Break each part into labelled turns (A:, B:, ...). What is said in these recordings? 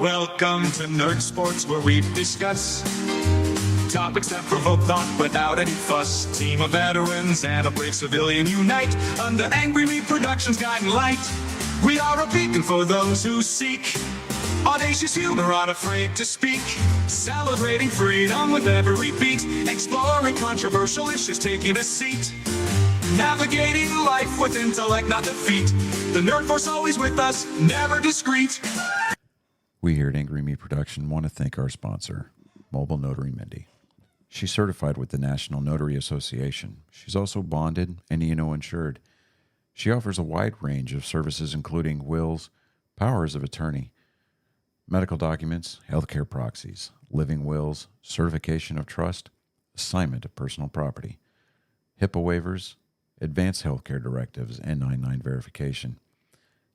A: Welcome to Nerd Sports, where we discuss topics that provoke thought without any fuss. Team of veterans and a brave civilian unite under Angry Me Productions' guiding light. We are a beacon for those who seek audacious humor, unafraid to speak, celebrating freedom with every beat, exploring controversial issues, taking a seat, navigating life with intellect, not defeat. The Nerd Force always with us, never discreet.
B: We here at Angry Me Production want to thank our sponsor, Mobile Notary Mindy. She's certified with the National Notary Association. She's also bonded and E&O insured. She offers a wide range of services including wills, powers of attorney, medical documents, healthcare proxies, living wills, certification of trust, assignment of personal property, HIPAA waivers, advanced healthcare directives, and 99 verification.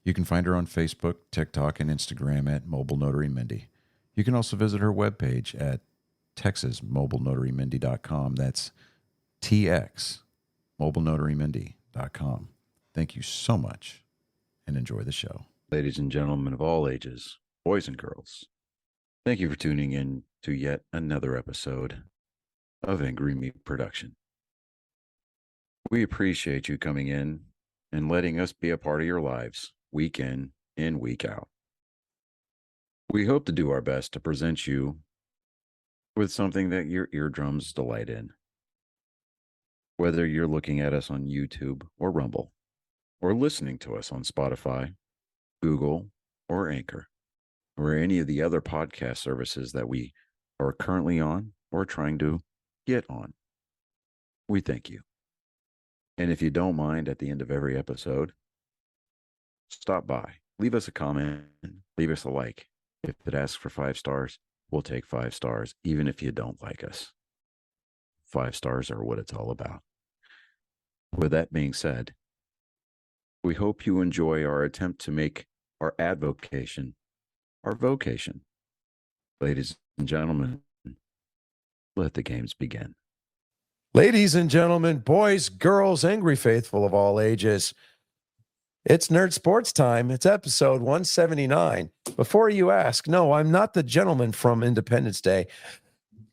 B: You can find her on Facebook, TikTok, and Instagram at Mobile Notary Mindy. You can also visit her webpage at TexasMobileNotaryMindy.com. That's TX, MobileNotaryMindy.com. Thank you so much, and enjoy the show. Ladies and gentlemen of all ages, boys and girls, thank you for tuning in to yet another episode of Angry Me Production. We appreciate you coming in and letting us be a part of your lives, week in and week out. We hope to do our best to present you with something that your eardrums delight in. Whether you're looking at us on YouTube or Rumble, or listening to us on Spotify, Google, or Anchor, or any of the other podcast services that we are currently on or trying to get on, we thank you. And if you don't mind, at the end of every episode, stop by, leave us a comment, leave us a like. If it asks for 5 stars, we'll take 5 stars, even if you don't like us. 5 stars are what it's all about. With that being said, we hope you enjoy our attempt to make our advocation our vocation. Ladies and gentlemen, let the games begin.
C: Ladies and gentlemen, boys, girls, angry faithful of all ages, it's Nerd Sports time. It's episode 179. Before you ask, no, I'm not the gentleman from Independence Day.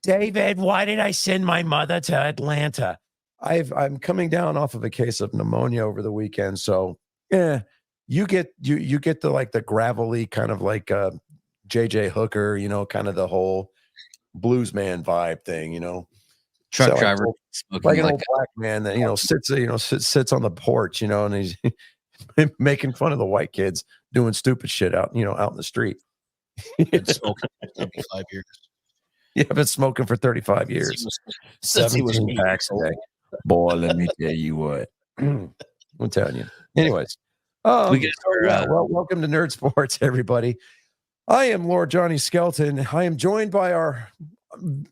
C: David, why did I send my mother to Atlanta? I'm coming down off of a case of pneumonia over the weekend, so you get the like the gravelly kind of like JJ Hooker, kind of the whole blues man vibe thing,
D: Truck
C: So,
D: driver,
C: like an old black man that sits on the porch, and he's making fun of the white kids doing stupid shit out in the street.
E: Been smoking for 35 years.
C: Yeah, I've been smoking for 35 years.
E: Since he was
C: 17 packs a day.
B: Boy, let me tell you what.
C: I'm telling you. Anyways,
D: we get our,
C: welcome to Nerd Sports, everybody. I am Lord Johnny Skelton. I am joined by our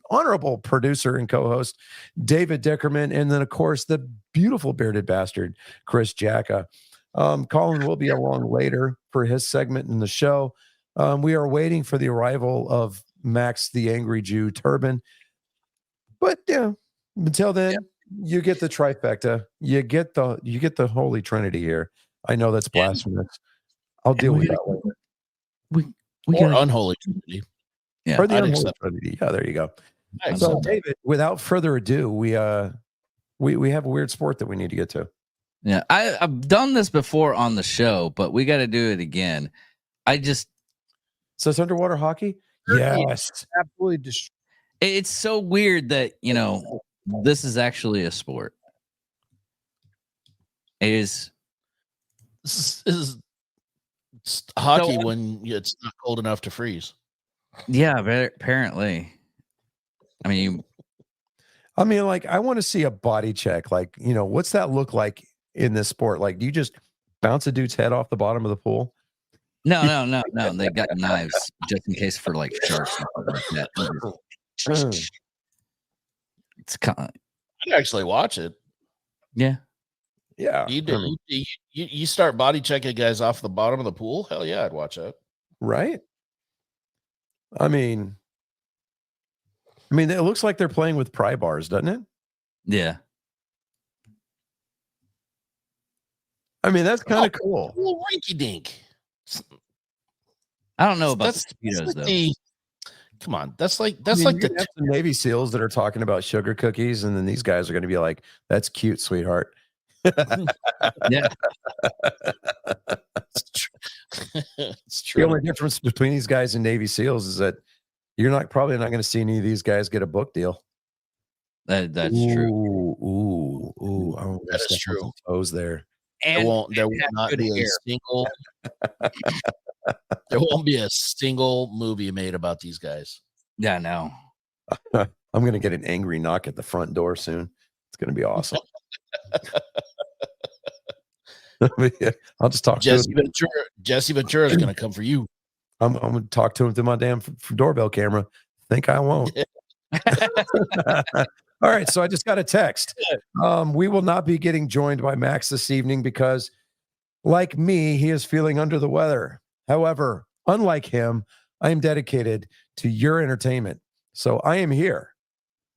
C: honorable producer and co-host, David Dickerman, and then, of course, the beautiful bearded bastard, Chris Jacka. Colin will be along later for his segment in the show. We are waiting for the arrival of Max the Angry Jew Turban. But until then, you get the trifecta. You get the Holy Trinity here. I know that's blasphemous. I'll deal with that later.
E: We got unholy Trinity.
D: Yeah,
C: Or the
E: I'd
C: unholy
E: accept.
C: Trinity. Yeah, there you go.
E: I
C: So,
E: accept that.
C: David, without further ado, we have a weird sport that we need to get to.
D: yeah. I've done this before on the show, but we got to do it again.
C: So it's underwater hockey? Yes.
E: Absolutely
D: It's so weird that this is actually a sport. It is.
E: This is hockey
D: So,
E: when it's not cold enough to freeze.
D: Yeah, apparently. I mean,
C: like, I want to see a body check. Like, what's that look like in this sport? Like, do you just bounce a dude's head off the bottom of the pool?
D: no. They got knives just in case for like sharks and stuff like that. It's kind of,
E: I'd actually watch it.
D: yeah.
C: Yeah.
E: You start body checking guys off the bottom of the pool? Hell yeah, I'd watch that.
C: Right? I mean, it looks like they're playing with pry bars, doesn't it?
D: Yeah.
C: I mean, that's kind of cool.
E: A little rinky dink.
D: I don't know about
E: That's
D: the speedos
E: like
D: though.
E: come on, that's like
C: I mean,
E: like
C: you're
E: the
C: gonna have some Navy SEALs that are talking about sugar cookies, and then these guys are going to be like, "That's cute, sweetheart."
D: Yeah.
E: It's
C: The
E: true.
C: only difference between these guys and Navy SEAls is that you're probably not going to see any of these guys get a book deal.
D: That's true.
C: Ooh. I'm gonna
E: That is
C: step on
E: true.
C: some toes there.
E: There won't
D: have
E: not
D: good
E: be a
D: hair.
E: single there won't be a single movie made about these guys.
D: Yeah, no.
C: I'm going to get an angry knock at the front door soon. It's going to be awesome. I'll just talk to him.
E: Jesse Ventura is going to come for you.
C: I'm going to talk to him through my damn doorbell camera. Think I won't. All right, so I just got a text. We will not be getting joined by Max this evening because, like me, he is feeling under the weather. However, unlike him, I am dedicated to your entertainment. So I am here.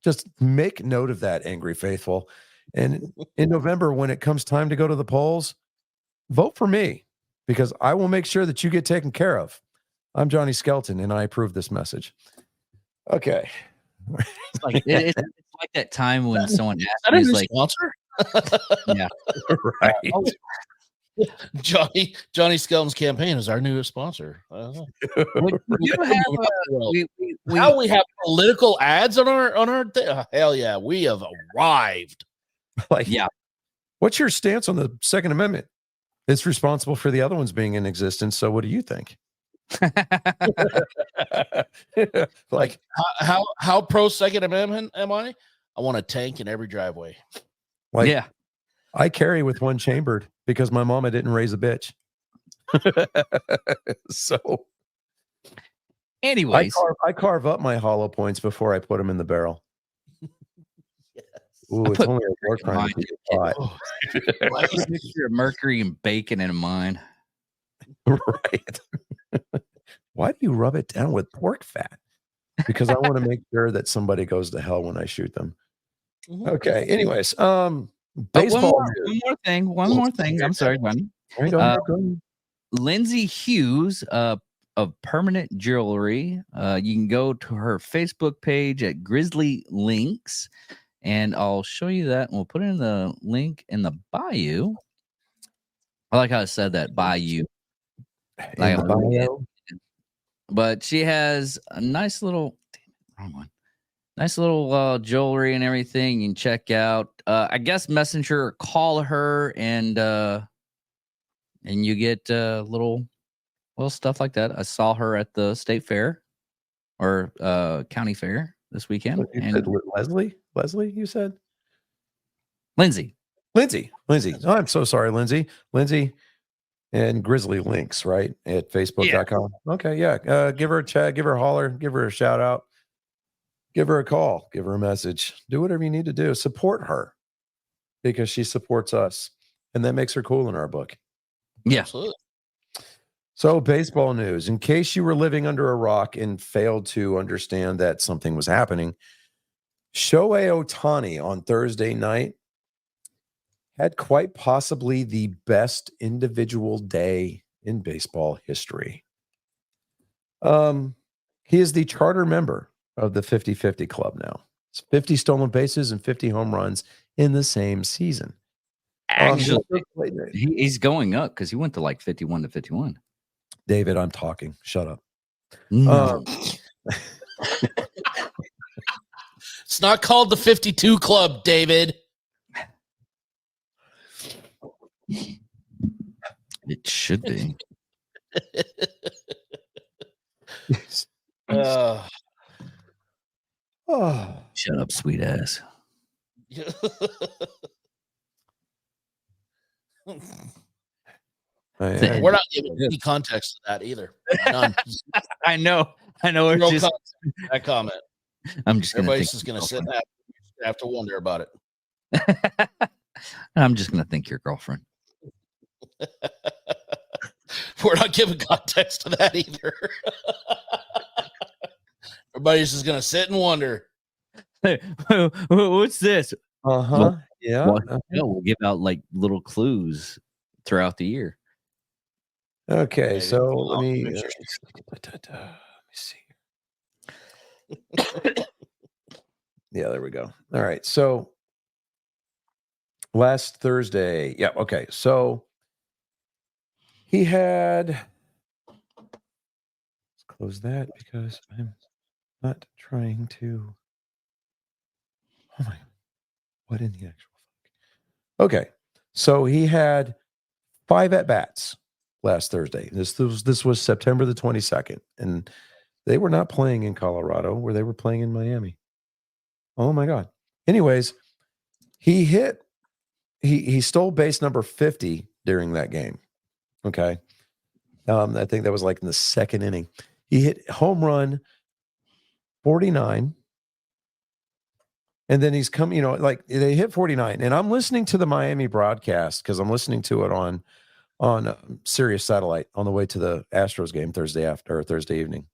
C: Just make note of that, Angry Faithful. And in November, when it comes time to go to the polls, vote for me because I will make sure that you get taken care of. I'm Johnny Skelton, and I approve this message. Okay.
D: It's like it's like that time when someone asks
E: That
D: me,
E: is
D: is
E: a
D: like,
E: sponsor.
D: yeah,
C: Right.
E: Johnny Skelton's campaign is our newest sponsor.
D: we do have
E: How we have political ads on our hell yeah, we have arrived.
C: Like,
D: yeah.
C: what's your stance on the Second Amendment? It's responsible for the other ones being in existence. So what do you think? Like,
E: How pro Second Amendment am I? I want a tank in every driveway.
C: like
D: yeah.
C: I carry with one chambered because my mama didn't raise a bitch. So
D: Anyways,
C: I carve up my hollow points before I put them in the barrel.
E: Yes.
C: Ooh,
D: I
C: it's
D: put
C: only a war crime to
D: mine
C: be caught.
D: I put a mixture of mercury and bacon in mine.
C: Right. Why do you rub it down with pork fat? Because I want to make sure that somebody goes to hell when I shoot them. Okay. Anyways,
D: But
C: baseball.
D: one more thing. I'm sorry, Johnny.
C: There you go, go ahead.
D: Lindsay Hughes of Permanent Jewelry. You can go to her Facebook page at Grizzly Links, and I'll show you that. And we'll put in the link in the bio. I like how I said that, bio.
C: In the bio.
D: But she has a nice little jewelry and everything you can check out. I guess Messenger or call her and you get little stuff like that. I saw her at the state fair or county fair this weekend.
C: You said Leslie, you said?
D: Lindsay.
C: Oh, I'm so sorry, Lindsay. Lindsay and Grizzly Links, right? At Facebook.com. Yeah. Okay, yeah. Give her a chat, give her a holler, give her a shout out, give her a call, give her a message. Do whatever you need to do. Support her because she supports us. And that makes her cool in our book.
D: Yeah.
E: Absolutely.
C: So, baseball news. In case you were living under a rock and failed to understand that something was happening, Shohei Ohtani on Thursday night had quite possibly the best individual day in baseball history. He is the charter member of the 50-50 club now. It's 50 stolen bases and 50 home runs in the same season.
D: Actually, he's going up because he went to like 51 to 51.
C: David, I'm talking. Shut up.
D: No.
E: It's not called the 52 Club, David.
D: It should be. Shut up, sweet ass.
E: We're not giving any context to that either. None.
D: I know. We're
E: No
D: just,
E: context to that comment.
D: I'm just going
E: Everybody's just going to sit and have to wonder about it.
D: I'm just going to think your girlfriend.
E: We're not giving context to that either. Everybody's just going to sit and wonder.
D: Hey, what's this?
C: Uh-huh.
D: Well,
C: Yeah.
D: Well, we'll give out like little clues throughout the year.
C: Okay,
E: Maybe.
C: so
E: Oh,
C: let me
E: pictures.
C: see. Yeah, there we go. All right, so last Thursday, yeah, okay, so he had. Let's close that because I'm not trying to. Oh my! What in the actual? Okay, so he had 5 at bats last Thursday. This was September the 22nd, and they were not playing in Colorado, where they were playing in Miami. Oh my God! Anyways, he hit. He stole base number 50 during that game. Okay, I think that was like in the second inning. He hit home run 49. And then he's come, like they hit 49. And I'm listening to the Miami broadcast because I'm listening to it on Sirius Satellite on the way to the Astros game Thursday evening.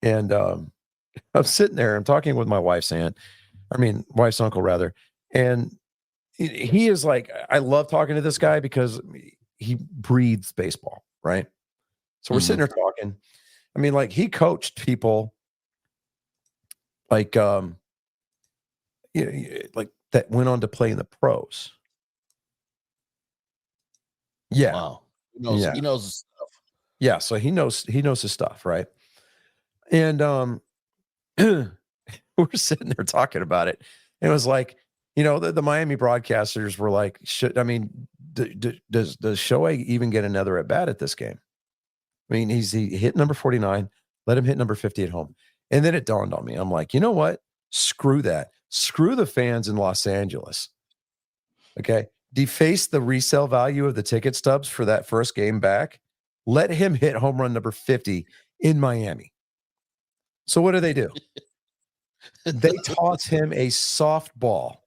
C: And I'm sitting there, I'm talking with my wife's wife's uncle rather. And he is like, I love talking to this guy because he breathes baseball, right? So we're sitting there talking. I mean, like he coached people like like that went on to play in the pros. Yeah.
E: Wow. He knows his stuff.
C: Yeah, so he knows his stuff, right? And we're sitting there talking about it. And it was like, the Miami broadcasters were like, does Shohei even get another at bat at this game? I mean, he hit number 49, let him hit number 50 at home. And then it dawned on me. I'm like, you know what? Screw that. Screw the fans in Los Angeles. Okay. Deface the resale value of the ticket stubs for that first game back. Let him hit home run number 50 in Miami. So what do? They toss him a softball,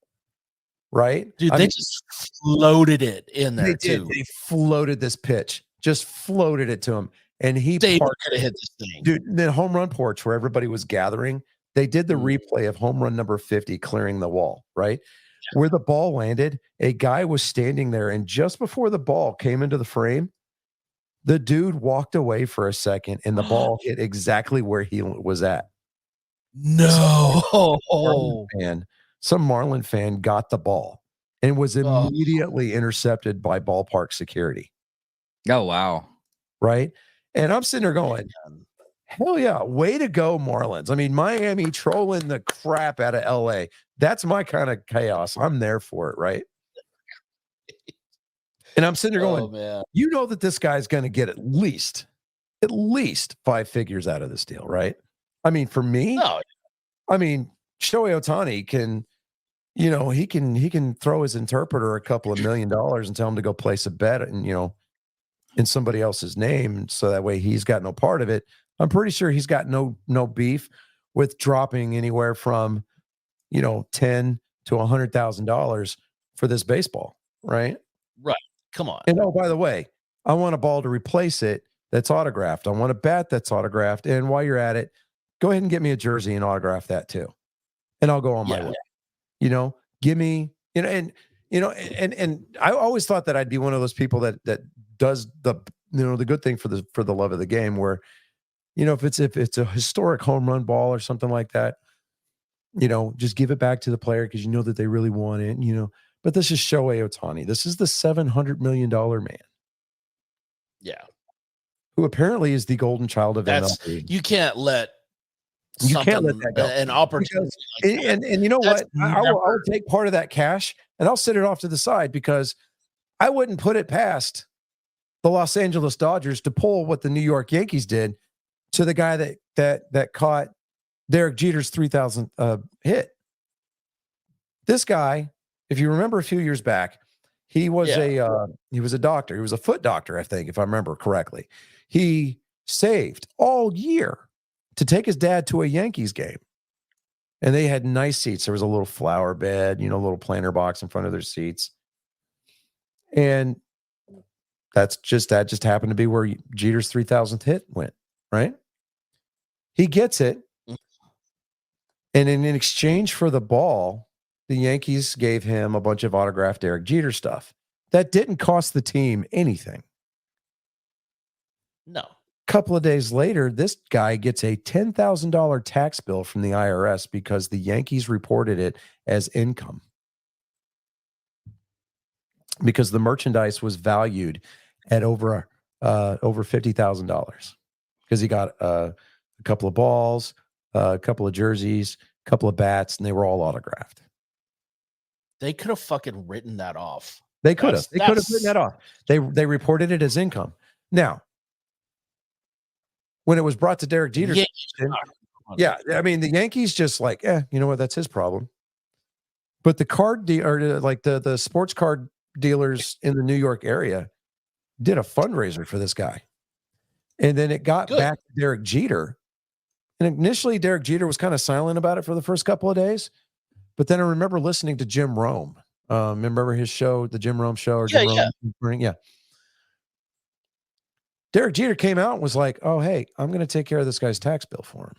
C: right?
E: Dude, they just floated it in there too.
C: They floated this pitch, just floated it to him. And
E: they could have hit this thing.
C: Dude, the home run porch where everybody was gathering, they did the replay of home run number 50 clearing the wall, right? Yeah. Where the ball landed, a guy was standing there, and just before the ball came into the frame, the dude walked away for a second, and the ball hit exactly where he was at.
E: No.
C: Some Marlin fan got the ball and was immediately intercepted by ballpark security.
D: Oh, wow.
C: Right? And I'm sitting there going, hell yeah, way to go, Marlins. I mean, Miami trolling the crap out of LA. That's my kind of chaos. I'm there for it, right? And I'm sitting there going,
E: man.
C: You know that this guy's going to get at least 5 figures out of this deal, right? I mean, for me, Shohei Ohtani can, he can throw his interpreter a couple of $1 million and tell him to go place a bet and, in somebody else's name. So that way he's got no part of it. I'm pretty sure he's got no beef with dropping anywhere from, $10,000 to $100,000 for this baseball. Right.
E: Right. Come on.
C: And by the way, I want a ball to replace it that's autographed. I want a bat that's autographed. And while you're at it, go ahead and get me a jersey and autograph that too. And I'll go on my way. Give me, and I always thought that I'd be one of those people that does the good thing for the love of the game, where, if it's a historic home run ball or something like that, just give it back to the player because that they really want it, But this is Shohei Ohtani. This is the $700 million man.
E: Yeah.
C: Who apparently is the golden child of MLB.
E: You can't let
C: that go.
E: An opportunity.
C: And you know what? I will take part of that cash and I'll set it off to the side because I wouldn't put it past the Los Angeles Dodgers to pull what the New York Yankees did to the guy that caught Derek Jeter's 3,000th hit. This guy, if you remember a few years back, he was a doctor. He was a foot doctor, I think, if I remember correctly. He saved all year to take his dad to a Yankees game. And they had nice seats. There was a little flower bed, a little planter box in front of their seats. And that just happened to be where Jeter's 3,000th hit went, right? He gets it. And in exchange for the ball, the Yankees gave him a bunch of autographed Derek Jeter stuff. That didn't cost the team anything.
E: No.
C: Couple of days later, this guy gets a $10,000 tax bill from the IRS because the Yankees reported it as income. Because the merchandise was valued at over $50,000. Because he got a couple of balls, a couple of jerseys, a couple of bats, and they were all autographed.
E: They could have fucking written that off.
C: They could have. They could have written that off. They reported it as income. Now, when it was brought to Derek Jeter's yeah, I mean, the Yankees just like, you know what? That's his problem. But the the sports card dealers in the New York area did a fundraiser for this guy. And then it got back to Derek Jeter. And initially, Derek Jeter was kind of silent about it for the first couple of days. But then I remember listening to Jim Rome. Remember his show, the Jim Rome show? Or Jim Rome? Yeah. Derek Jeter came out and was like, oh, hey, I'm going to take care of this guy's tax bill for him.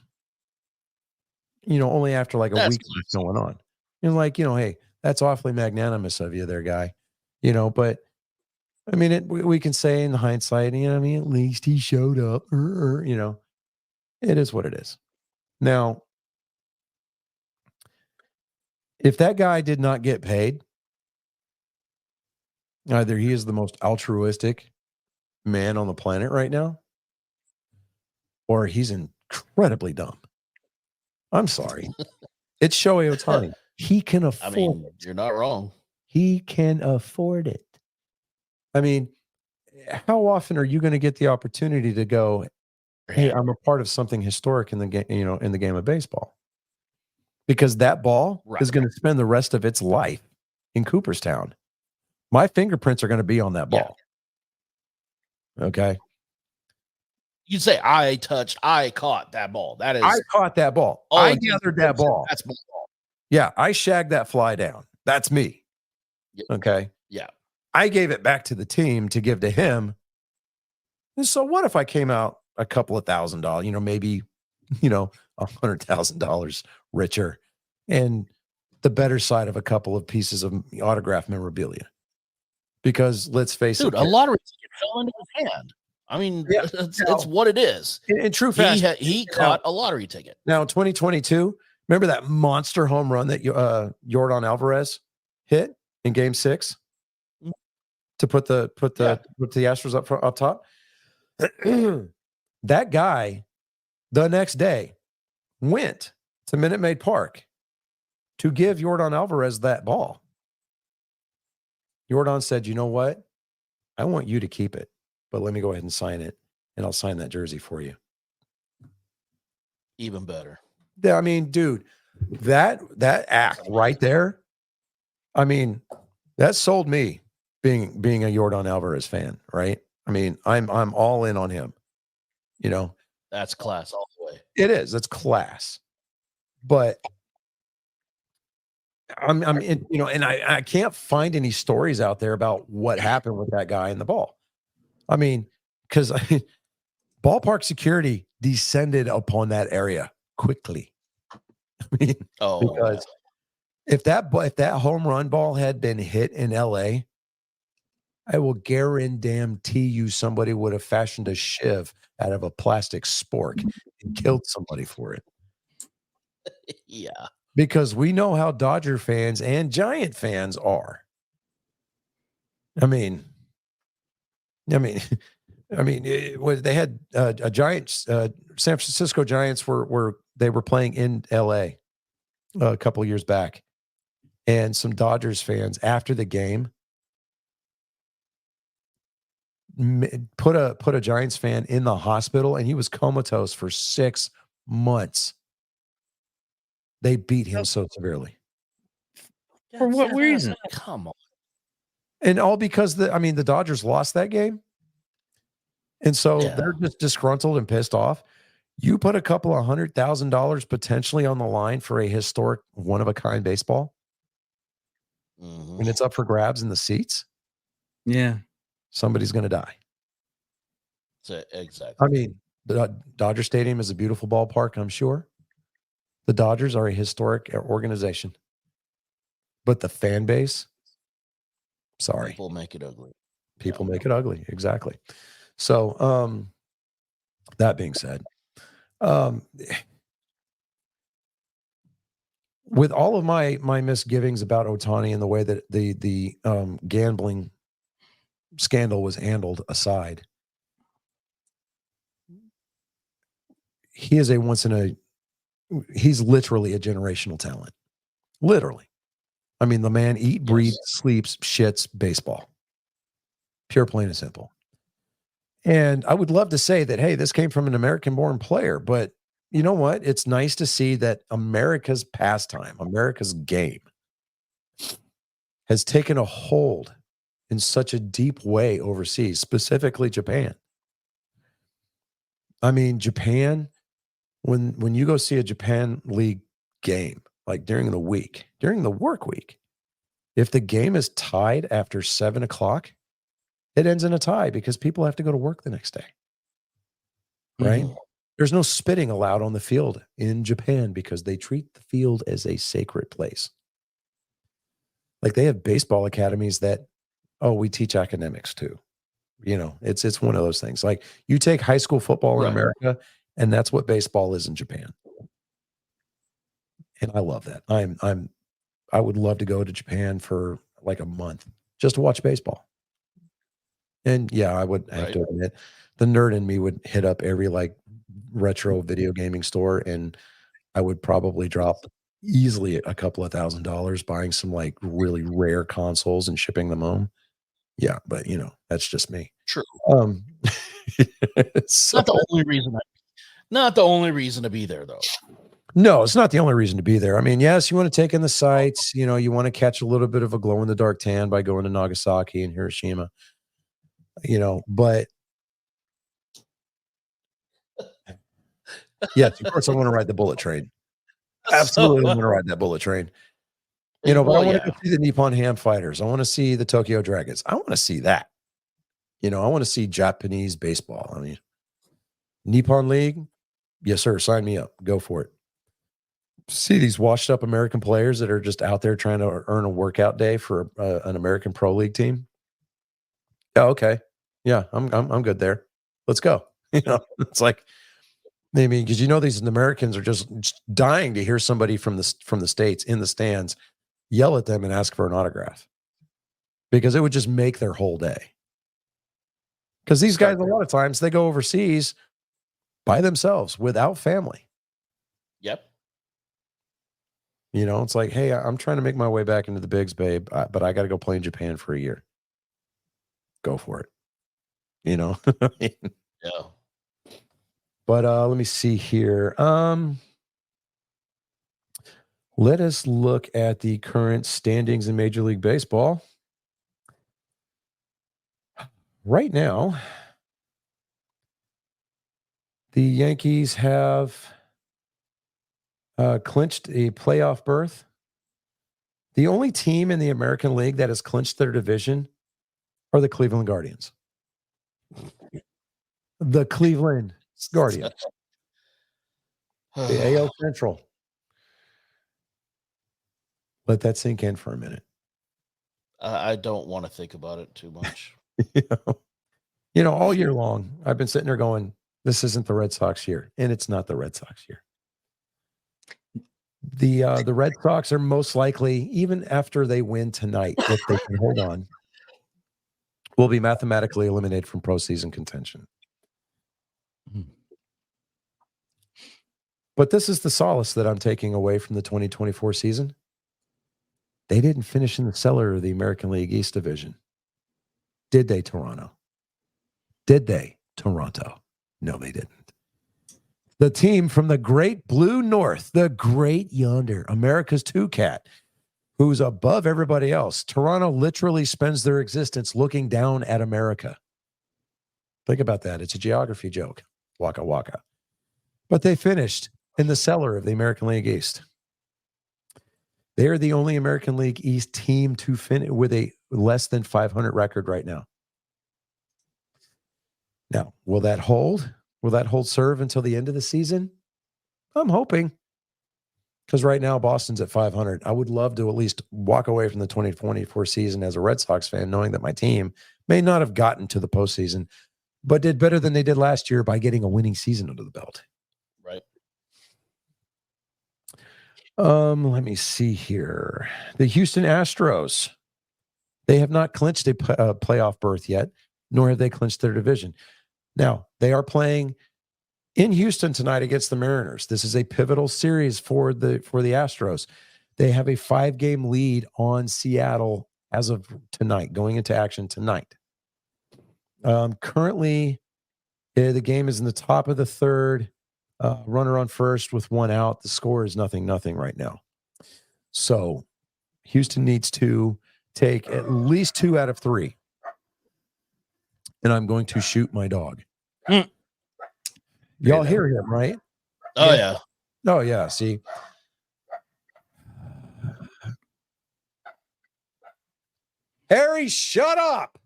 C: You know, only after like a week of what's going on. And like, you know, hey, that's awfully magnanimous of you there, guy. You know, but I mean, we can say in hindsight, you know, I mean, at least he showed up. You know, it is what it is. Now, if that guy did not get paid, either he is the most altruistic man on the planet right now, or he's incredibly dumb. I'm sorry. It's Shohei Ohtani. He can afford it.
E: You're not wrong.
C: He can afford it. I mean, how often are you going to get the opportunity to go, hey, I'm a part of something historic in the game, you know, in the game of baseball? Because that ball is going to spend the rest of its life in Cooperstown. My fingerprints are going to be on that ball. Yeah. Okay.
E: You'd say I caught that ball. That is,
C: I caught that ball. I gathered that ball.
E: That's my ball.
C: Yeah, I shagged that fly down. That's me.
E: Yeah.
C: Okay.
E: Yeah.
C: I gave it back to the team to give to him. And so what if I came out a couple of $1,000, you know, maybe, you know, $100,000 richer and the better side of a couple of pieces of autograph memorabilia? Because let's face it,
E: a lottery ticket fell into his hand. I mean, it's what it is.
C: In true fact,
E: he caught a lottery ticket.
C: Now, 2022, remember that monster home run that Yordan Alvarez hit in Game 6 to put the Astros up top? That guy, the next day, went to Minute Maid Park to give Yordan Alvarez that ball. Yordan said, you know what? I want you to keep it, but let me go ahead and sign it, and I'll sign that jersey for you.
E: Even better.
C: I mean, dude, that act right there, I mean, that sold me being a Yordan Alvarez fan, right? I mean, I'm all in on him. You know,
E: that's class all the way.
C: It is. It's class. But I'm in, you know, and I can't find any stories out there about what happened with that guy and the ball. I mean, because ballpark security descended upon that area quickly. I mean, because if that home run ball had been hit in LA, I will guarantee you somebody would have fashioned a shiv out of a plastic spork and killed somebody for it.
E: Yeah.
C: Because we know how Dodger fans and Giant fans are. I mean, they had a Giants, San Francisco Giants were playing in LA a couple of years back, and some Dodgers fans after the game put a Giants fan in the hospital, and he was comatose for 6 months. They beat him so severely.
D: For what reason?
E: Come on.
C: And all because the Dodgers lost that game. And so they're just disgruntled and pissed off. You put a couple of $100,000 potentially on the line for a historic one-of-a-kind baseball, and it's up for grabs in the seats.
D: Yeah.
C: Somebody's going to die.
E: Exactly.
C: I mean, the Dodger Stadium is a beautiful ballpark, I'm sure. The Dodgers are a historic organization. But the fan base, Sorry.
E: People make it ugly.
C: People make it ugly. Exactly. So, that being said, with all of my misgivings about Ohtani and the way that the gambling scandal was handled aside, he is he's literally a generational talent. Literally. I mean, the man breathes, sleeps, shits baseball. Pure, plain and simple. And I would love to say that, hey, this came from an American-born player, but you know what? It's nice to see that America's pastime, America's game, has taken a hold in such a deep way overseas, specifically Japan. I mean, Japan, when you go see a Japan League game, like during the work week, if the game is tied after 7 o'clock, it ends in a tie because people have to go to work the next day. Right? Mm-hmm. There's no spitting allowed on the field in Japan because they treat the field as a sacred place. Like they have baseball academies that, we teach academics too. You know, it's one of those things. Like you take high school football in America, and that's what baseball is in Japan. And I love that. I would love to go to Japan for like a month just to watch baseball. And yeah, I would have to admit, the nerd in me would hit up every like retro video gaming store, and I would probably drop easily a couple of $1,000 buying some like really rare consoles and shipping them home. Yeah, but you know, that's just me.
E: True.
C: So,
E: not the only reason to be there though.
C: No, it's not the only reason to be there. I mean, yes, you want to take in the sights, you know, you want to catch a little bit of a glow in the dark tan by going to Nagasaki and Hiroshima, you know, but yes, of course I want to ride the bullet train. Absolutely want to ride that bullet train. You know, but I want to go see the Nippon Ham Fighters. I want to see the Tokyo Dragons. I want to see that. You know, I want to see Japanese baseball. I mean, Nippon League, yes, sir. Sign me up. Go for it. See these washed up American players that are just out there trying to earn a workout day for an American Pro League team. Yeah, okay. Yeah, I'm good there. Let's go. You know, it's like, I mean, because you know these Americans are just dying to hear somebody from the States in the stands yell at them and ask for an autograph, because it would just make their whole day. Because these guys, a lot of times, they go overseas by themselves without family.
E: Yep.
C: You know, it's like, hey, I'm trying to make my way back into the bigs, babe, but I got to go play in Japan for a year. Go for it. You know?
E: Yeah.
C: But let me see here. Let us look at the current standings in Major League Baseball. Right now, the Yankees have clinched a playoff berth. The only team in the American League that has clinched their division are the Cleveland Guardians. The Cleveland Guardians. The AL Central. Let that sink in for a minute.
E: I don't want to think about it too much.
C: You know, all year long, I've been sitting there going, this isn't the Red Sox year. And it's not the Red Sox year. The Red Sox are most likely, even after they win tonight, if they can hold on, will be mathematically eliminated from postseason contention. But this is the solace that I'm taking away from the 2024 season. They didn't finish in the cellar of the American League East Division. Did they, Toronto? Did they, Toronto? No, they didn't. The team from the great blue north, the great yonder, America's Toucat, who's above everybody else. Toronto literally spends their existence looking down at America. Think about that. It's a geography joke. Waka waka. But they finished in the cellar of the American League East. They are the only American League East team to finish with a less than 500 record right now. Now, will that hold? Will that hold serve until the end of the season? I'm hoping. because right now Boston's at 500. I would love to at least walk away from the 2024 season as a Red Sox fan, knowing that my team may not have gotten to the postseason, but did better than they did last year by getting a winning season under the belt.
E: Right.
C: Let me see here. The Houston Astros, they have not clinched a playoff berth yet, nor have they clinched their division. Now, they are playing in Houston tonight against the Mariners. This is a pivotal series for the Astros. They have a 5-game lead on Seattle as of tonight, going into action tonight. Currently, the game is in the top of the third. Runner on first with one out. The score is 0-0 right now. So Houston needs to take at least 2 out of 3. And I'm going to shoot my dog. Y'all hear him, right?
E: Oh, yeah.
C: Oh, yeah. See, Harry, shut up.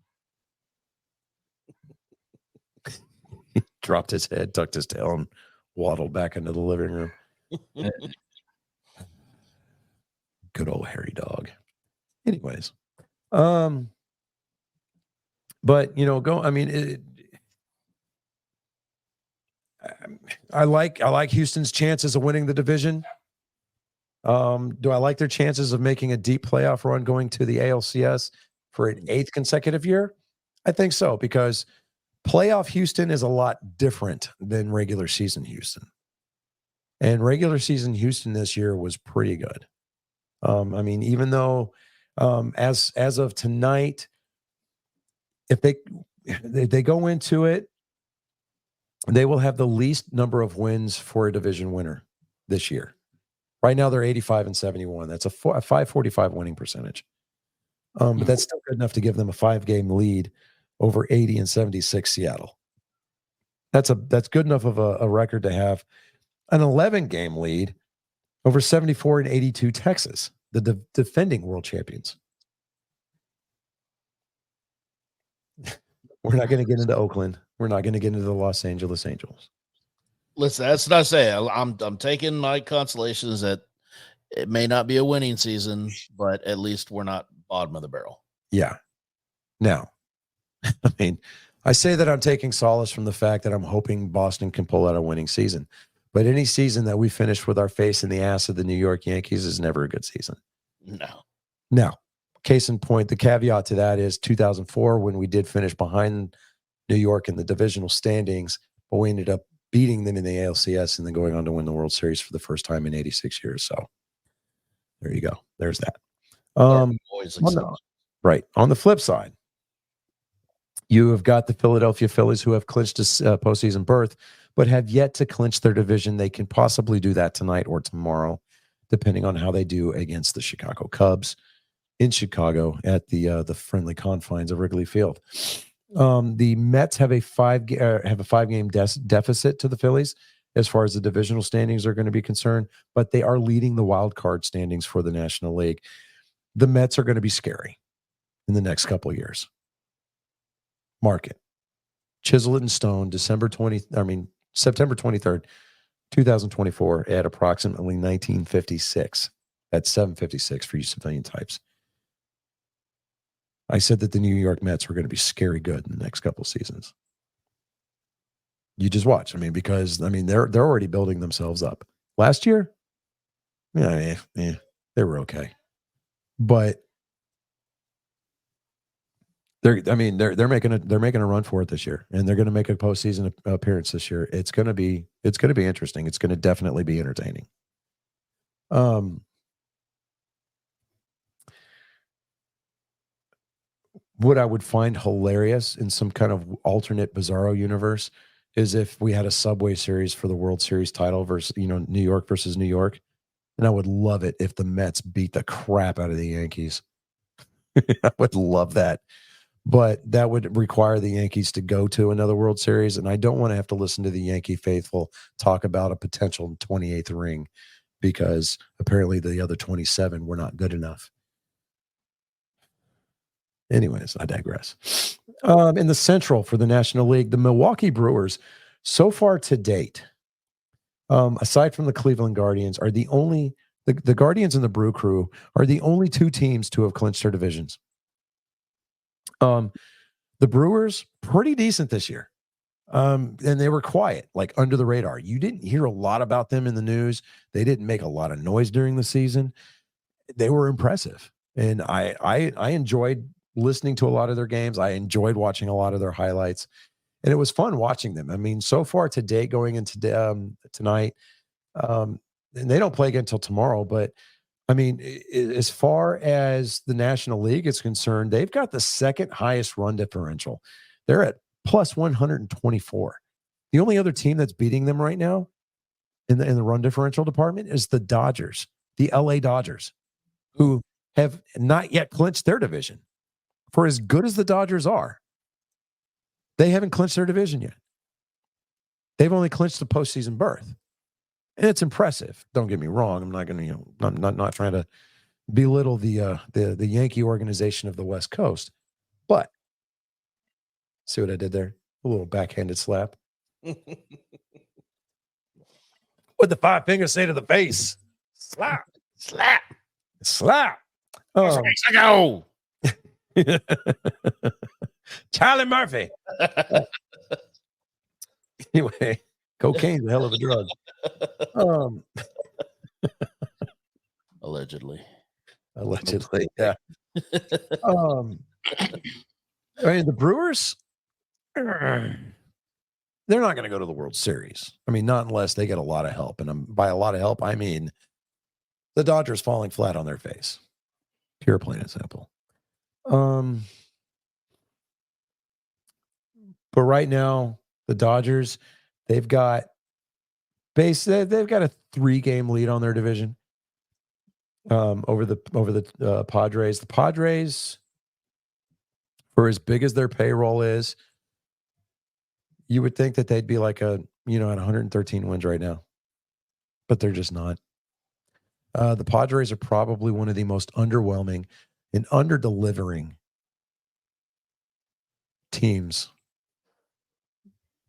C: He dropped his head, tucked his tail, and waddled back into the living room. Good old Harry dog. Anyways, but I like Houston's chances of winning the division. Do I like their chances of making a deep playoff run going to the ALCS for an 8th consecutive year? I think so, because playoff Houston is a lot different than regular season Houston. And regular season Houston this year was pretty good. Even though as of tonight, if they go into it, they will have the least number of wins for a division winner this year. Right now, they're 85-71. That's a 545 winning percentage. But that's still good enough to give them a 5-game lead over 80-76 Seattle. That's good enough of a record to have an 11-game lead over 74-82 Texas, the defending world champions. We're not going to get into Oakland. We're not going to get into the Los Angeles Angels.
E: Listen, that's what I say. I'm taking my consolations that it may not be a winning season, but at least we're not bottom of the barrel.
C: Yeah. Now, I say that I'm taking solace from the fact that I'm hoping Boston can pull out a winning season. But any season that we finish with our face in the ass of the New York Yankees is never a good season.
E: No.
C: Now, case in point, the caveat to that is 2004, when we did finish behind New York in the divisional standings, but we ended up beating them in the ALCS and then going on to win the World Series for the first time in 86 years. So there you go. There's that. Right. On the flip side, you have got the Philadelphia Phillies, who have clinched a postseason berth, but have yet to clinch their division. They can possibly do that tonight or tomorrow, depending on how they do against the Chicago Cubs in Chicago at the friendly confines of Wrigley Field. The Mets have a 5-game deficit to the Phillies as far as the divisional standings are going to be concerned, but they are leading the wild card standings for the National League. The Mets are going to be scary in the next couple of years. Mark it. Chisel it in stone, September 23rd, 2024 at approximately 1956. That's 7:56 for you civilian types. I said that the New York Mets were going to be scary good in the next couple of seasons. You just watch. Because they're already building themselves up. Last year, they were okay, but they're making a run for it this year, and they're going to make a postseason appearance this year. It's going to be interesting. It's going to definitely be entertaining. What I would find hilarious in some kind of alternate bizarro universe is if we had a Subway Series for the World Series title versus, New York versus New York. And I would love it if the Mets beat the crap out of the Yankees. I would love that. But that would require the Yankees to go to another World Series. And I don't want to have to listen to the Yankee faithful talk about a potential 28th ring, because apparently the other 27 were not good enough. Anyways, I digress. In the Central for the National League, the Milwaukee Brewers, so far to date, aside from the Cleveland Guardians, are the only The Guardians and the Brew Crew are the only two teams to have clinched their divisions. The Brewers, pretty decent this year. And they were quiet, like under the radar. You didn't hear a lot about them in the news. They didn't make a lot of noise during the season. They were impressive. And I enjoyed listening to a lot of their games. I enjoyed watching a lot of their highlights. And it was fun watching them. I mean, so far today, going into tonight, and they don't play again until tomorrow, but I mean, as far as the National League is concerned, they've got the second highest run differential. They're at plus 124. The only other team that's beating them right now in the run differential department is the Dodgers, the LA Dodgers, who have not yet clinched their division. For as good as the Dodgers are, they haven't clinched their division yet. They've only clinched the postseason berth. And it's impressive. Don't get me wrong. I'm not going to, I'm not trying to belittle the Yankee organization of the West Coast. But see what I did there? A little backhanded slap. What the five fingers say to the face? Slap, slap, slap. Oh,
E: Go.
C: Charlie Murphy. Anyway, cocaine's a hell of a drug.
E: Allegedly,
C: yeah. I mean, the Brewers, they're not going to go to the World Series. I mean, not unless they get a lot of help. And by a lot of help, I mean the Dodgers falling flat on their face. Pure, plain and simple. But right now, the Dodgers, they've got a 3-game lead on their division over the Padres. The Padres, for as big as their payroll is, you would think that they'd be like at 113 wins right now, but they're just not. The Padres are probably one of the most underwhelming and under-delivering teams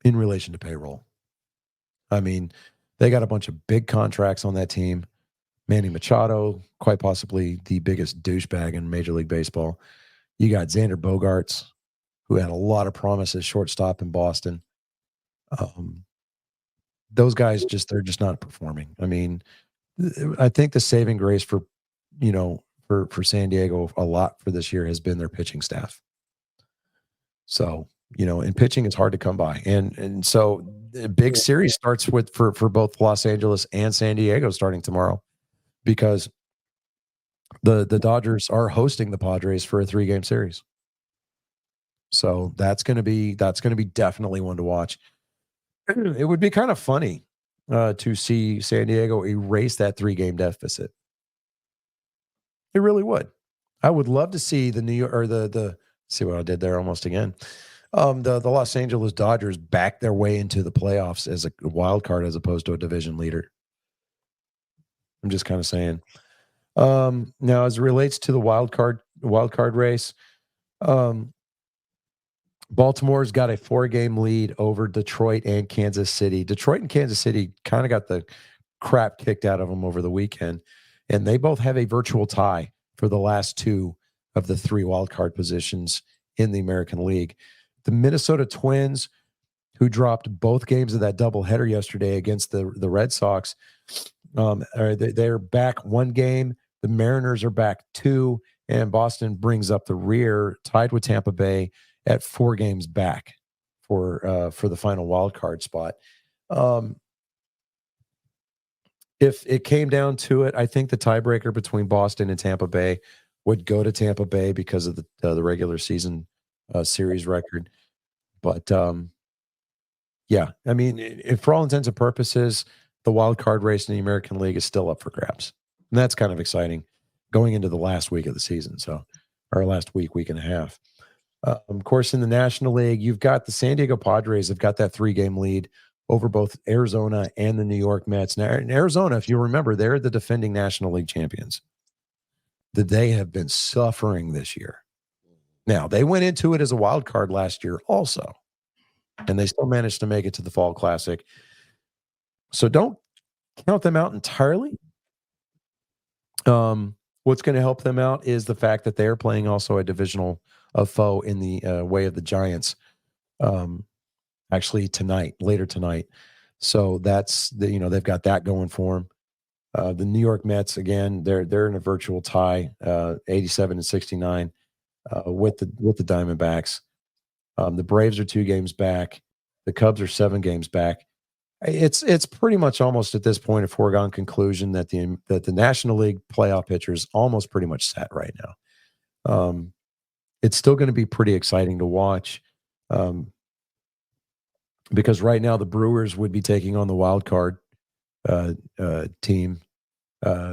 C: in relation to payroll. I mean, they got a bunch of big contracts on that team. Manny Machado, quite possibly the biggest douchebag in Major League Baseball. You got Xander Bogaerts, who had a lot of promise as shortstop in Boston. Those guys they're just not performing. I mean, I think the saving grace for San Diego a lot for this year has been their pitching staff. So, and pitching is hard to come by. And so the big series starts for both Los Angeles and San Diego starting tomorrow, because the Dodgers are hosting the Padres for a 3-game series. So that's going to be definitely one to watch. It would be kind of funny to see San Diego erase that 3-game deficit. It really would. I would love to see the New York or the see what I did there almost again. The Los Angeles Dodgers back their way into the playoffs as a wild card as opposed to a division leader. I'm just kind of saying. Now, as it relates to the wild card race, Baltimore's got a 4-game lead over Detroit and Kansas City. Detroit and Kansas City kind of got the crap kicked out of them over the weekend, and they both have a virtual tie for the last 2 of the 3 wild card positions in the American League. The Minnesota Twins, who dropped both games of that doubleheader yesterday against the Red Sox, they're back 1 game. The Mariners are back 2, and Boston brings up the rear, tied with Tampa Bay at 4 games back for the final wild card spot. If it came down to it, I think the tiebreaker between Boston and Tampa Bay would go to Tampa Bay because of the regular season series record. But yeah, I mean, if for all intents and purposes, the wild card race in the American League is still up for grabs. And that's kind of exciting going into the last week of the season. So, or last week and a half. Of course, in the National League, you've got the San Diego Padres have got that 3-game lead over both Arizona and the New York Mets. Now, in Arizona, if you remember, they're the defending National League champions. That they have been suffering this year. Now, they went into it as a wild card last year also, and they still managed to make it to the Fall Classic. So don't count them out entirely, What's going to help them out is the fact that they're playing also a divisional foe in the way of the Giants. Actually later tonight. So that's they've got that going for them. The New York Mets, again, they're in a virtual tie, 87-69, with the Diamondbacks. The Braves are 2 games back. The Cubs are 7 games back. It's pretty much almost at this point a foregone conclusion that the National League playoff picture is almost pretty much set right now. It's still going to be pretty exciting to watch. Because right now the Brewers would be taking on the wild card team.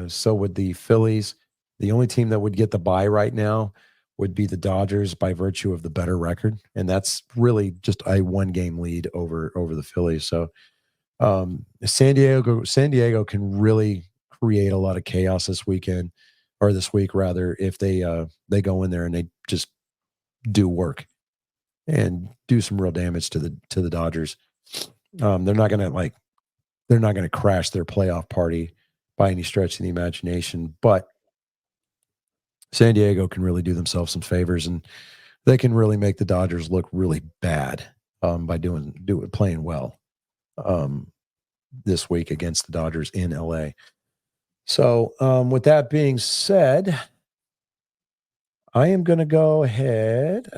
C: So would the Phillies. The only team that would get the bye right now would be the Dodgers by virtue of the better record, and that's really just a 1-game lead over the Phillies. So San Diego can really create a lot of chaos this weekend, or this week rather, if they go in there and they just do work and do some real damage to the Dodgers. They're not going to crash their playoff party by any stretch of the imagination, but San Diego can really do themselves some favors, and they can really make the Dodgers look really bad by playing well this week against the Dodgers in LA. So with that being said, I am going to go ahead.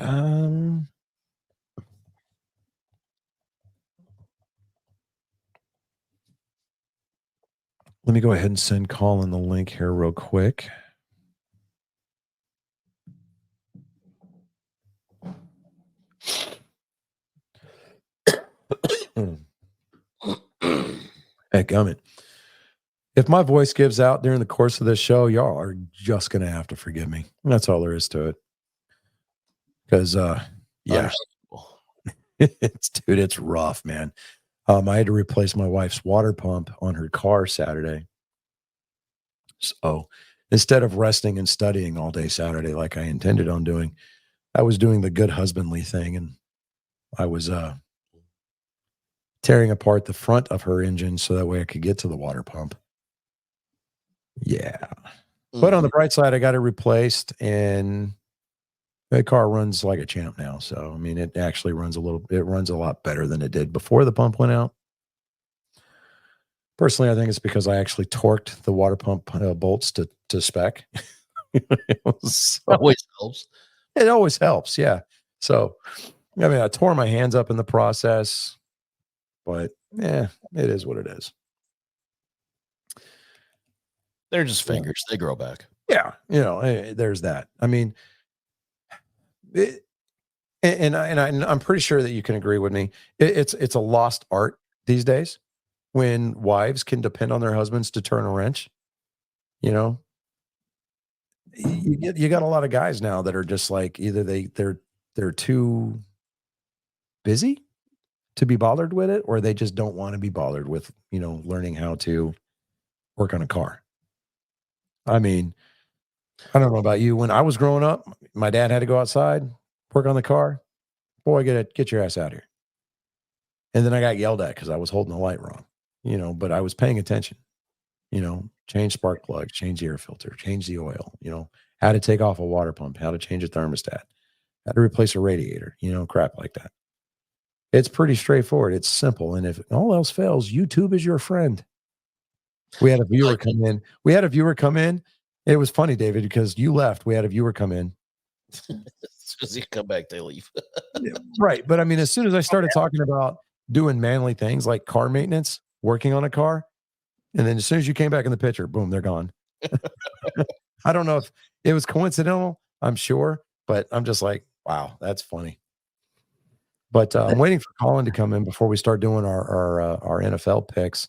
C: Let me go ahead and send Colin the link here real quick. Heck, if my voice gives out during the course of this show, y'all are just going to have to forgive me. That's all there is to it. Because, yeah, it's rough, man. I had to replace my wife's water pump on her car Saturday. So instead of resting and studying all day Saturday like I intended on doing, I was doing the good husbandly thing, and I was tearing apart the front of her engine so that way I could get to the water pump. Yeah. But on the bright side, I got it replaced, and the car runs like a champ now. So, I mean, it actually runs a lot better than it did before the pump went out. Personally, I think it's because I actually torqued the water pump bolts to spec.
E: Always helps.
C: It always helps, yeah. So, I mean, I tore my hands up in the process, but yeah, it is what it is.
E: They're just fingers. They grow back.
C: Yeah, there's that. I mean, I'm pretty sure that you can agree with me. It's a lost art these days when wives can depend on their husbands to turn a wrench. You got a lot of guys now that are just like either they're too busy to be bothered with it, or they just don't want to be bothered with learning how to work on a car. I mean, I don't know about you. When I was growing up, my dad had to go outside, work on the car. Boy, get your ass out here. And then I got yelled at because I was holding the light wrong, but I was paying attention, change spark plugs, change the air filter, change the oil, how to take off a water pump, how to change a thermostat, how to replace a radiator, crap like that. It's pretty straightforward. It's simple. And if all else fails, YouTube is your friend. We had a viewer come in. It was funny, David, because you left. We had a viewer come in.
E: As soon as you come back, they leave.
C: Right. But I mean, as soon as I started talking about doing manly things like car maintenance, working on a car, and then as soon as you came back in the picture, boom, they're gone. I don't know if it was coincidental, I'm sure, but I'm just like, wow, that's funny. But I'm waiting for Colin to come in before we start doing our NFL picks.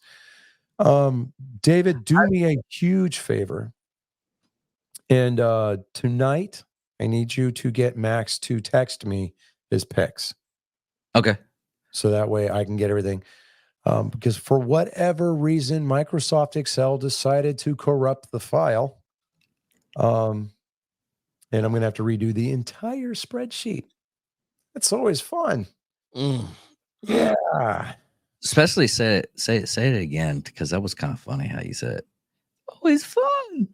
C: David, do me a huge favor. And tonight, I need you to get Max to text me his picks.
D: Okay.
C: So that way I can get everything. Because for whatever reason, Microsoft Excel decided to corrupt the file. And I'm going to have to redo the entire spreadsheet. It's always fun. Yeah.
D: Especially say it again, because that was kind of funny how you said it. Always fun.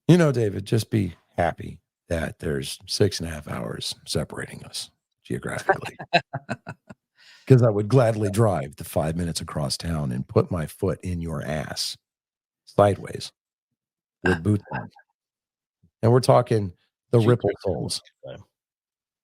C: You know, David, just be happy that there's 6.5 hours separating us geographically. Because I would gladly drive the 5 minutes across town and put my foot in your ass sideways with boots on. And we're talking the Ripple soles.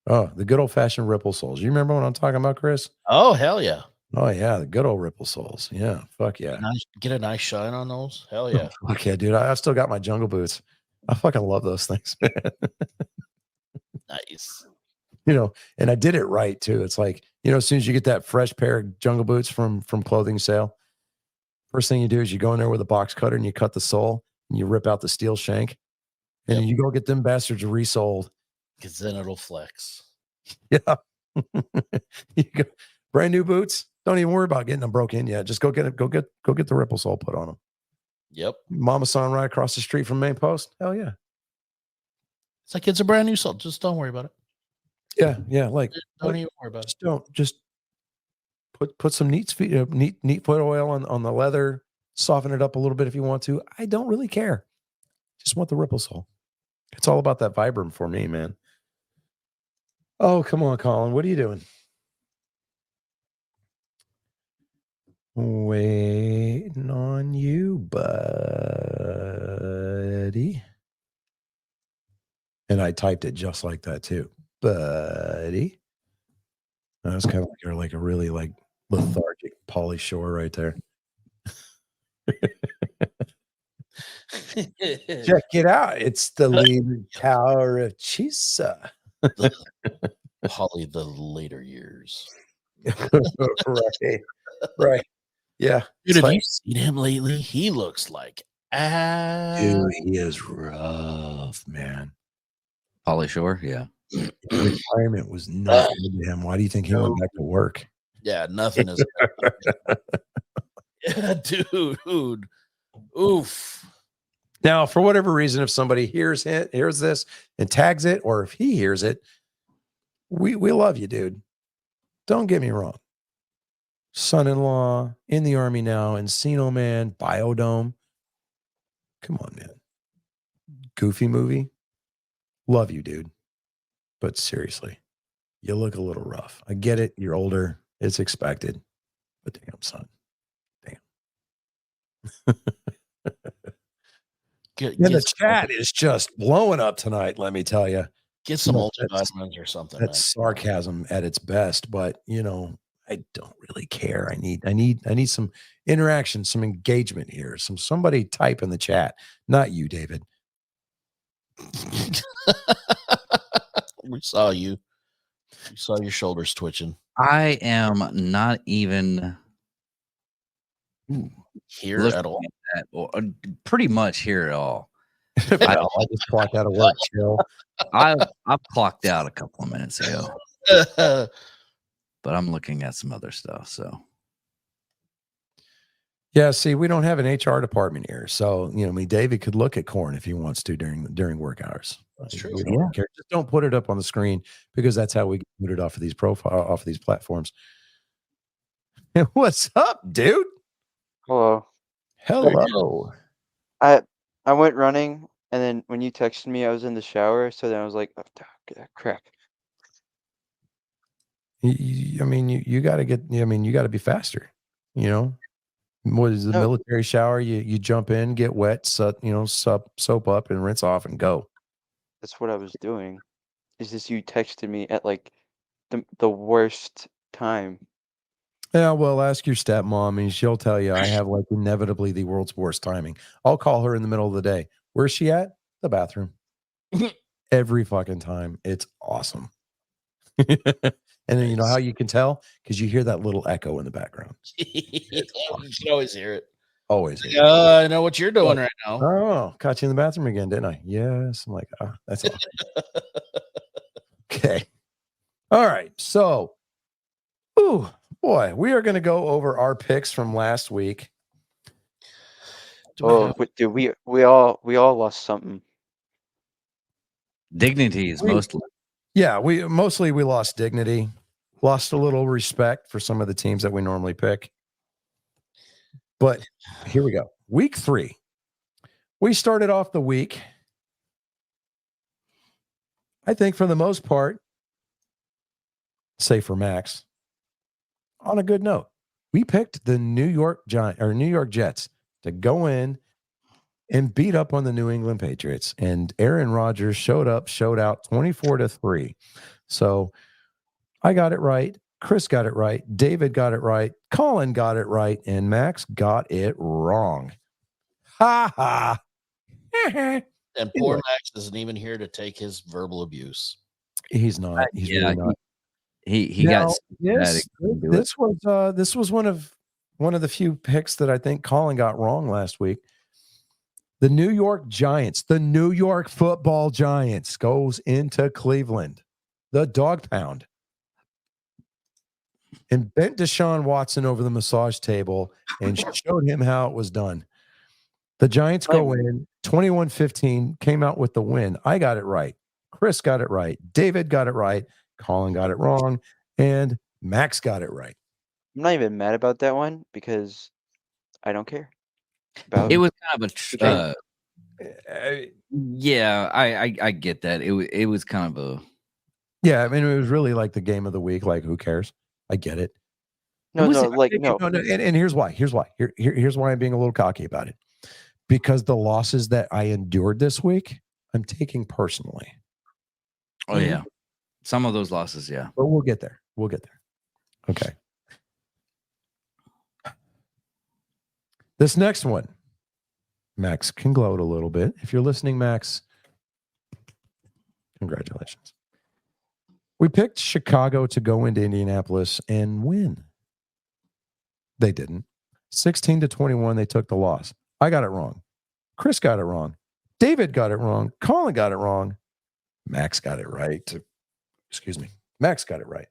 C: Oh, the good old fashioned Ripple soles. You remember what I'm talking about, Chris?
E: Oh, hell yeah.
C: Oh, yeah. The good old Ripple soles. Yeah. Fuck yeah.
E: Get a nice shine on those. Hell yeah.
C: Fuck yeah, dude. I still got my jungle boots. I fucking love those things, man.
E: Nice.
C: You know, and I did it right too. It's like, you know, as soon as you get that fresh pair of jungle boots from clothing sale, first thing you do is you go in there with a box cutter and you cut the sole and you rip out the steel shank, and then you go get them bastards resoled.
E: Because then it'll flex.
C: Yeah. You go, brand new boots. Don't even worry about getting them broke in yet. Just go get it. Go get the Ripple sole put on them.
E: Yep.
C: Mama San right across the street from Main Post. Hell yeah.
E: It's like it's a brand new sole. Just don't worry about it.
C: Yeah, yeah. Like
E: Don't even worry about it.
C: Just put some neat foot oil on the leather, soften it up a little bit if you want to. I don't really care. Just want the Ripple sole. It's all about that Vibram for me, man. Oh, come on, Colin. What are you doing? Waiting on you, buddy. And I typed it just like that too, buddy. That was kind of like you're like a really like lethargic Pauly Shore right there. Check it out. It's the Leaning Tower of Chisa.
E: Holly, the later years.
C: Right. Yeah.
E: Dude, have
C: like,
E: you seen him lately? He looks like
C: dude, he is rough, man.
D: Pauly Shore, yeah.
C: Retirement was not good to him. Why do you think he went back to work?
E: Yeah, nothing is. Yeah, dude. Oof.
C: Now, for whatever reason, if somebody hears this and tags it, or if he hears it, we love you, dude. Don't get me wrong. Son-in-law in the Army now, Encino Man, Biodome. Come on, man. Goofy movie. Love you, dude. But seriously, you look a little rough. I get it. You're older. It's expected. But damn, son. Damn. The chat is just blowing up tonight, let me tell you.
E: Get some multivitamins or something.
C: That's sarcasm at its best, but you know, I don't really care. I need some interaction, some engagement here. Somebody type in the chat. Not you, David.
E: We saw you. We saw your shoulders twitching.
D: I am not even
E: here at all.
D: Pretty much here at all.
C: I just clocked out of work. Chill.
D: I've clocked out a couple of minutes ago, but I'm looking at some other stuff. So,
C: yeah. See, we don't have an HR department here, so you know, I mean, David could look at corn if he wants to during work hours.
E: That's true.
C: We don't care. Just don't put it up on the screen because that's how we get booted off of these off of these platforms. What's up, dude?
F: Hello.
C: Hello.
F: I went running, and then when you texted me, I was in the shower. So then I was like, oh, crap.
C: I mean, you got to get. I mean, you got to be faster. You know, what is the military shower? You jump in, get wet, soap up, and rinse off, and go.
F: That's what I was doing. Is this you texted me at like the worst time?
C: Yeah, well, ask your stepmom, and she'll tell you I have like inevitably the world's worst timing. I'll call her in the middle of the day. Where's she at? The bathroom. Every fucking time. It's awesome. And then you know how you can tell? Because you hear that little echo in the background.
E: You can always hear it.
C: Always hear
E: it. I know what you're doing right now.
C: Oh, caught you in the bathroom again, didn't I? Yes. I'm like, oh, that's awesome. Okay. All right. So, ooh, boy, we are going to go over our picks from last week.
F: Oh, dude, we all lost something.
D: Dignity is mostly.
C: Yeah, we lost dignity, lost a little respect for some of the teams that we normally pick. But here we go. Week 3. We started off the week I think for the most part, say for Max, on a good note, we picked the New York Jets to go in and beat up on the New England Patriots. And Aaron Rodgers showed out 24-3. So I got it right. Chris got it right. David got it right. Colin got it right. And Max got it wrong. Ha ha.
E: And poor Max isn't even here to take his verbal abuse.
C: He's not. He's really not.
D: He got
C: this was one of the few picks that I think Colin got wrong last week. The New York Giants, the New York Football Giants, goes into Cleveland, the dog pound, and bent Deshaun Watson over the massage table and showed him how it was done. The Giants go in 21-15, came out with the win. I got it right. Chris got it right. David got it right. Colin got it wrong. And Max got it right.
F: I'm not even mad about that one because I don't care.
D: It was kind of yeah, I get that. It was kind of a
C: yeah. I mean, it was really like the game of the week. Like, who cares? I get it.
F: No.
C: And here's why. Here's why I'm being a little cocky about it. Because the losses that I endured this week, I'm taking personally.
D: Oh yeah, some of those losses, yeah.
C: But we'll get there. Okay. This next one, Max can gloat a little bit. If you're listening, Max, congratulations. We picked Chicago to go into Indianapolis and win. They didn't. 16-21, they took the loss. I got it wrong. Chris got it wrong. David got it wrong. Colin got it wrong. Max got it right. Max got it right.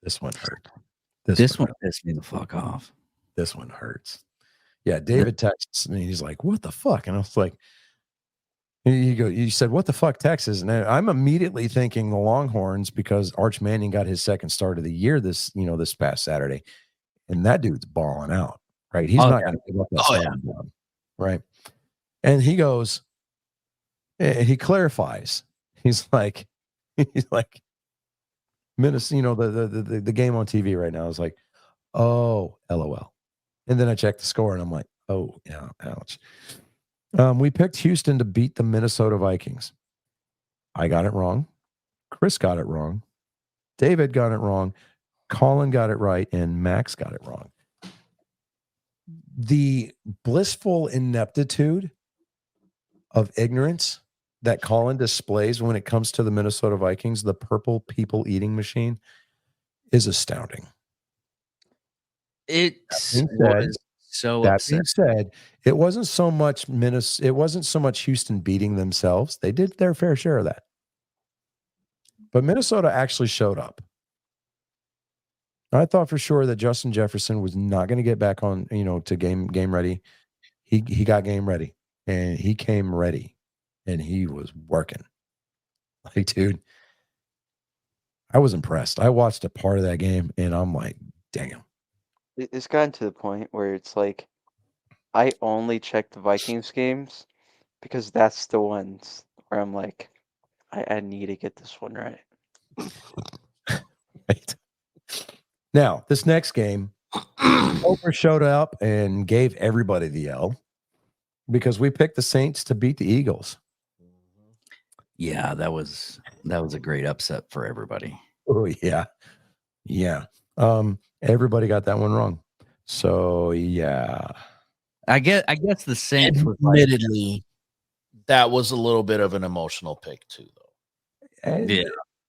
C: This one hurt.
D: This one pissed me the fuck off.
C: This one hurts. Yeah, David texts me. He's like, "What the fuck?" And I was like, "You said what the fuck, Texas?" And I'm immediately thinking the Longhorns because Arch Manning got his second start of the year this past Saturday, and that dude's balling out, right? He's not going to give up that starting job, right? And he goes, he clarifies. He's like, Minnesota, the game on TV right now is like, oh, LOL. And then I checked the score and I'm like, oh, yeah, ouch. We picked Houston to beat the Minnesota Vikings. I got it wrong. Chris got it wrong. David got it wrong. Colin got it right. And Max got it wrong. The blissful ineptitude of ignorance that Colin displays when it comes to the Minnesota Vikings, the purple people eating machine, is astounding.
D: It was so
C: that
D: upsetting.
C: being said, it wasn't so much Houston beating themselves. They did their fair share of that. But Minnesota actually showed up. I thought for sure that Justin Jefferson was not going to get back on, to game ready. He got game ready, and he came ready, and he was working. Like, dude, I was impressed. I watched a part of that game, and I'm like, damn.
F: It's gotten to the point where it's like, I only check the Vikings games because that's the ones where I'm like, I need to get this one right.
C: Right. Now, this next game, Oprah showed up and gave everybody the L because we picked the Saints to beat the Eagles.
D: Yeah, that was a great upset for everybody.
C: Oh, yeah. Yeah. Everybody got that one wrong. So, yeah.
D: I guess the Saints was
E: Admittedly, that was a little bit of an emotional pick too, though.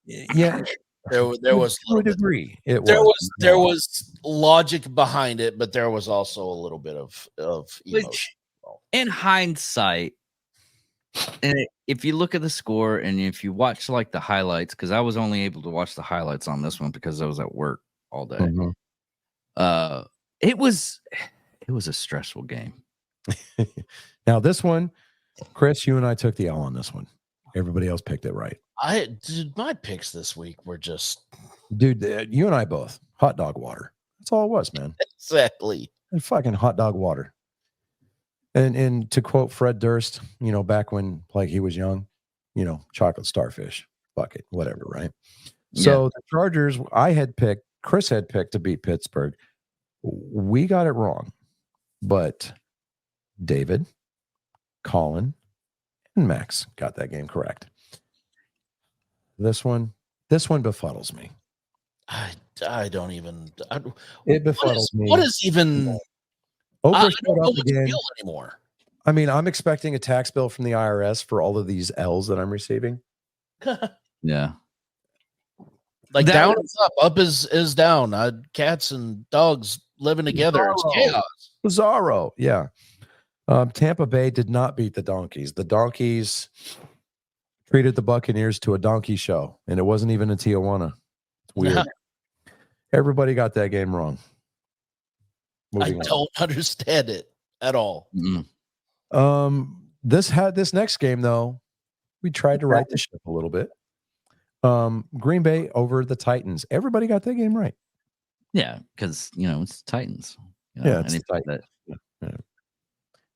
C: Yeah.
E: There was
C: to a degree.
E: There was logic behind it, but there was also a little bit of emotion.
D: Which, in hindsight, and if you look at the score and if you watch like the highlights, because I was only able to watch the highlights on this one because I was at work all day.
C: Mm-hmm.
D: It was a stressful game.
C: Now this one, Chris, you and I took the L on this one. Everybody else picked it right.
E: My picks this week were just,
C: dude, you and I both hot dog water. That's all it was, man.
E: Exactly.
C: And fucking hot dog water. And to quote Fred Durst, back when like he was young, chocolate starfish, bucket, whatever, right? So the Chargers, Chris had picked to beat Pittsburgh. We got it wrong, but David, Colin, and Max got that game correct. This one befuddles me.
E: I don't even.
C: It befuddles me.
E: What is even?
C: Oprah
E: I
C: showed
E: don't know
C: up
E: what to
C: again.
E: feel anymore.
C: I mean, I'm expecting a tax bill from the IRS for all of these L's that I'm receiving.
D: Yeah.
E: Like
D: That
E: down is up is down. Cats and dogs living together. It's chaos.
C: Bizarro. Yeah. Tampa Bay did not beat the Donkeys. The Donkeys treated the Buccaneers to a donkey show, and it wasn't even in Tijuana. It's weird. Everybody got that game wrong.
E: I don't understand it at all.
C: This next game, though, we tried to right the ship a little bit. Green Bay over the Titans. Everybody got that game right.
D: Yeah, because it's Titans.
C: It's the Titans.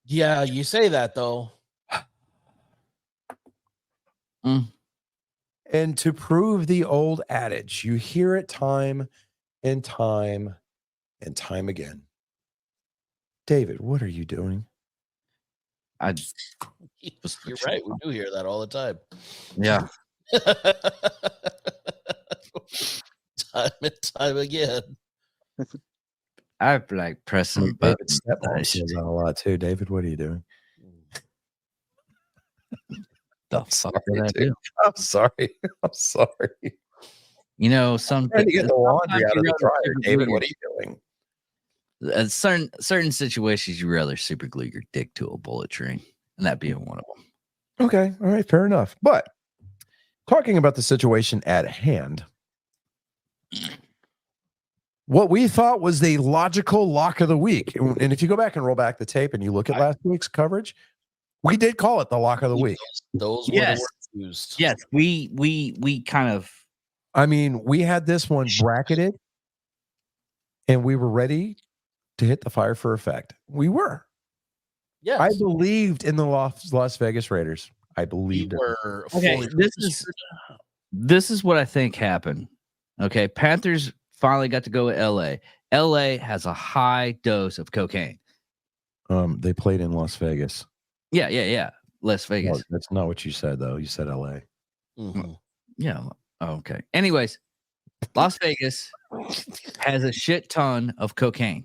E: Yeah, you say that though.
C: And to prove the old adage, you hear it time and time and time again. David, what are you doing?
E: You're right. We do hear that all the time.
D: Yeah.
E: Time and time again.
D: I like pressing buttons.
C: Stepmom says that a lot too. David, what are you doing?
D: The fuck did I do?
C: I'm sorry. I'm sorry.
D: Some
C: trying to get the laundry out of the dryer. David, what are you doing?
D: Certain situations, you rather super glue your dick to a bullet train, and that being one of them.
C: Okay, all right, fair enough. But talking about the situation at hand, what we thought was the logical lock of the week, and if you go back and roll back the tape and you look at last week's coverage, we did call it the lock of the week.
E: Those were the words used.
D: Yes, we kind of.
C: I mean, we had this one bracketed, and we were ready to hit the fire for effect. We were.
E: Yes.
C: I believed in the Las Vegas Raiders. I believed
D: This is what I think happened. Okay, Panthers finally got to go to LA. LA has a high dose of cocaine.
C: They played in Las Vegas.
D: Yeah. Las Vegas.
C: No, that's not what you said, though. You said LA.
E: Mm-hmm.
D: Yeah. Okay. Anyways, Las Vegas has a shit ton of cocaine.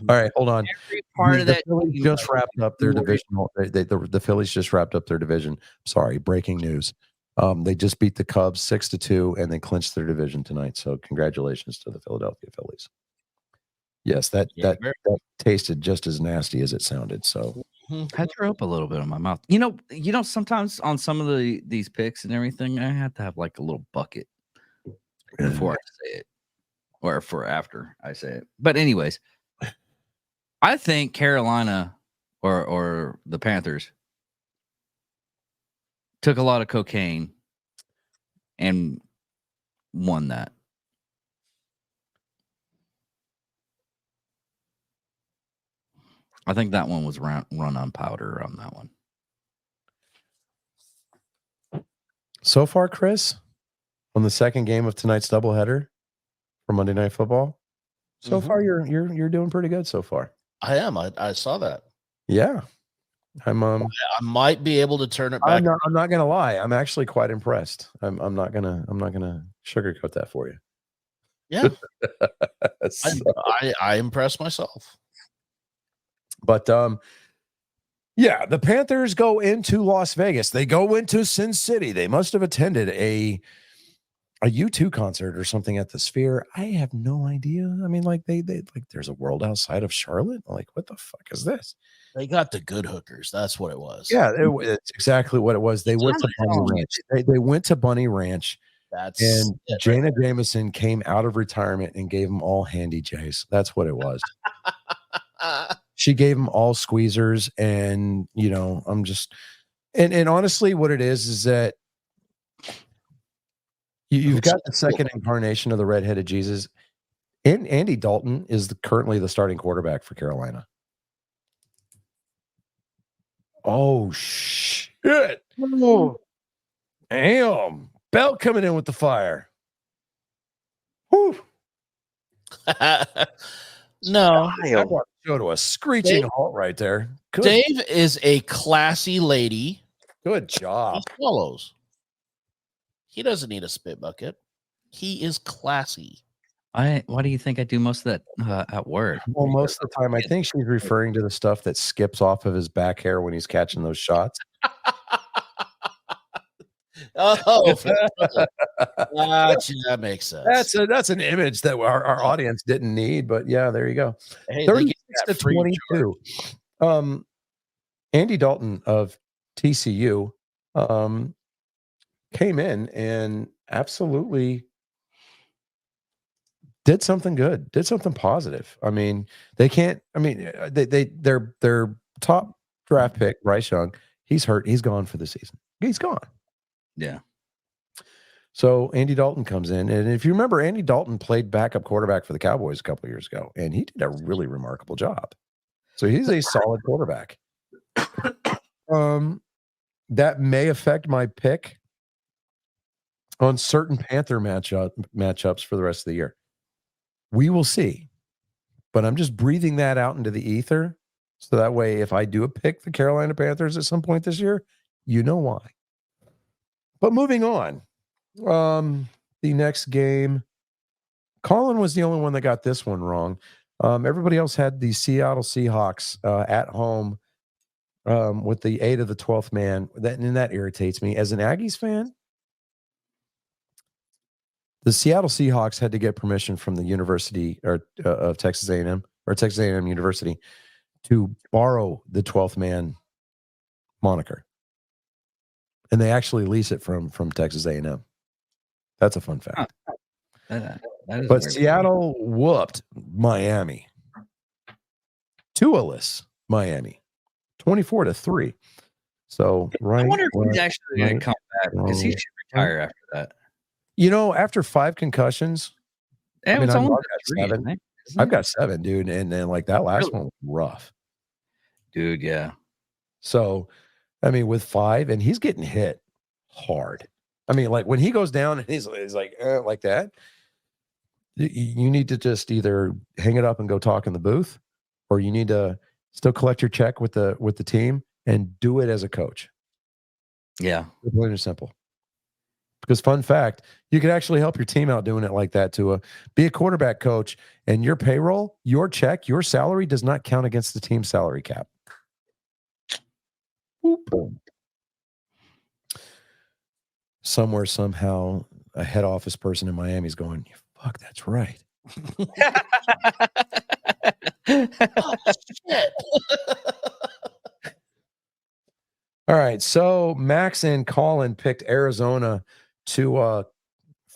C: All right, hold on.
D: Every part of that
C: Phillies just wrapped up their divisional. The Phillies just wrapped up their division. Sorry, breaking news. They just beat the Cubs 6-2, and they clinched their division tonight. So congratulations to the Philadelphia Phillies. Yes, that tasted just as nasty as it sounded. So
D: I threw up a little bit in my mouth. Sometimes on some of these picks and everything, I have to have like a little bucket before I say it, or for after I say it. But anyways, I think Carolina or the Panthers took a lot of cocaine and won that. I think that one was run on powder on that one.
C: So far, Chris, on the second game of tonight's doubleheader for Monday Night Football, so far you're doing pretty good so far.
E: I am. I saw that.
C: Yeah, I
E: might be able to turn it back.
C: I'm not gonna lie. I'm actually quite impressed. I'm not gonna sugarcoat that for you.
E: Yeah, I impressed myself.
C: But yeah, the Panthers go into Las Vegas. They go into Sin City. They must have attended a U2 concert or something at the Sphere. I have no idea. I mean, like they like there's a world outside of Charlotte. Like, what the fuck is this?
E: They got the good hookers. That's what it was.
C: Yeah, it's exactly what it was. They went to Bunny Ranch. They went to Bunny Ranch. And Jana Jameson came out of retirement and gave them all handy J's. That's what it was. She gave them all squeezers, and I'm just and honestly, what it is that you've got the second incarnation of the redheaded Jesus. And Andy Dalton is currently the starting quarterback for Carolina. Oh shit!
F: Oh,
C: Damn, Bell coming in with the fire. Whew.
E: No,
C: I
F: Kyle.
C: want to go to a screeching halt right there. Good,
E: Dave is a classy lady.
C: good
E: He
C: job.
E: swallows. He doesn't need a spit bucket. He is classy.
D: Why do you think I do most of that at work?
C: Well, most of the time, I think she's referring to the stuff that skips off of his back hair when he's catching those shots.
E: Oh, gotcha. That makes sense.
C: That's an image that our audience didn't need, but yeah, there you go.
E: Hey, they get
C: 36
E: that
C: to
E: free of
C: 22. Andy Dalton of TCU came in and absolutely did something good, did something positive. I mean, their top draft pick, Bryce Young, he's hurt. He's gone for the season. He's gone.
D: Yeah.
C: So Andy Dalton comes in, and if you remember, Andy Dalton played backup quarterback for the Cowboys a couple of years ago, and he did a really remarkable job. So he's a solid quarterback. That may affect my pick on certain Panther matchups for the rest of the year. We will see, but I'm just breathing that out into the ether, so that way, if I do pick the Carolina Panthers at some point this year, you know why. But moving on. The next game, Colin was the only one that got this one wrong. Everybody else had the Seattle Seahawks at home with the 8 of the 12th man. That irritates me. As an Aggies fan, the Seattle Seahawks had to get permission from the University of Texas A&M or Texas A&M University to borrow the 12th man moniker. And they actually lease it from Texas A&M. That's a fun fact.
D: That is
C: But
D: weird.
C: Seattle whooped Miami. Two-less Miami. 24-3. So, right.
D: I wonder if he's
C: right,
D: actually going
C: right,
D: to come back because he
C: right.
D: should retire after that.
C: You know, after 5 concussions,
D: And
C: mean,
D: it's
C: I've
D: only
C: got
D: 3,
C: 7.
D: isn't it? Isn't
C: I've
D: it?
C: got 7, dude. And then like that last
D: Really?
C: one was rough.
D: Dude, yeah.
C: So, I mean, with 5, and he's getting hit hard. I mean, like when he goes down and he's like that, you need to just either hang it up and go talk in the booth, or you need to still collect your check with the team and do it as a coach.
D: Yeah.
C: Plain and simple. Because fun fact, you could actually help your team out doing it like that to be a quarterback coach, and your payroll, your check, your salary does not count against the team salary cap. Boom. Somewhere, somehow, a head office person in Miami is going, fuck, that's right. All right. So Max and Colin picked Arizona to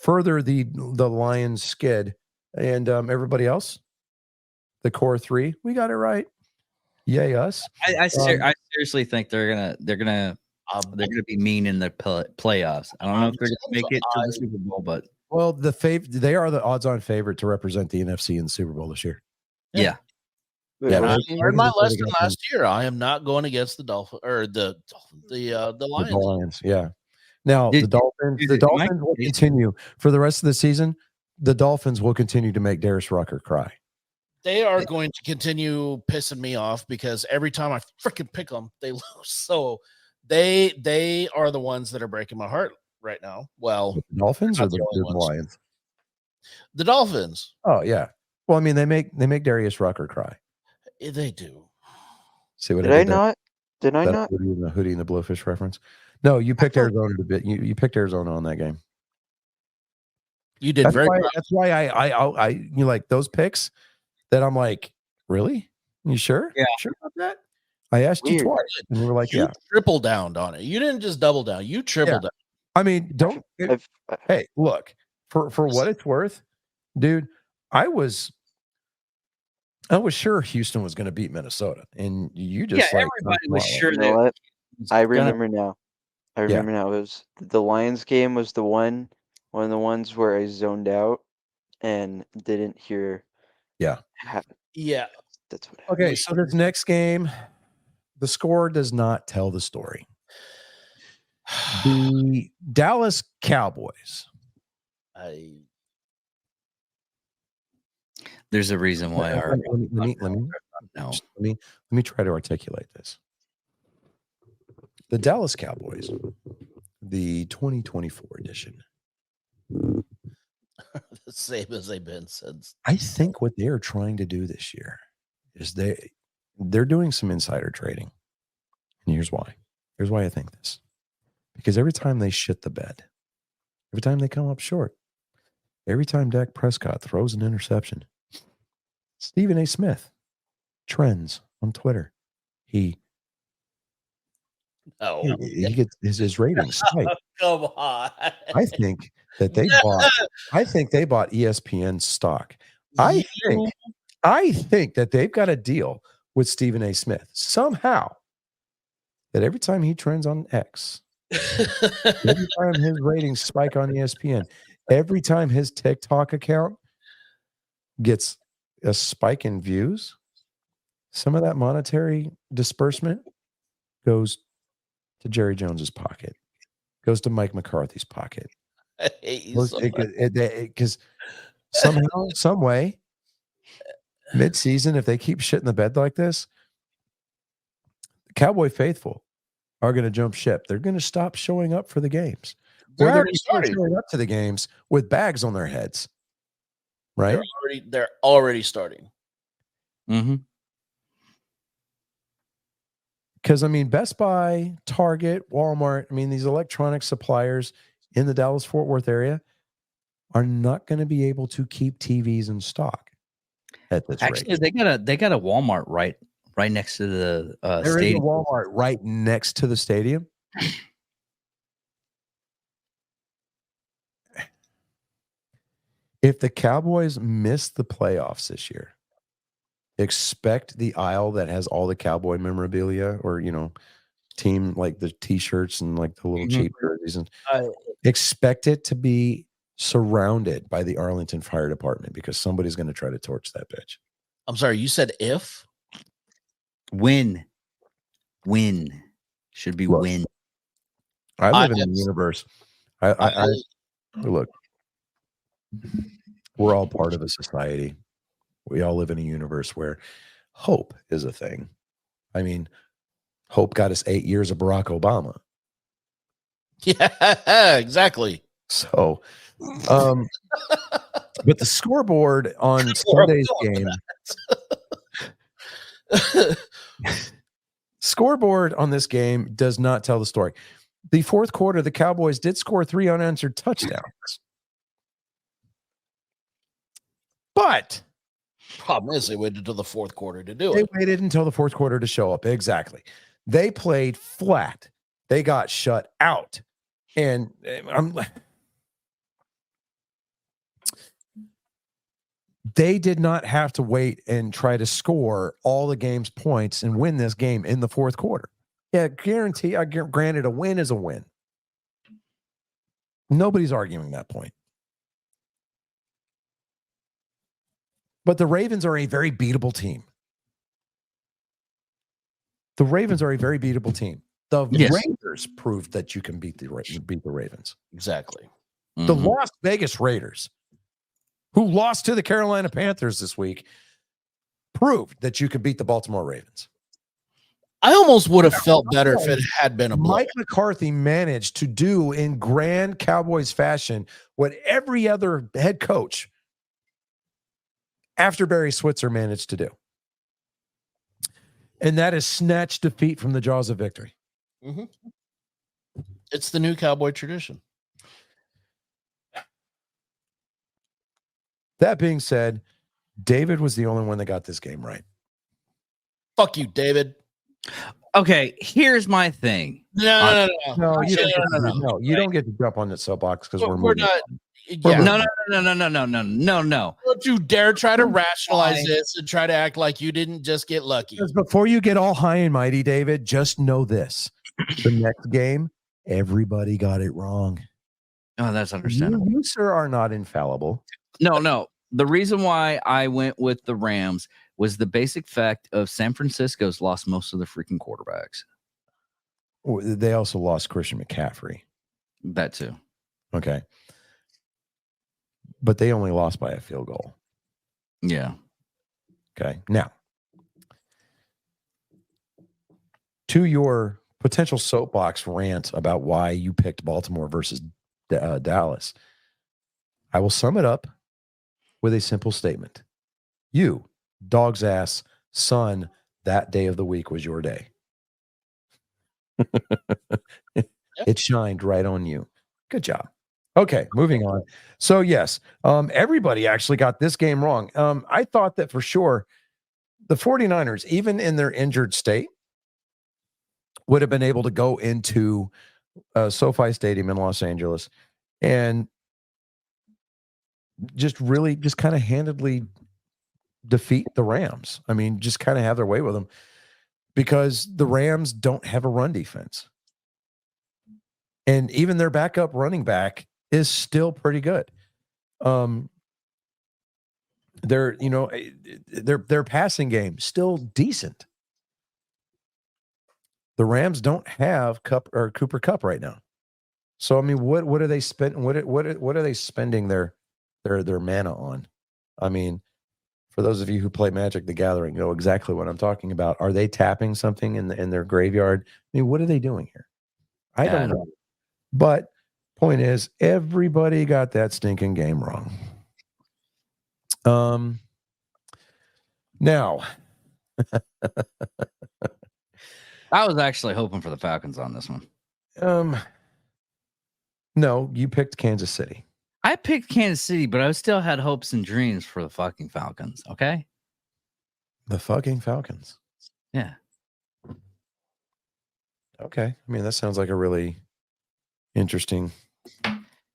C: further the Lions skid. And everybody else, the core 3, we got it right. Yay, us.
D: I seriously think they're gonna be mean in the playoffs. I don't know if they're gonna make it to the Super Bowl, but
C: Well, they are the odds-on favorite to represent the NFC in the Super Bowl this year.
D: yeah.
F: Wait,
C: Yeah,
F: what
E: I
F: was it?
E: learned my lesson last year. I am not going against the Dolphins or the Lions.
C: The Lions, yeah. Now
D: Did-
C: the Dolphins
D: did- am I
C: will
D: crazy?
C: continue for the rest of the season. The Dolphins will continue to make Darius Rucker cry.
E: They are going to continue pissing me off because every time I freaking pick them, they lose. So they are the ones that are breaking my heart right now. Well,
C: The Dolphins or
E: not the only
C: the
E: ones.
C: Lions?
E: the Dolphins,
C: Oh yeah. Well, I mean, they make Darius Rucker cry.
E: they do.
C: See what
F: Did
C: I
F: I
C: did there?
F: not? Did I
C: That
F: not?
C: Hootie and the Blowfish reference. No, you picked
F: thought-
C: Arizona to bit. You picked Arizona on that game.
E: You did
C: That's
E: very
C: why.
E: well.
C: That's why I you like those picks that I'm like, really? You sure?
D: Yeah.
C: Sure about that? I asked you
F: Weird.
C: twice, and you were like,
E: You
C: yeah.
E: triple downed on it. You didn't just double down. You tripled down.
C: I mean, don't.
F: I've,
C: Hey, look, for what it's worth, dude, I was sure Houston was going to beat Minnesota, and you just
D: Yeah,
C: like
D: everybody was sure
F: you
D: that
F: know what?
D: was
F: I
D: gonna-
F: remember now. I
C: Yeah.
F: remember now. It was the Lions game was one of the ones where I zoned out and didn't hear.
C: Yeah.
F: Happen.
E: Yeah.
F: That's what happened.
C: Okay, so this next game, the score does not tell the story. The Dallas Cowboys.
D: There's a reason why our
C: let me try to articulate this. The Dallas Cowboys, the 2024 edition.
E: The same as they've been since.
C: I think what they are trying to do this year is they're doing some insider trading. And here's why. Here's why I think this. Because every time they shit the bed, every time they come up short, every time Dak Prescott throws an interception, Stephen A. Smith trends on Twitter. He gets his ratings spike.
E: Come on.
C: I think that they bought ESPN stock. I think that they've got a deal with Stephen A. Smith somehow that every time he trends on X, every time his ratings spike on ESPN, every time his TikTok account gets a spike in views, some of that monetary disbursement goes to Jerry Jones's pocket, goes to Mike McCarthy's pocket. Because somehow, some way, mid-season, if they keep shit in the bed like this, the Cowboy faithful are going to jump ship. They're going to stop showing up for the games. They're going to start showing up to the games with bags on their heads. Right?
E: They're already starting.
D: Mm-hmm.
C: Because, I mean, Best Buy, Target, Walmart, I mean, these electronic suppliers in the Dallas-Fort Worth area are not going to be able to keep TVs in stock at this rate.
D: Actually, they got a Walmart right next to the
C: There
D: stadium.
C: is a Walmart right next to the stadium. If the Cowboys miss the playoffs this year, expect the aisle that has all the Cowboy memorabilia or, team, like the T-shirts and like the little cheap jerseys, and expect it to be surrounded by the Arlington Fire Department because somebody's going to try to torch that bitch.
E: I'm sorry, you said if?
C: Win.
D: Should be
C: Look,
D: win.
C: I live in a universe. I look, we're all part of a society. We all live in a universe where hope is a thing. I mean, hope got us 8 years of Barack Obama.
E: Yeah, exactly.
C: So, but the scoreboard on Sunday's game, scoreboard on this game does not tell the story. The fourth quarter, the Cowboys did score 3 unanswered touchdowns. But
E: problem is they waited until the fourth quarter to do
C: they
E: it.
C: waited until the fourth quarter to show up. Exactly. They played flat. They got shut out. And they did not have to wait and try to score all the game's points and win this game in the fourth quarter. Yeah, granted, a win is a win. Nobody's arguing that point. But the Ravens are a very beatable team. The Ravens proved that you can beat the Ravens.
E: Exactly.
C: Mm-hmm. The Las Vegas Raiders, who lost to the Carolina Panthers this week, proved that you could beat the Baltimore Ravens.
E: I almost would have felt better if it had been a blow.
C: Mike McCarthy managed to do in grand Cowboys fashion what every other head coach after Barry Switzer managed to do. And that is snatch defeat from the jaws of victory.
E: Mm-hmm. It's the new Cowboy tradition.
C: That being said, David was the only one that got this game right.
E: Fuck you, David.
D: Okay, here's my thing.
E: No,
C: you don't get to jump on the soapbox because
E: we're not.
D: Yeah. No.
E: Don't you dare try to rationalize this and try to act like you didn't just get lucky.
C: Because before you get all high and mighty, David, just know this. The next game, everybody got it wrong.
D: Oh, that's understandable.
C: You, sir, are not infallible.
D: No. The reason why I went with the Rams was the basic fact of San Francisco's lost most of their freaking quarterbacks.
C: They also lost Christian McCaffrey.
D: That too.
C: Okay. But they only lost by a field goal.
D: Yeah.
C: Okay. Now, to your potential soapbox rant about why you picked Baltimore versus Dallas, I will sum it up with a simple statement. You, dog's ass, son, that day of the week was your day. It shined right on you. Good job. Okay, moving on. So yes, everybody actually got this game wrong. I thought that for sure the 49ers, even in their injured state, would have been able to go into SoFi Stadium in Los Angeles and just kind of handedly defeat the Rams. I mean, just kind of have their way with them because the Rams don't have a run defense. And even their backup running back is still pretty good. Their passing game still decent. The Rams don't have Cooper Kupp right now. So I mean, what are they spending? What are they spending their mana on? I mean, for those of you who play Magic the Gathering, know exactly what I'm talking about. Are they tapping something in their graveyard? I mean, what are they doing here? I don't know. But point is, everybody got that stinking game wrong. Now,
D: I was actually hoping for the Falcons on this one.
C: No, you picked Kansas City.
D: I picked Kansas City, but I still had hopes and dreams for the fucking Falcons. Okay.
C: The fucking Falcons.
D: Yeah.
C: Okay. I mean, that sounds like a really interesting.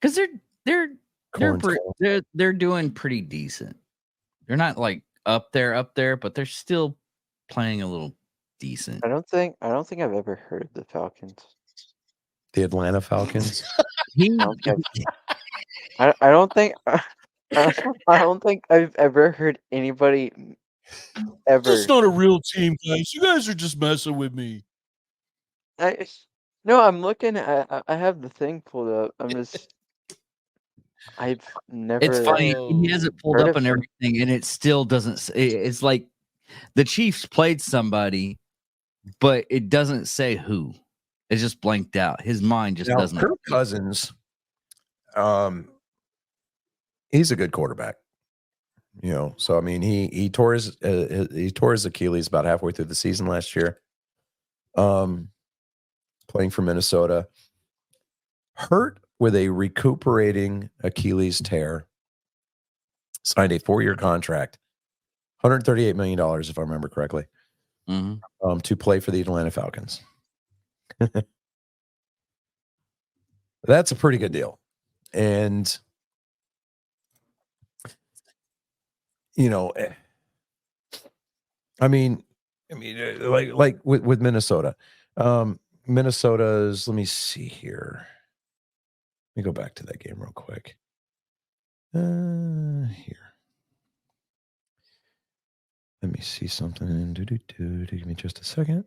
D: Because they're doing pretty decent. They're not like up there, but they're still playing a little decent.
F: I don't think I've ever heard of the Falcons.
C: The Atlanta Falcons.
F: I don't think I've ever heard anybody ever.
E: That's not a real team, guys. You guys are just messing with me.
F: No, I'm looking at. I have the thing pulled up. I've never.
D: It's funny. He has it pulled up and everything, and it still doesn't. It's like the Chiefs played somebody, but it doesn't say who. It's just blanked out. His mind just doesn't.
C: Kirk Cousins, he's a good quarterback. So I mean, he tore his Achilles about halfway through the season last year. Playing for Minnesota, hurt with a recuperating Achilles tear, signed a 4-year contract, $138 million, if I remember correctly, to play for the Atlanta Falcons. That's a pretty good deal. And, I mean, like with Minnesota, Minnesota's, let me see here. Let me go back to that game real quick. Here. Let me see something. Give me just a second.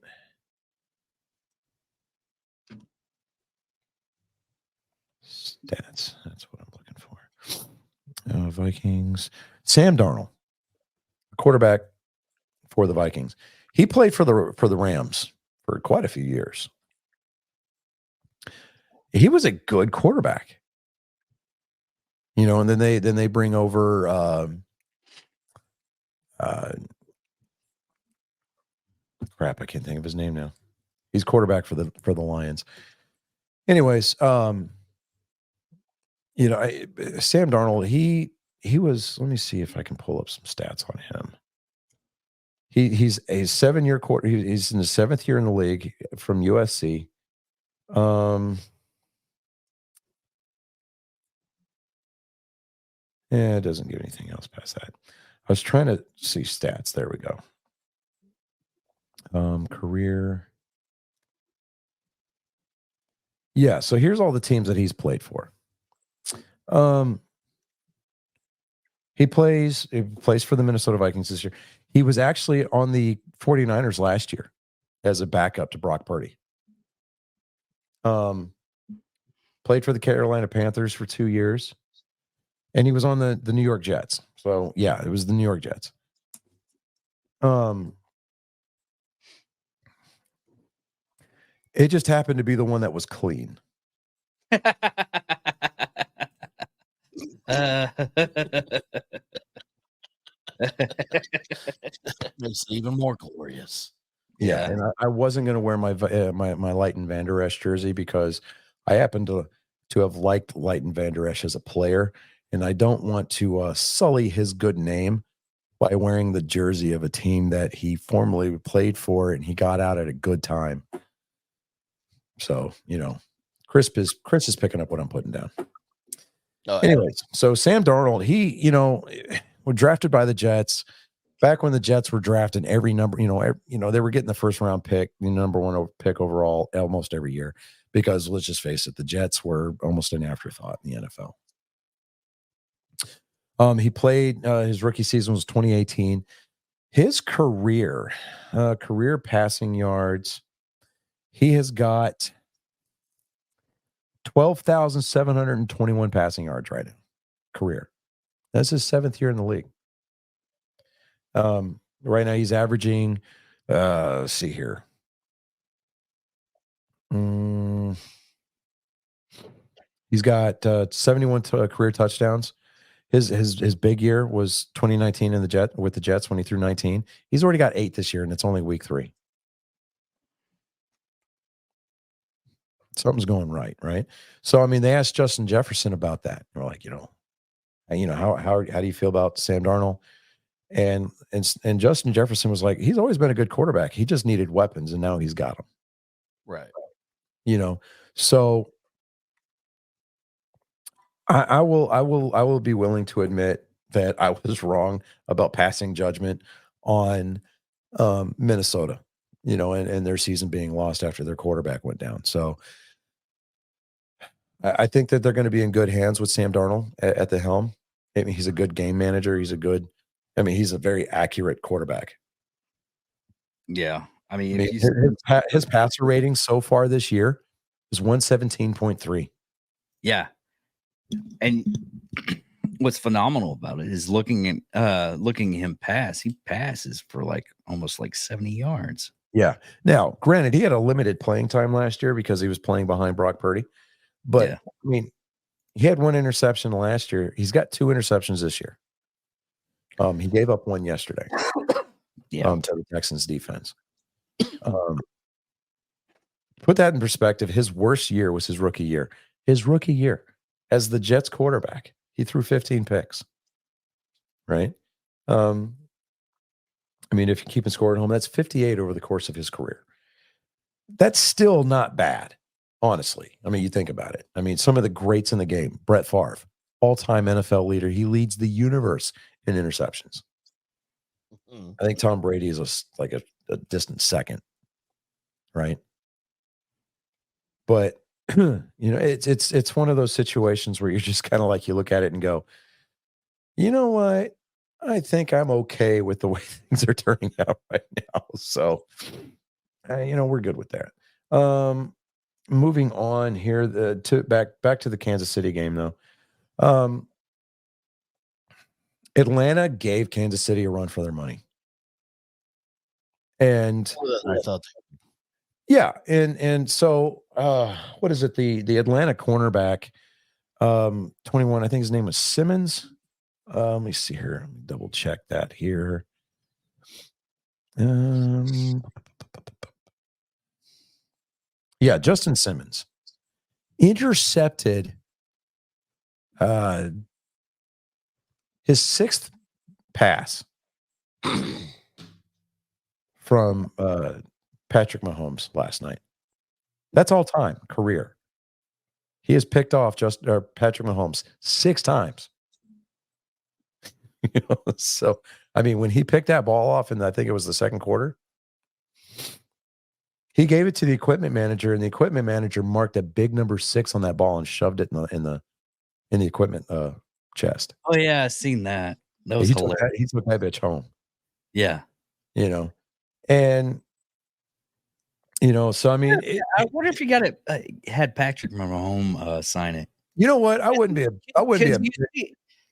C: Stats. That's what I'm looking for. Vikings. Sam Darnold, quarterback for the Vikings. He played for the Rams for quite a few years. He was a good quarterback. And then they bring over crap, I can't think of his name now. He's quarterback for the Lions. Anyways, Sam Darnold, he was, let me see if I can pull up some stats on him. He's a 7-year quarter. He's in the 7th year in the league from USC. It doesn't give anything else past that. I was trying to see stats. There we go. Career. Yeah, so here's all the teams that he's played for. He plays for the Minnesota Vikings this year. He was actually on the 49ers last year as a backup to Brock Purdy. Played for the Carolina Panthers for 2 years, and he was on the New York Jets. So yeah, it was the New York Jets. It just happened to be the one that was clean.
E: Makes it even more glorious.
C: Yeah, and I wasn't going to wear my Leighton Vander Esch jersey because I happen to have liked Leighton Vander Esch as a player, and I don't want to sully his good name by wearing the jersey of a team that he formerly played for and he got out at a good time. So, Chris is picking up what I'm putting down. Anyways, so Sam Darnold, he, was drafted by the Jets back when the Jets were drafting every number, they were getting the first round pick, the number one pick overall almost every year because let's just face it, the Jets were almost an afterthought in the NFL. He played his rookie season was 2018. His career passing yards, he has got 12,721 passing yards right now. Career. That's his 7th year in the league. Right now he's averaging, let's see here. He's got 71 career touchdowns. His big year was 2019 with the Jets when he threw 19. He's already got 8 this year, and it's only week 3. Something's going right? So I mean, they asked Justin Jefferson about that. They're like, how do you feel about Sam Darnold? And Justin Jefferson was like, he's always been a good quarterback. He just needed weapons, and now he's got them.
E: Right.
C: So I will be willing to admit that I was wrong about passing judgment on Minnesota, and their season being lost after their quarterback went down. So I think that they're going to be in good hands with Sam Darnold at the helm. I mean, he's a good game manager. He's a very accurate quarterback.
D: Yeah. I mean,
C: his passer rating so far this year is 117.3.
D: Yeah. And what's phenomenal about it is looking at him pass. He passes for almost 70 yards.
C: Yeah. Now, granted, he had a limited playing time last year because he was playing behind Brock Purdy. But I mean, he had 1 interception last year. He's got 2 interceptions this year. He gave up 1 yesterday. To the Texans defense. Put that in perspective. His worst year was his rookie year. His rookie year as the Jets quarterback, he threw 15 picks. Right? I mean, if you keep score at home, that's 58 over the course of his career. That's still not bad, honestly. I mean, you think about it. I mean, some of the greats in the game, Brett Favre, all-time NFL leader. He leads the universe in interceptions. I think Tom Brady is a distant second, right? But it's one of those situations where you're just kind of you look at it and go, you know what? I think I'm okay with the way things are turning out right now. So, we're good with that. Moving on here, back to the Kansas City game though. Atlanta gave Kansas City a run for their money. And
E: I thought,
C: yeah. And so, what is it? The Atlanta cornerback, 21, I think his name was Simmons. Let me see here. Let me double check that here. Yeah, Justin Simmons intercepted his 6th pass from Patrick Mahomes last night. That's all time career. He has picked off Patrick Mahomes 6 times. So I mean, when he picked that ball off in I think it was the second quarter, he gave it to the equipment manager, and the equipment manager marked a big number 6 on that ball and shoved it in the equipment chest.
D: Oh yeah, I seen that. That was hilarious.
C: He took that bitch home.
D: Yeah.
C: you know, and so I mean,
D: I wonder if you got it had Patrick Mahomes sign it.
C: you know what? I wouldn't be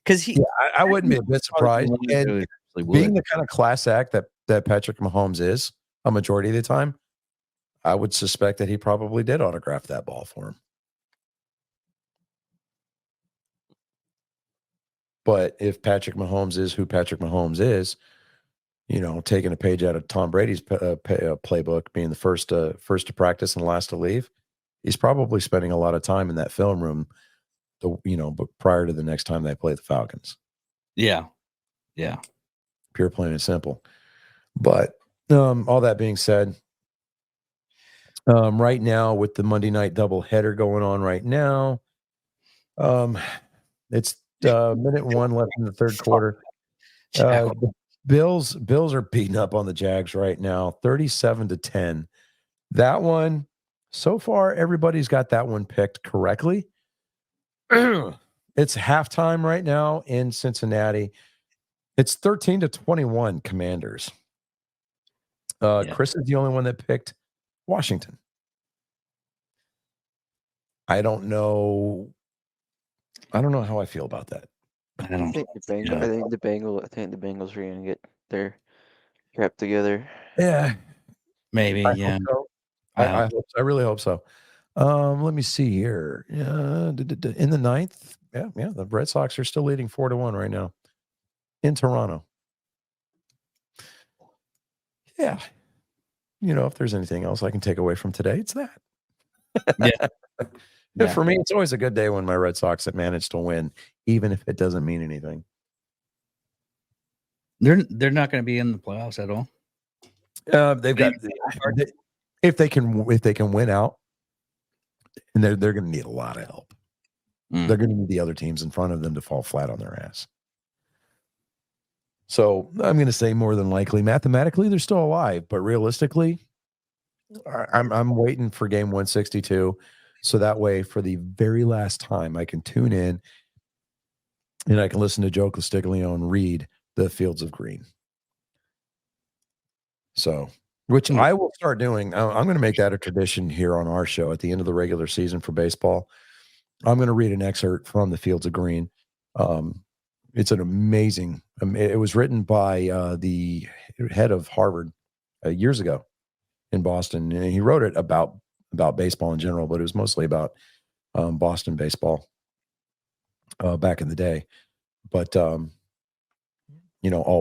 D: because he
C: I wouldn't be a bit surprised. And being the kind of class act that Patrick Mahomes is a majority of the time, I would suspect that he probably did autograph that ball for him. But if Patrick Mahomes is who Patrick Mahomes is, taking a page out of Tom Brady's playbook, being the first to practice and last to leave, he's probably spending a lot of time in that film room, but prior to the next time they play the Falcons.
D: Yeah.
C: Pure, plain and simple. But all that being said, right now with the Monday night doubleheader going on right now, it's minute 1 left in the third quarter. The Bills are beating up on the Jags right now, 37-10. That one, so far, everybody's got that one picked correctly. It's halftime right now in Cincinnati. It's 13-21 Commanders. Chris is the only one that picked Washington. I don't know how I feel about that.
F: I think the Bengals are gonna get their crap together.
C: Yeah,
D: maybe.
C: I really hope so. Let me see here. In the ninth, the Red Sox are still leading 4-1 right now in Toronto. Yeah, if there's anything else I can take away from today, it's that.
D: Yeah.
C: For me, it's always a good day when my Red Sox have managed to win, even if it doesn't mean anything.
D: They're not going to be in the playoffs at all.
C: They've got if they can win out, and they're going to need a lot of help. They're going to need the other teams in front of them to fall flat on their ass. So I'm going to say more than likely, mathematically, they're still alive, but realistically, I'm waiting for game 162. So that way, for the very last time, I can tune in and I can listen to Joe Castiglione read the Fields of Green. So, which I will start doing. I'm going to make that a tradition here on our show at the end of the regular season for baseball. I'm going to read an excerpt from the Fields of Green. It's an amazing. It was written by the head of Harvard years ago in Boston, and he wrote it about baseball in general, but it was mostly about Boston baseball back in the day. But all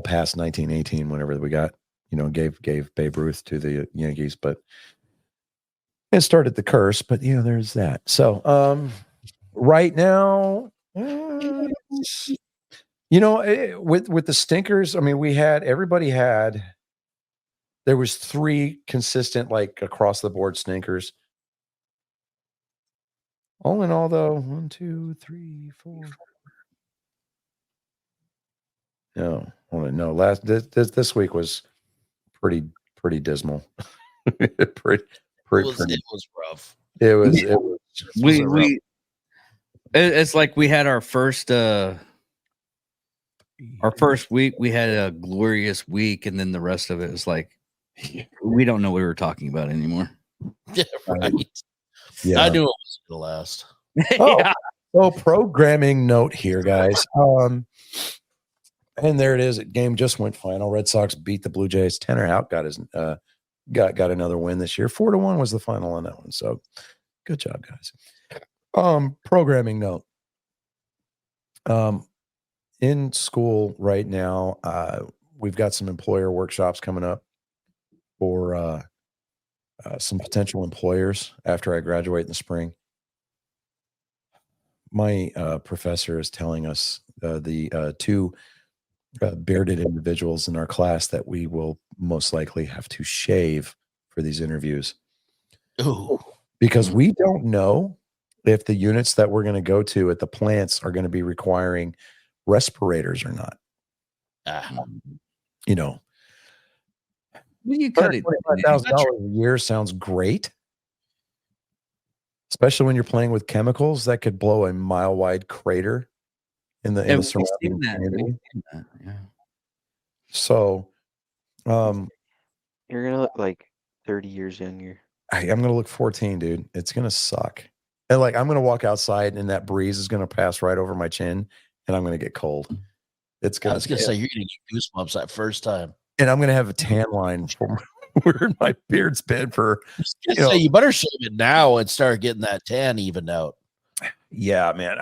C: past 1918, whenever we got, gave Babe Ruth to the Yankees, but it started the curse. But there's that. So right now, with the stinkers, I mean, there was 3 consistent, like, across the board stinkers. All in all, though, 1, 2, 3, 4. No. This week was pretty dismal. pretty.
E: It was rough.
C: It was.
D: It's like we had our first week. We had a glorious week, and then the rest of it is like we don't know what we were talking about anymore.
E: Yeah, right.
C: Yeah.
E: I knew it was going to last.
C: Yeah. So programming note here, guys. And there it is. The game just went final. Red Sox beat the Blue Jays. Tanner Houck got another win this year. 4-1 was the final on that one. So good job, guys. Programming note. In school right now, we've got some employer workshops coming up for some potential employers after I graduate in the spring. My professor is telling us the 2 bearded individuals in our class that we will most likely have to shave for these interviews.
E: Ooh.
C: Because we don't know if the units that we're going to go to at the plants are going to be requiring respirators or not.
D: You cut it.
C: $25,000 a year sounds great, especially when you're playing with chemicals that could blow a mile-wide crater in the surrounding community.
D: Yeah.
C: So
F: You're gonna look like 30 years younger.
C: I'm gonna look 14, dude. It's gonna suck. And like I'm gonna walk outside and that breeze is gonna pass right over my chin and I'm gonna get cold. It's
E: I
C: gonna
E: was gonna say you're gonna get goosebumps that first time.
C: and I'm gonna have a tan line from where my beard's been for
E: You, know, you better shave it now and start getting that tan evened out.
C: Yeah, man.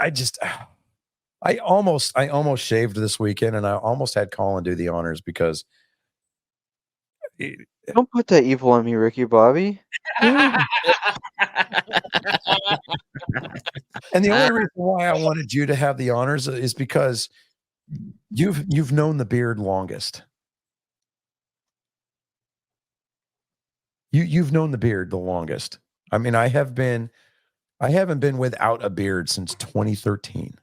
C: I almost shaved this weekend and I almost had Colin do the honors because
F: Don't put that evil on me, Ricky Bobby.
C: and the only reason why I wanted you to have the honors is because you've known the beard longest. You've known the beard the longest. I mean, I haven't been without a beard since 2013.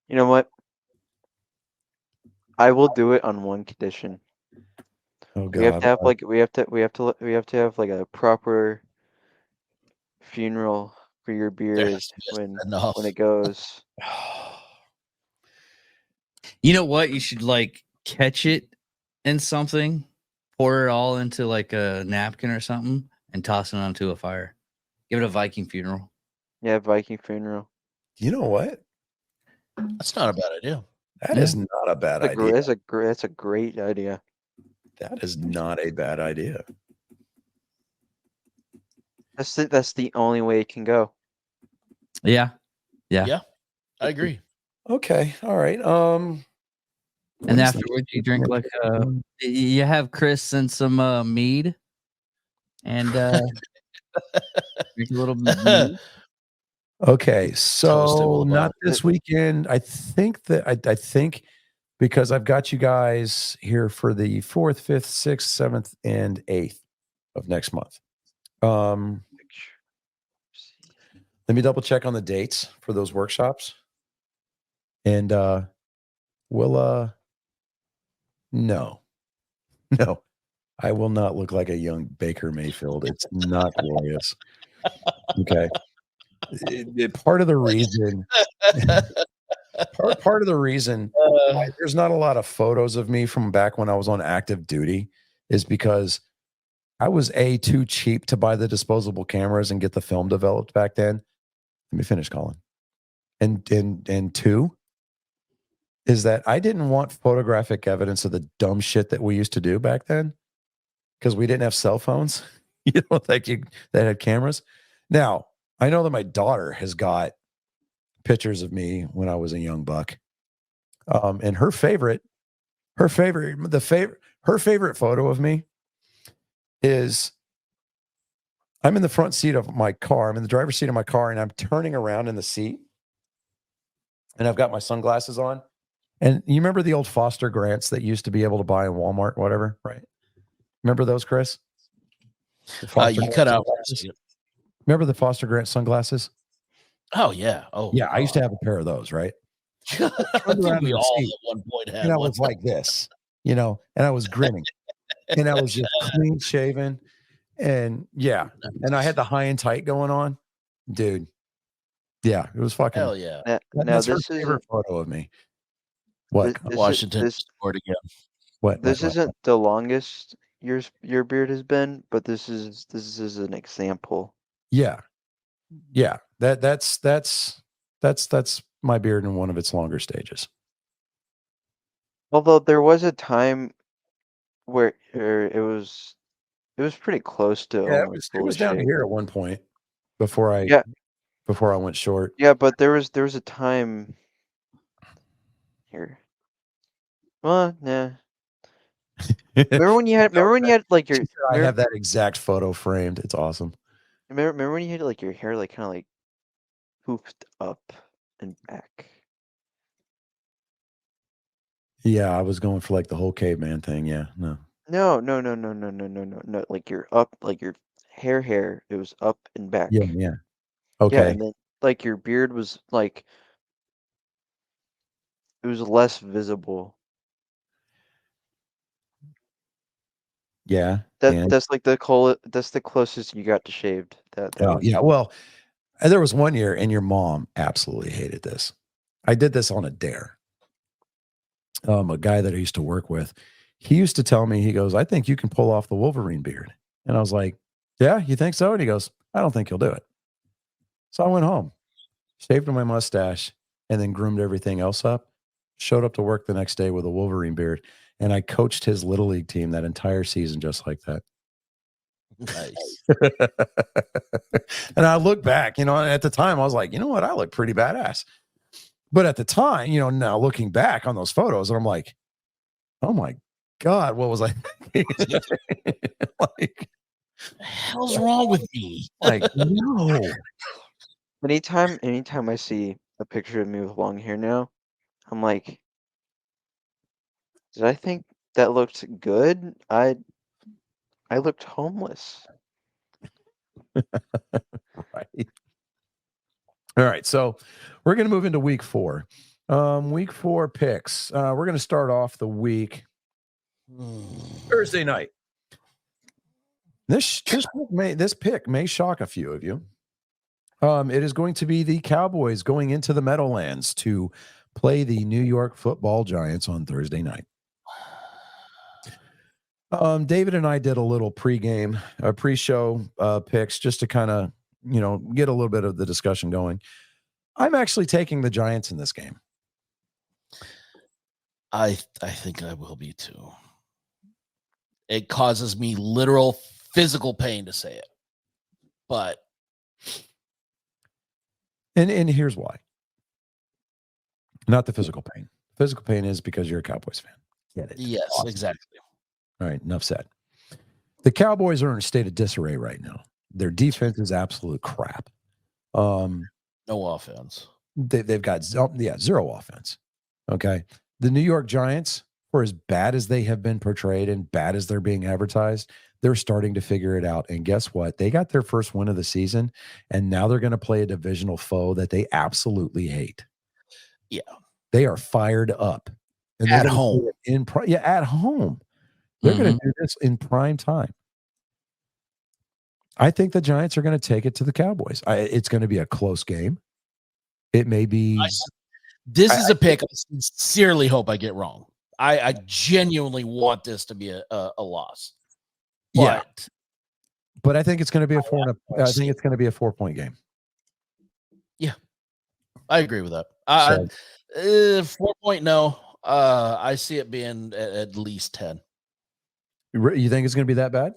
F: You know what? I will do it on one condition.
C: Oh God.
F: We have to have like we have to have like a proper funeral for your beard when it goes.
D: You know what? You should like catch it in something, pour it all into like a napkin or something, and toss it onto a fire. Give it a Viking funeral.
F: Yeah, Viking funeral.
C: You know what?
E: That's not a bad idea.
C: That is not a bad idea.
F: That's a great idea.
C: That is not a bad idea.
F: That's the only way it can go.
D: Yeah.
E: I agree.
C: Okay. All right.
D: And afterwards, you drink like you have Chris and some mead, and drink a little bit.
C: Okay, so not this weekend. I think that I think because I've got you guys here for the 4th, 5th, 6th, 7th, and 8th of next month. Let me double check on the dates for those workshops. And we'll no, I will not look like a young Baker Mayfield. It's not glorious. Okay. Part of the reason part of the reason why there's not a lot of photos of me from back when I was on active duty is because I was too cheap to buy the disposable cameras and get the film developed back then. Let me finish, Colin. And two is that I didn't want photographic evidence of the dumb shit that we used to do back then because we didn't have cell phones. You don't think that had cameras. Now, I know that my daughter has got pictures of me when I was a young buck. And her favorite photo of me is I'm in the front seat of my car. I'm in the driver's seat of my car and I'm turning around in the seat and I've got my sunglasses on. And you remember the old Foster Grants that used to be able to buy in Walmart, whatever, right? Remember those, Chris?
E: You cut out.
C: Remember the Foster Grant sunglasses?
E: Oh yeah. Oh
C: yeah. I used to have a pair of those, right?
E: I think we all at one point had.
C: And I was like this, and I was grinning, and I was just clean shaven, and yeah, and I had the high and tight going on, dude. Yeah, it was fucking
E: hell yeah.
F: Now
C: that's her favorite photo of me. What
E: Washington scored again?
C: What?
F: This isn't the longest your beard has been, but this is an example.
C: Yeah. That's my beard in one of its longer stages.
F: Although there was a time where it was pretty close to.
C: Yeah, it was down here at one point before I went short.
F: Yeah, but there was a time here. Well, nah. Remember when you had like your?
C: I have that exact photo framed. It's awesome.
F: Remember when you had like your hair like kind of like poofed up and back?
C: Yeah, I was going for like the whole caveman thing. Yeah, no.
F: No. Like you're up, like your hair. It was up and back.
C: Yeah. Okay.
F: Yeah, and then like your beard was like it was less visible.
C: Yeah.
F: That's like that's the closest you got to shaved.
C: Yeah. Well, there was one year, and your mom absolutely hated this. I did this on a dare. A guy that I used to work with, He used to tell me, he goes, I think you can pull off the Wolverine beard. And I was like, yeah, you think so? And he goes, I don't think you'll do it. So I went home, shaved my mustache, and then groomed everything else up. Showed up to work the next day with a Wolverine beard. And I coached his little league team that entire season just like that.
E: Nice.
C: And I look back, at the time I was like, you know what? I look pretty badass. But at the time, now looking back on those photos, I'm like, oh my God, what was I thinking? Like,
E: The hell's wrong with me?
C: no.
F: Anytime I see a picture of me with long hair now, I'm like, did I think that looked good? I looked homeless.
C: Right. All right. So we're going to move into week 4. Week 4 picks. We're going to start off the week Thursday night. This pick may shock a few of you. It is going to be the Cowboys going into the Meadowlands to play the New York Football Giants on Thursday night. David and I did a little pre-show picks just to kind of, get a little bit of the discussion going. I'm actually taking the Giants in this game.
E: I think I will be too. It causes me literal physical pain to say it, but
C: and here's why. Not the physical pain. Physical pain is because you're a Cowboys fan. Get it?
E: yes,
C: Awesome.
E: exactly.
C: All right, enough said. The Cowboys are in a state of disarray right now. Their defense is absolute crap.
E: No offense.
C: They've got zero offense. Okay. The New York Giants, for as bad as they have been portrayed and bad as they're being advertised, they're starting to figure it out. And guess what? They got their first win of the season, and now they're going to play a divisional foe that they absolutely hate.
E: Yeah.
C: They are fired up. And
E: At home.
C: At home. They're going to do this in prime time. I think the Giants are going to take it to the Cowboys. It's going to be a close game. It may be.
E: This is a pick I sincerely hope I get wrong. I genuinely want this to be a loss.
C: Yeah. But I think it's going to be I think it's going to be a 4-point game.
E: Yeah. I agree with that. 4-point no. I see it being at least 10.
C: You think it's going to be that bad?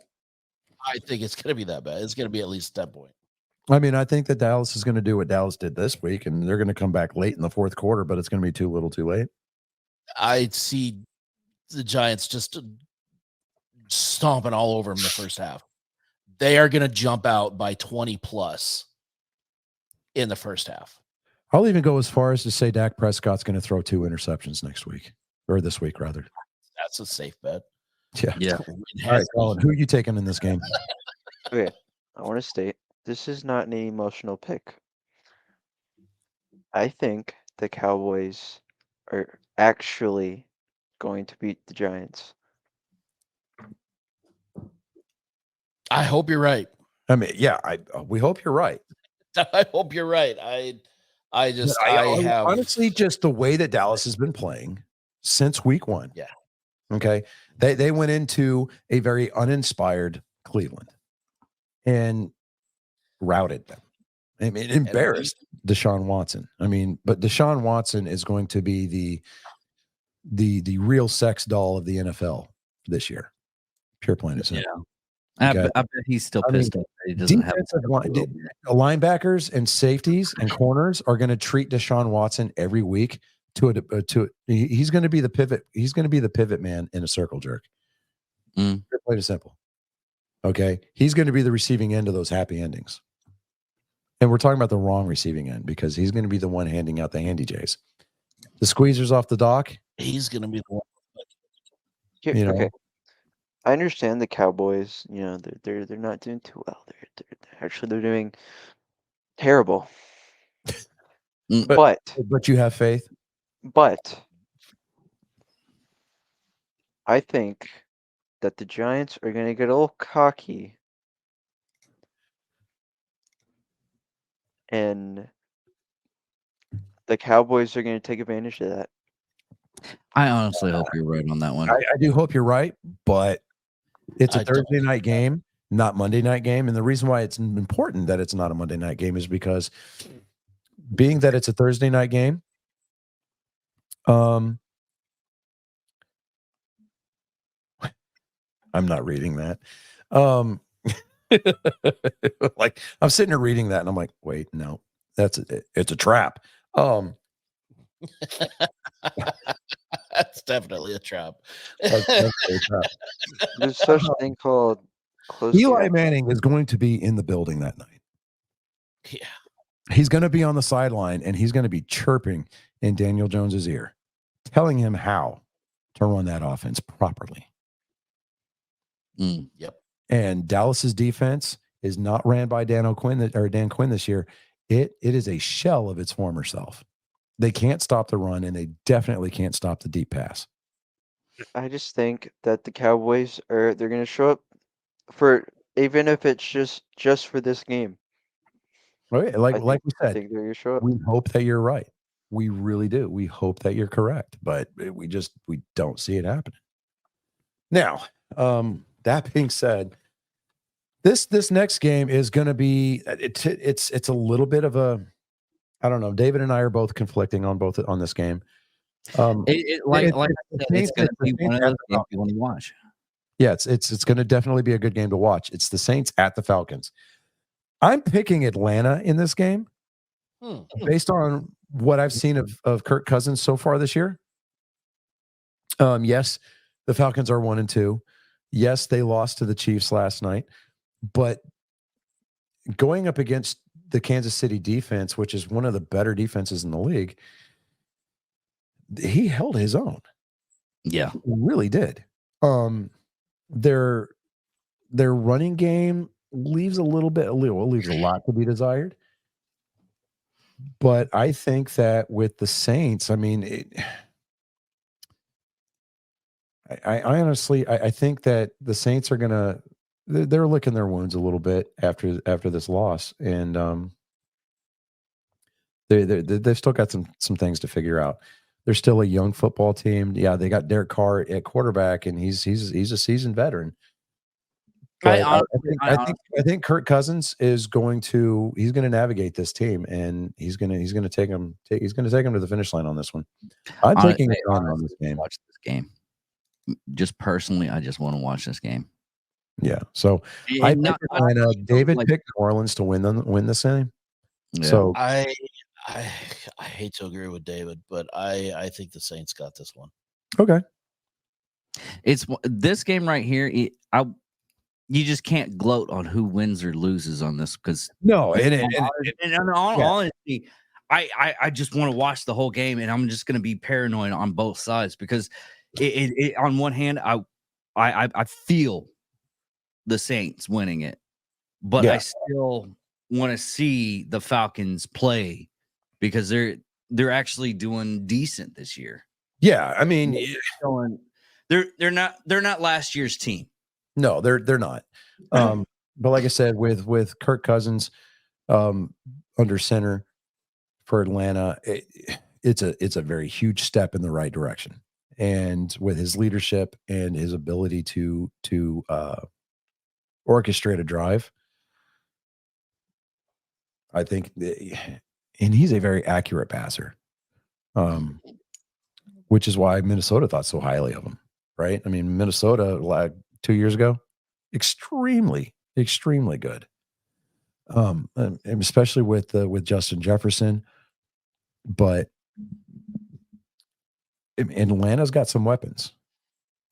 E: I think it's going to be that bad. It's going to be at least 10 point.
C: I mean, I think that Dallas is going to do what Dallas did this week, and they're going to come back late in the fourth quarter, but it's going to be too little too late.
E: I see the Giants just stomping all over them the first half. They are going to jump out by 20 plus in the first half.
C: I'll even go as far as to say Dak Prescott's going to throw 2 interceptions next week, or this week, rather.
E: That's a safe bet.
C: Yeah. All right, Colin, who are you taking in this game?
F: Okay, I want to state this is not an emotional pick. I think the Cowboys are actually going to beat the Giants.
E: I hope you're right.
C: I mean, we hope you're right.
E: I hope you're right. I have
C: honestly just the way that Dallas has been playing since week 1.
E: Yeah.
C: Okay. They went into a very uninspired Cleveland and routed them. I mean, embarrassed Deshaun Watson. I mean, but Deshaun Watson is going to be the real sex doll of the NFL this year. Pure plain and simple.
D: Yeah.
C: Okay.
D: I bet he's still pissed off. He doesn't have
C: linebackers and safeties and corners are going to treat Deshaun Watson every week he's going to be the pivot. He's going to be the pivot man in a circle jerk. Pure plain and simple. Okay. He's going to be the receiving end of those happy endings. And we're talking about the wrong receiving end because he's going to be the one handing out the handy J's. The squeezers off the dock.
E: He's going to be the one.
F: Okay. I understand the Cowboys, they're not doing too well. They're doing terrible.
C: But you have faith.
F: But I think that the Giants are going to get a little cocky and the Cowboys are going to take advantage of that.
D: I honestly hope you're right on that one.
C: I do hope you're right, but it's a
E: I don't
C: Thursday night game, not Monday night game. And the reason why it's important that it's not a Monday night game is because being that it's a Thursday night game, I'm not reading that. Like I'm sitting there reading that and I'm like, wait, no, it's a trap.
E: That's definitely a trap.
C: That's a trap.
F: There's such a thing called close.
C: Eli Manning is going to be in the building that night.
E: Yeah.
C: He's going to be on the sideline and he's going to be chirping in Daniel Jones's ear, telling him how to run that offense properly.
E: Yep.
C: And Dallas's defense is not ran by Dan Quinn this year. It is a shell of its former self. They can't stop the run, and they definitely can't stop the deep pass.
F: I just think that the Cowboys they're going to show up for, even if it's just for this game.
C: Right? Like we
F: I
C: said,
F: think they're going to show up.
C: we hope that you're right. We really do. We hope that you're correct, but we don't see it happening. Now, that being said, this next game is going to be it's a little bit of a, I don't know. David and I are both conflicting on this game.
D: Like I said, it's going to be one of those games you want to watch.
C: Yeah, it's going to definitely be a good game to watch. It's the Saints at the Falcons. I'm picking Atlanta in this game based on what I've seen of Kirk Cousins so far this year. Yes, the Falcons are 1-2. Yes, they lost to the Chiefs last night, but going up against the Kansas City defense, which is one of the better defenses in the league, he held his own.
D: Yeah,
C: He really did. Their running game leaves a lot to be desired. But I think that with the Saints, I mean, I honestly think that the Saints are gonna they're licking their wounds a little bit after this loss, and they've still got some things to figure out. They're still a young football team. Yeah, they got Derek Carr at quarterback, and he's a seasoned veteran. But I think Kirk Cousins is going to navigate this team, and he's going to take them to the finish line on this one. I'm taking it on this game.
D: Watch this game. Just personally, I just want to watch this game.
C: Yeah. So I David picked New Orleans to win this game.
D: Yeah.
C: So
E: I hate to agree with David, but I think the Saints got this one.
C: Okay.
D: It's this game right here. You just can't gloat on who wins or loses on this because
C: no,
D: honestly, I just want to watch the whole game, and I'm just going to be paranoid on both sides because it on one hand, I feel the Saints winning it, but I still want to see the Falcons play because they're actually doing decent this year.
C: Yeah, I mean,
D: they're not last year's team.
C: No, they're not. But like I said, with Kirk Cousins under center for Atlanta, it's a very huge step in the right direction. And with his leadership and his ability to orchestrate a drive, I think, and he's a very accurate passer, which is why Minnesota thought so highly of him, right? I mean, Minnesota, like 2 years ago, extremely good, and especially with Justin Jefferson. But Atlanta's got some weapons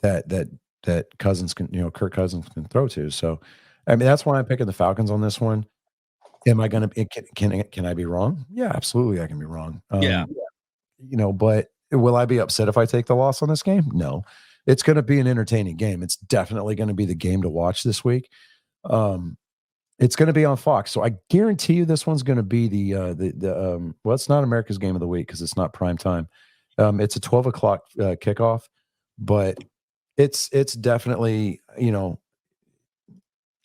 C: that Cousins can, Kirk Cousins can throw to. So, I mean, that's why I'm picking the Falcons on this one. Am I going to? Can I be wrong? Yeah, absolutely, I can be wrong. But will I be upset if I take the loss on this game? No. It's going to be an entertaining game. It's definitely going to be the game to watch this week. It's going to be on Fox, so I guarantee you this one's going to be the well, it's not America's Game of the Week because it's not prime time. It's a 12 o'clock kickoff, but it's definitely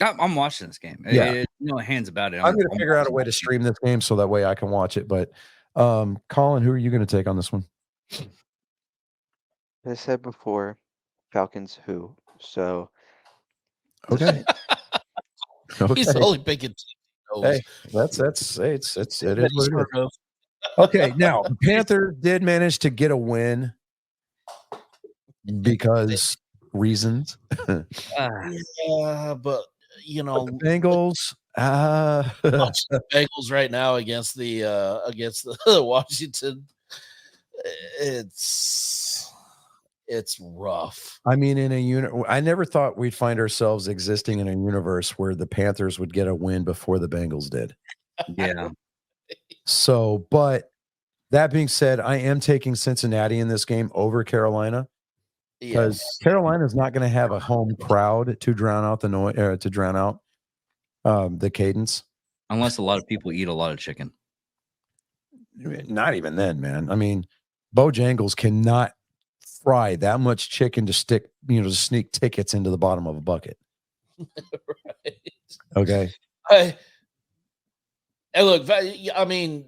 D: I'm watching this game.
C: Yeah,
D: hands about it.
C: I'm going to figure out a way to stream this game so that way I can watch it. But Colin, who are you going to take on this one?
F: As I said before, Falcons who? So
C: Okay. Okay.
E: He's only picking teams he knows.
C: Hey, it
E: That
C: is
E: he's
C: what it is.
E: heard of.
C: Okay, now the Panthers did manage to get a win because reasons.
E: Yeah, but you know,
C: The Bengals,
E: watching the Bengals right now against the Washington, it's rough.
C: I mean, in a unit, I never thought we'd find ourselves existing in a universe where the Panthers would get a win before the Bengals did.
D: Yeah.
C: So, but that being said, I am taking Cincinnati in this game over Carolina because
E: Yes.
C: Carolina's not going to have a home crowd to drown out the noise, to drown out the cadence.
D: Unless a lot of people eat a lot of chicken.
C: Not even then, man. I mean, Bojangles cannot fry that much chicken to stick, to sneak tickets into the bottom of a bucket.
E: Right.
C: Okay.
E: Hey, look, I mean,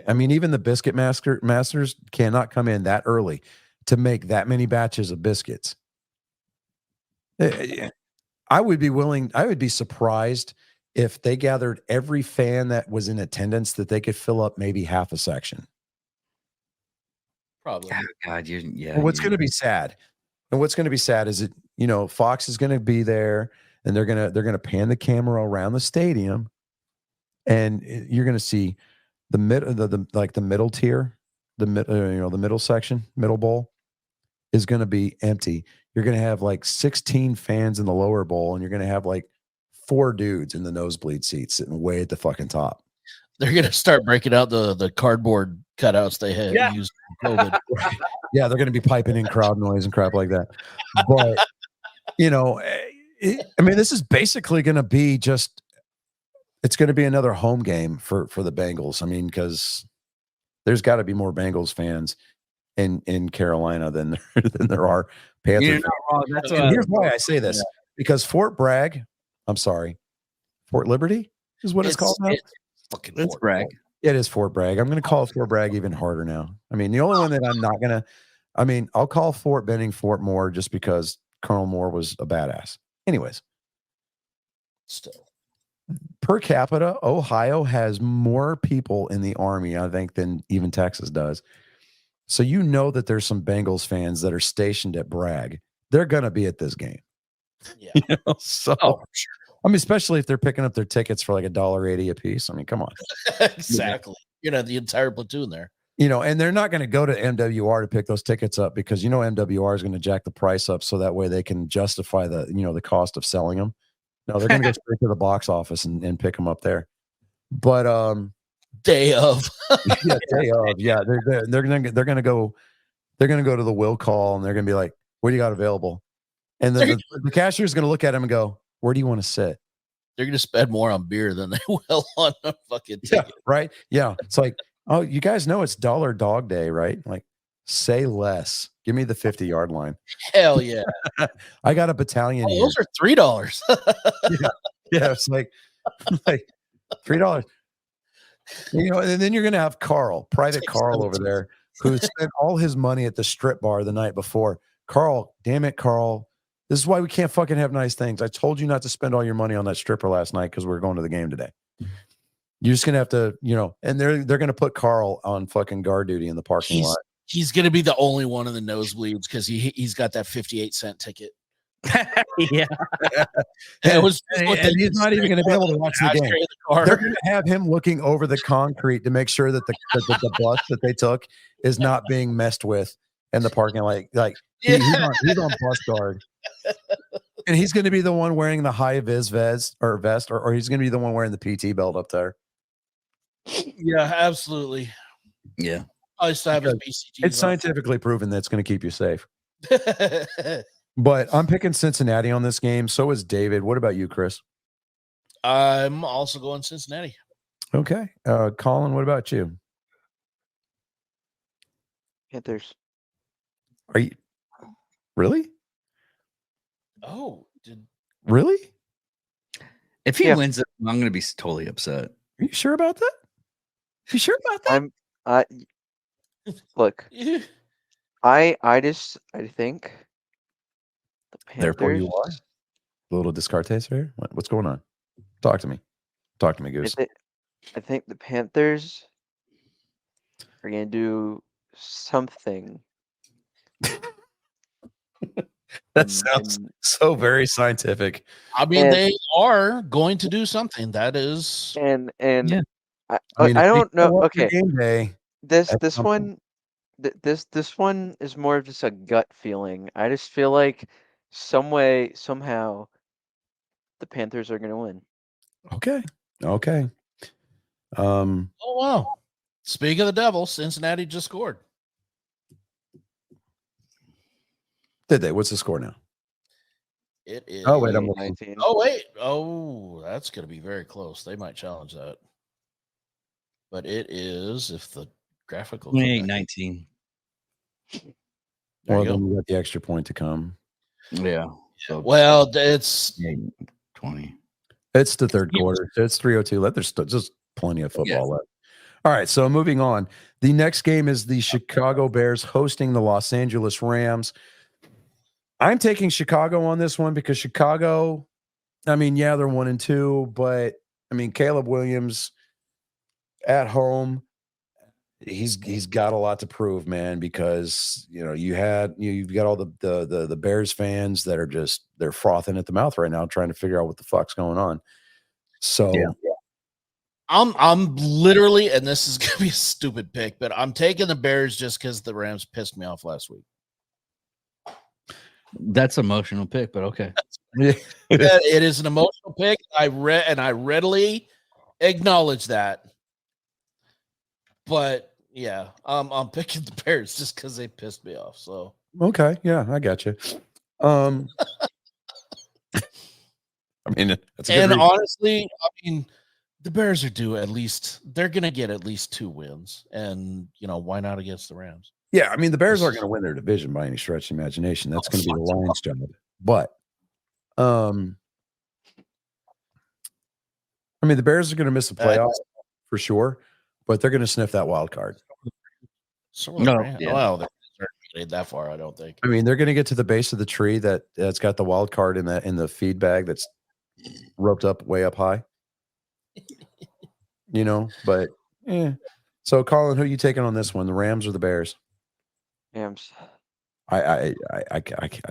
C: Even the biscuit masters cannot come in that early to make that many batches of biscuits. I would be surprised if they gathered every fan that was in attendance that they could fill up maybe half a section.
E: probably.
D: Oh, God, yeah.
C: What's going to be sad? And what's going to be sad is that, Fox is going to be there and they're going to pan the camera around the stadium and you're going to see the middle tier, the middle section, middle bowl is going to be empty. You're going to have like 16 fans in the lower bowl and you're going to have like 4 dudes in the nosebleed seats sitting way at the fucking top.
E: They're gonna start breaking out the cardboard cutouts they had used for COVID.
C: Yeah, they're going to be piping in crowd noise and crap like that. But this is basically going to be it's going to be another home game for the Bengals. I mean, because there's got to be more Bengals fans in Carolina than there are Panthers.
D: You're not wrong. That's
C: And here's why I say this: because Fort Liberty is what it's called now.
D: Let's brag.
C: It is Fort Bragg. I'm going to call Fort Bragg even harder now. I mean, the only one that I'm not going to, I'll call Fort Benning Fort Moore just because Colonel Moore was a badass. Anyways,
E: Still,
C: per capita, Ohio has more people in the Army, I think, than even Texas does. So that there's some Bengals fans that are stationed at Bragg. They're going to be at this game.
E: yeah.
C: So,
E: Sure.
C: especially if they're picking up their tickets for like $1.80 a piece. Come on.
E: Exactly. The entire platoon there.
C: And they're not going to go to MWR to pick those tickets up because MWR is going to jack the price up so that way they can justify the the cost of selling them. No, they're going to go straight to the box office and pick them up there. But
E: Day of.
C: they're going to go to the will call and they're going to be like, "What do you got available?" And then the cashier is going to look at him and go, "Where do you want to sit?"
E: They're going to spend more on beer than they will on a fucking ticket.
C: Yeah, right. Yeah, it's like, oh, you guys know it's Dollar Dog Day, right? Like, say less. Give me the 50-yard line.
E: Hell yeah.
C: I got a battalion here.
E: Those are $3.
C: Yeah, it's like $3. And then you're gonna have Private Carl over there, who spent all his money at the strip bar the night before. Carl, damn it, Carl. This is why we can't fucking have nice things. I told you not to spend all your money on that stripper last night because we're going to the game today. You're just gonna have to, and they're gonna put Carl on fucking guard duty in the parking lot.
E: He's gonna be the only one in the nosebleeds because he's got that 58-cent ticket.
D: Yeah.
C: And he's not even going to be able to watch the game. They're going to have him looking over the concrete to make sure that the bus that they took is not being messed with in the parking lot. Like he's on bus guard. And he's going to be the one wearing the high vis vest, or he's going to be the one wearing the PT belt up there.
E: Yeah, absolutely.
D: Yeah.
E: I still have his BCG.
C: It's scientifically proven that it's going to keep you safe. But I'm picking Cincinnati on this game. So is David. What about you, Chris?
E: I'm also going Cincinnati.
C: Okay. Colin, what about you?
F: Panthers.
C: Are you really?
E: Oh,
C: really?
D: If he wins it, I'm going to be totally upset.
C: Are you sure about that? You sure about that?
F: Look, I think the
C: Therefore,
F: Panthers.
C: you are a little Descartes here. What's going on? Talk to me. Talk to me,
F: I,
C: Goose.
F: I think the Panthers are gonna do something.
C: That sounds
F: and
C: so very scientific.
E: I mean,
F: And-
E: they are going to do something. That is,
F: and
D: Yeah.
F: I
C: I mean, if they
F: don't know.
C: show up to
F: Okay,
C: game day.
F: this
C: That's something.
F: one this one is more of just a gut feeling. I just feel like somehow the Panthers are gonna win.
C: Okay. Okay.
E: oh wow. Speaking of the devil, Cincinnati just scored.
C: Did they? What's the score now?
E: It is.
C: Oh wait, I'm looking.
F: 19.
E: Oh wait. Oh, that's going to be very close. They might challenge that. But it is if the graphical.
D: 28-19.
E: There
C: Well,
E: you go.
C: then you got the extra point to come.
D: Yeah. So
E: Well, it's
D: 20.
C: It's the third
E: Yeah.
C: quarter. It's 3:02. There's just plenty of football
D: Yeah.
C: left. All right, so moving on. The next game is the Chicago Bears hosting the Los Angeles Rams. I'm taking Chicago on this one because Chicago, I mean, yeah, they're 1-2, but I mean, Caleb Williams at home, he's got a lot to prove, man, because you've got all the Bears fans that are just they're frothing at the mouth right now trying to figure out what the fuck's going on. So
D: Yeah.
E: I'm literally, and this is gonna be a stupid pick, but I'm taking the Bears just because the Rams pissed me off last week.
D: That's emotional pick, but okay.
E: It is an emotional pick. I readily acknowledge that. But yeah, I'm picking the Bears just because they pissed me off. So
C: okay, yeah, I got you. I mean, that's a good
E: and
C: reason.
E: honestly, I mean, the Bears are due at least they're gonna get at least 2 wins, and why not against the Rams?
C: Yeah, I mean, the Bears aren't going to win their division by any stretch of the imagination. That's going to be the Lions' job. But, I mean, the Bears are going to miss the playoffs for sure, but they're going to sniff that wild card.
D: No, yeah.
E: Well, they're not getting that far, I don't think.
C: I mean, they're going to get to the base of the tree that's got the wild card in the feed bag that's roped up way up high. But yeah. So, Colin, who are you taking on this one? The Rams or the Bears?
F: Rams.
C: I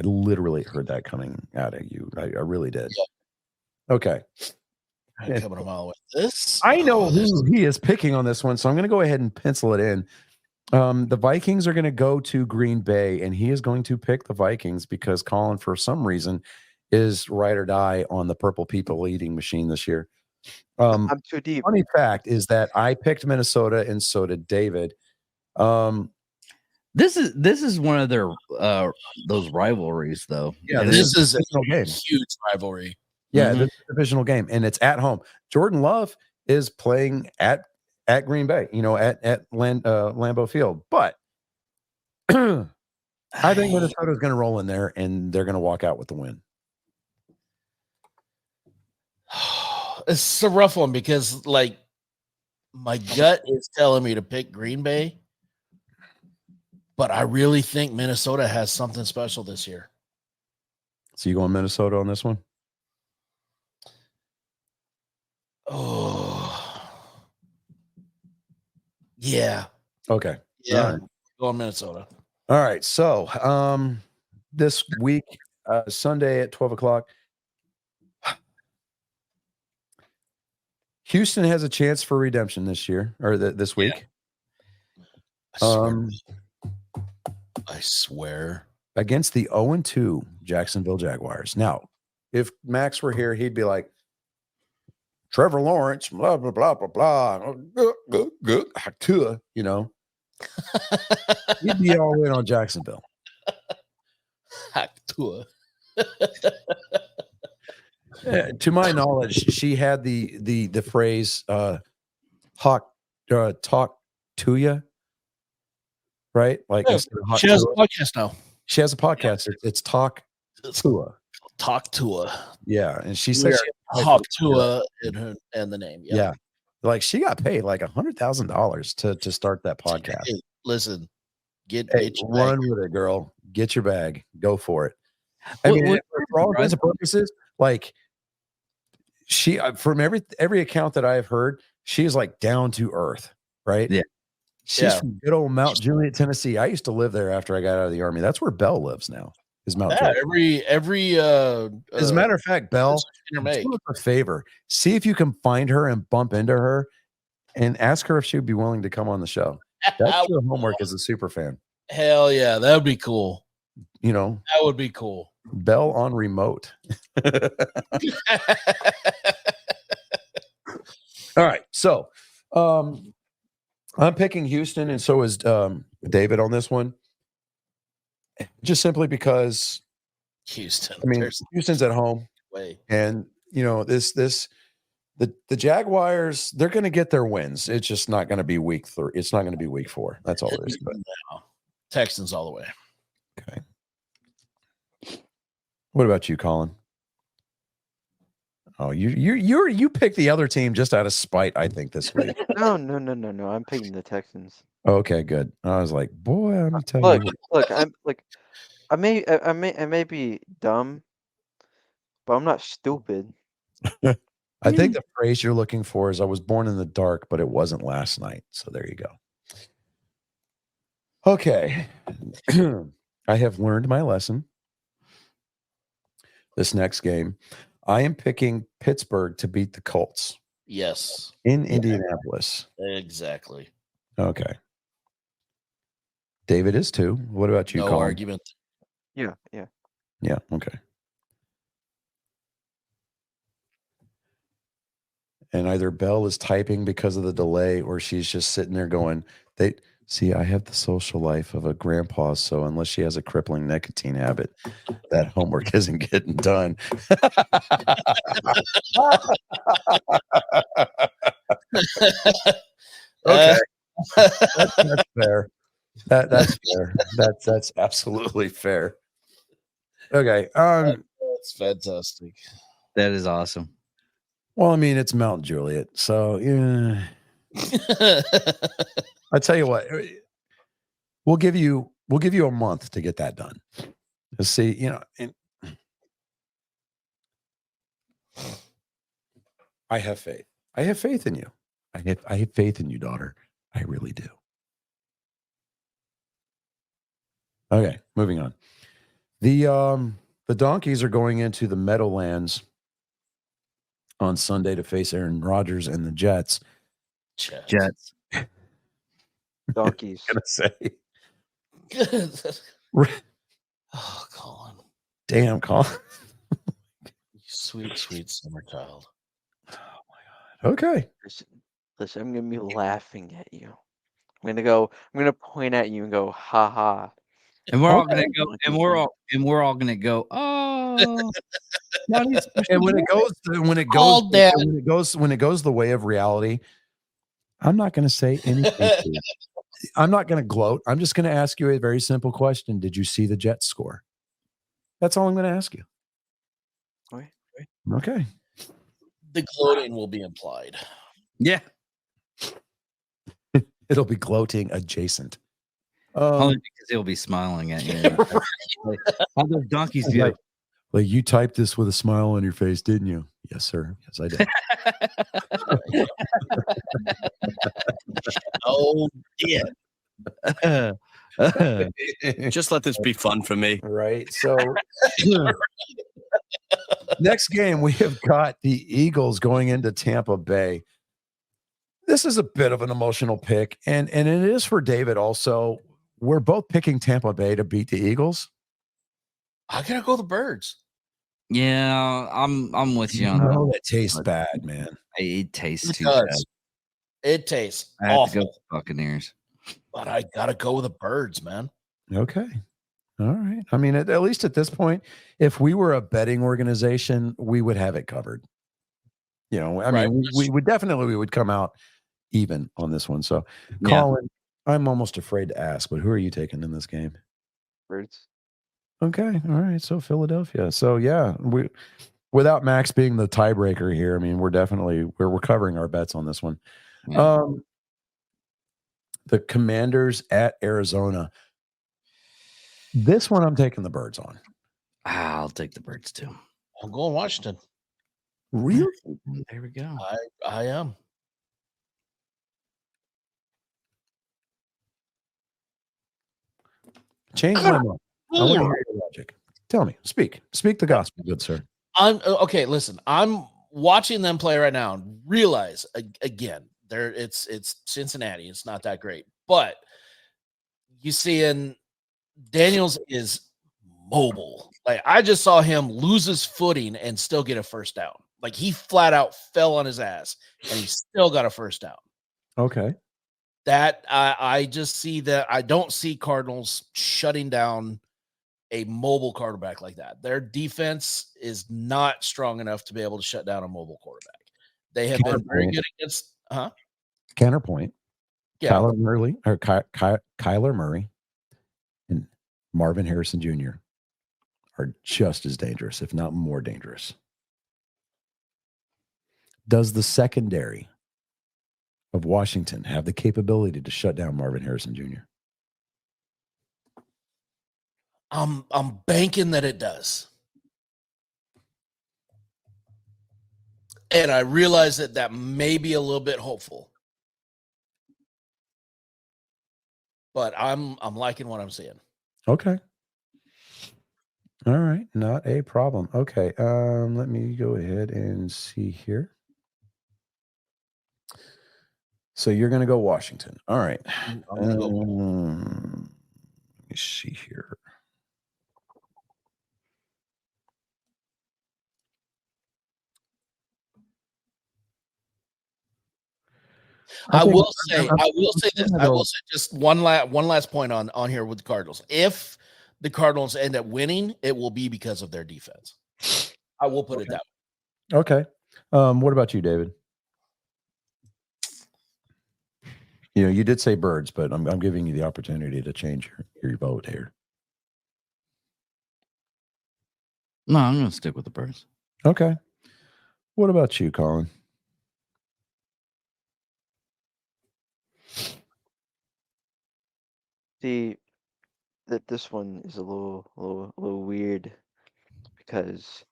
C: literally heard that coming out of you. I really did.
E: Yeah.
C: Okay.
E: I'm coming a mile away. This
C: I know who he is picking on this one, so I'm going to go ahead and pencil it in. The Vikings are going to go to Green Bay, and he is going to pick the Vikings because Colin, for some reason, is ride or die on the purple people eating machine this year.
F: I'm too deep.
C: Funny fact is that I picked Minnesota, and so did David.
D: This is one of their those rivalries, though.
C: Yeah,
D: And
E: this is a
C: divisional game.
E: huge rivalry.
C: Yeah, this is a divisional game, and it's at home. Jordan Love is playing at Green Bay, at Lambeau Field. But I think Minnesota is going to roll in there, and they're going to walk out with the win.
E: It's a rough one because, like, my gut is telling me to pick Green Bay, but I really think Minnesota has something special this year.
C: So you going Minnesota on this one?
E: Oh, yeah.
C: Okay.
E: Yeah.
C: All right.
E: Going Minnesota.
C: All right. So this week, Sunday at 12 o'clock, Houston has a chance for redemption this year or this week.
E: I swear.
C: Against the 0-2 Jacksonville Jaguars. Now, if Max were here, he'd be like, Trevor Lawrence, blah, blah, blah, blah, blah. He'd be all in on Jacksonville. To my knowledge, she had the phrase talk to you, right? Like
E: Yeah, she has a
C: to
E: podcast now.
C: she has a podcast. It's talk to her.
E: Talk to her.
C: Yeah, and she said
E: Talk to her and the name.
C: Yeah, like she got paid like $100,000 to start that podcast.
E: Hey, listen, Get your
C: run
E: bag.
C: with it, girl. Get your bag. Go for it. I
D: What-
C: mean,
D: what-
C: for all intents and purposes, like she, from every account that I've heard, she is like down to earth, right?
D: Yeah.
C: She's
E: Yeah.
C: from good old Mount Juliet, Tennessee. I used to live there after I got out of the Army. That's where Belle lives now. Is Mount
E: Yeah,
C: Juliet.
E: every
C: As a matter of fact, Belle,
E: make.
C: do us a favor. See if you can find her and bump into her and ask her if she would be willing to come on the show. That's your homework as a super fan.
E: Hell yeah, that would be cool.
C: You know,
E: That would be cool.
C: Belle on remote. All right. So I'm picking Houston, and so is David on this one. Just simply because
E: Houston.
C: I mean
E: There's
C: Houston's at home.
E: no way.
C: And you know, the Jaguars, they're gonna get their wins. It's just not gonna be week 3. It's not gonna be week 4. That's all it is. But
E: No. Texans all the way.
C: okay. What about you, Colin? Oh, you picked the other team just out of spite, I think, this week.
F: No. I'm picking the Texans.
C: Okay, good. I was like, boy, I'm telling
F: Look,
C: you.
F: look. I'm like, I may be dumb, but I'm not stupid.
C: I think the phrase you're looking for is I was born in the dark, but it wasn't last night. So there you go. Okay. I have learned my lesson. This next game, I am picking Pittsburgh to beat the Colts
E: Yes,
C: in Indianapolis.
E: exactly.
C: Okay. David is too. What about you,
E: No
C: Colin?
E: argument.
F: Yeah.
C: Yeah, okay. And either Belle is typing because of the delay or she's just sitting there going, I have the social life of a grandpa, so unless she has a crippling nicotine habit, that homework isn't getting done. Okay. That's fair. That's fair. That's absolutely fair. Okay.
E: That's fantastic.
D: That is awesome.
C: Well, I mean, it's Mount Juliet, so yeah. I tell you what, we'll give you a month to get that done. Let's see, you know, I have faith. I have faith in you. I have faith in you, daughter. I really do. Okay, moving on. The Donkeys are going into the Meadowlands on Sunday to face Aaron Rodgers and the Jets.
D: Jets.
F: Donkeys.
C: Gonna say,
E: Oh, Colin.
C: damn, Colin.
E: You sweet, sweet summer child.
C: Okay.
F: Listen, I'm gonna be laughing at you. I'm gonna point at you and go, ha ha.
D: And we're all
C: Okay.
D: gonna go, and we're all gonna go, oh.
C: And when it
E: All dead.
C: goes the way of reality, I'm not going to say anything. To you. I'm not going to gloat. I'm just going to ask you a very simple question. Did you see the Jets score? That's all I'm going to ask you. Okay.
E: The gloating will be implied.
D: Yeah.
C: It'll be gloating adjacent.
D: Only because he'll be smiling at you. How those donkeys do.
C: Like you typed this with a smile on your face, didn't you? Yes, sir. Yes, I did.
E: Oh, yeah.
G: Just let this be fun for me.
C: Right. So next game, we have got the Eagles going into Tampa Bay. This is a bit of an emotional pick, and it is for David also. We're both picking Tampa Bay to beat the Eagles.
E: I gotta go the Birds.
D: Yeah, I'm with you on that.
C: Oh, that tastes bad, man.
D: It tastes
E: It
D: too bad.
E: does. It tastes
D: I have to
E: awful,
D: go with the Buccaneers.
E: but I gotta go with the Birds, man.
C: Okay. All right. I mean, at least at this point, if we were a betting organization, we would have it covered. You know, I
E: Right.
C: mean, we would come out even on this one. So,
D: Yeah.
C: Colin, I'm almost afraid to ask, but who are you taking in this game?
F: Birds.
C: Okay. All right. So Philadelphia. So yeah, without Max being the tiebreaker here, I mean, we're covering our bets on this one.
D: Yeah.
C: The Commanders at Arizona. This one I'm taking the Birds on.
D: I'll take the Birds too.
E: I'm going Washington.
C: Really?
D: There we go.
E: I am.
C: Change my mind. I want to hear your logic. Tell me. Speak the gospel, good sir.
E: I'm okay. Listen, I'm watching them play right now and realize again, it's Cincinnati. It's not that great, but you see, in Daniels is mobile. Like I just saw him lose his footing and still get a first down. Like he flat out fell on his ass and he still got a first down.
C: Okay.
E: That I just see that I don't see Cardinals shutting down a mobile quarterback like that. Their defense is not strong enough to be able to shut down a mobile quarterback. They have been very good against
C: Counterpoint.
E: Yeah.
C: Kyler Murray and Marvin Harrison Jr. are just as dangerous, if not more dangerous. Does the secondary of Washington have the capability to shut down Marvin Harrison Jr.?
E: I'm banking that it does. And I realize that may be a little bit hopeful. But I'm liking what I'm seeing.
C: Okay. All right. Not a problem. Okay. Let me go ahead and see here. So you're going to go Washington. All right.
E: I'm gonna go.
C: Let me see here.
E: I will say this. I will say just one last point on here with the Cardinals. If the Cardinals end up winning, it will be because of their defense. I will put it that way.
C: Okay. What about you, David? You know, you did say Birds, but I'm giving you the opportunity to change your vote here.
D: No, I'm going to stick with the Birds.
C: Okay. What about you, Colin?
F: See, that this one is a little weird because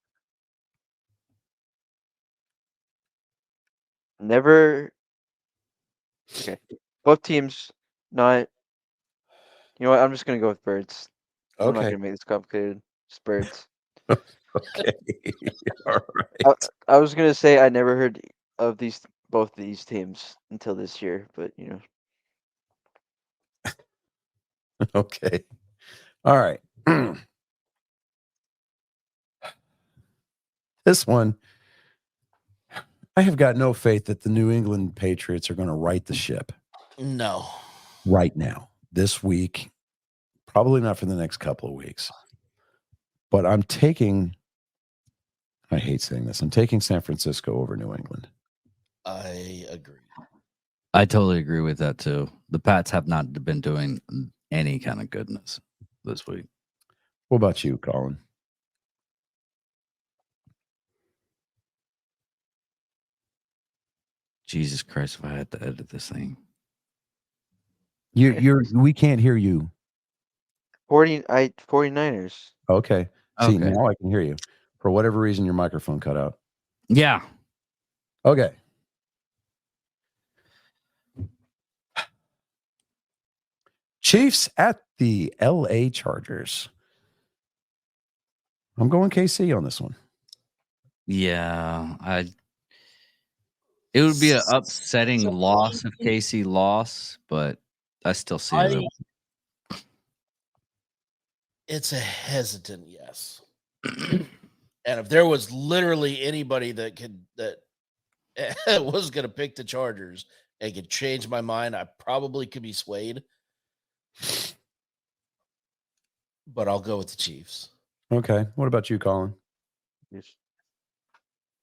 F: never. Okay, both teams not. You know what? I'm just gonna go with Birds. I'm not
C: Okay.
F: gonna make this complicated. Just Birds.
C: Okay. All right.
F: I was gonna say I never heard of both these teams until this year, but you know.
C: Okay. All right. This one, I have got no faith that the New England Patriots are going to right the ship
E: No.
C: right now, this week, probably not for the next couple of weeks. But I hate saying this, I'm taking San Francisco over New England.
E: I agree.
D: I totally agree with that too. The Pats have not been doing any kind of goodness this week.
C: What about you, Colin?
D: Jesus Christ, if I had to edit this thing.
C: We can't hear you.
F: 49ers.
C: Okay. See,
D: Okay.
C: now I can hear you. For whatever reason, your microphone cut out.
D: Yeah.
C: Okay. Chiefs at the LA Chargers. I'm going KC on this one.
D: Yeah. It would be an upsetting loss if KC lost, but I still see it.
E: It's a hesitant yes. And if there was literally anybody that was going to pick the Chargers and could change my mind, I probably could be swayed. But I'll go with the Chiefs.
C: Okay. What about you, Colin?
F: Yes.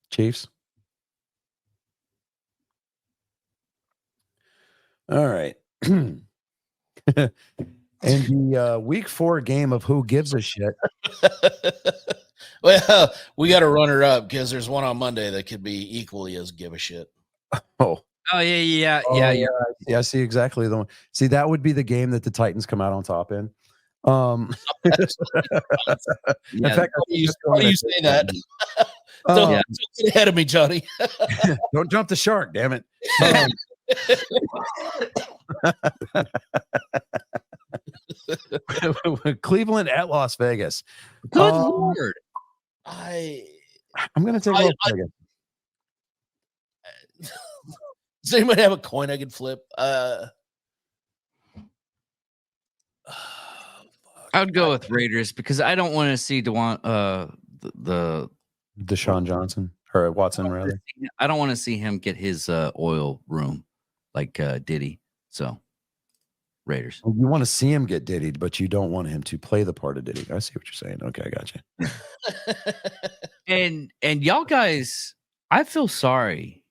C: Chiefs? All right. And the week 4 game of Who Gives a Shit.
E: Well, we got to run her up because there's one on Monday that could be equally as give a shit.
C: Oh,
D: yeah.
C: I see exactly the one. See, that would be the game that the Titans come out on top in. In
D: Yeah,
C: fact,
E: Why do you say that? Don't get ahead of me, Johnny.
C: don't jump the shark, damn it. Cleveland at Las Vegas.
D: good lord.
C: I'm going to take Las Vegas.
E: Does anybody have a coin I can flip?
D: I would go with Raiders because I don't want to see the
C: Deshaun Johnson or Watson, rather.
D: I don't want to see him get his oil room like Diddy. So Raiders.
C: You want to see him get diddied, but you don't want him to play the part of Diddy. I see what you're saying. Okay, I got you.
D: And y'all guys, I feel sorry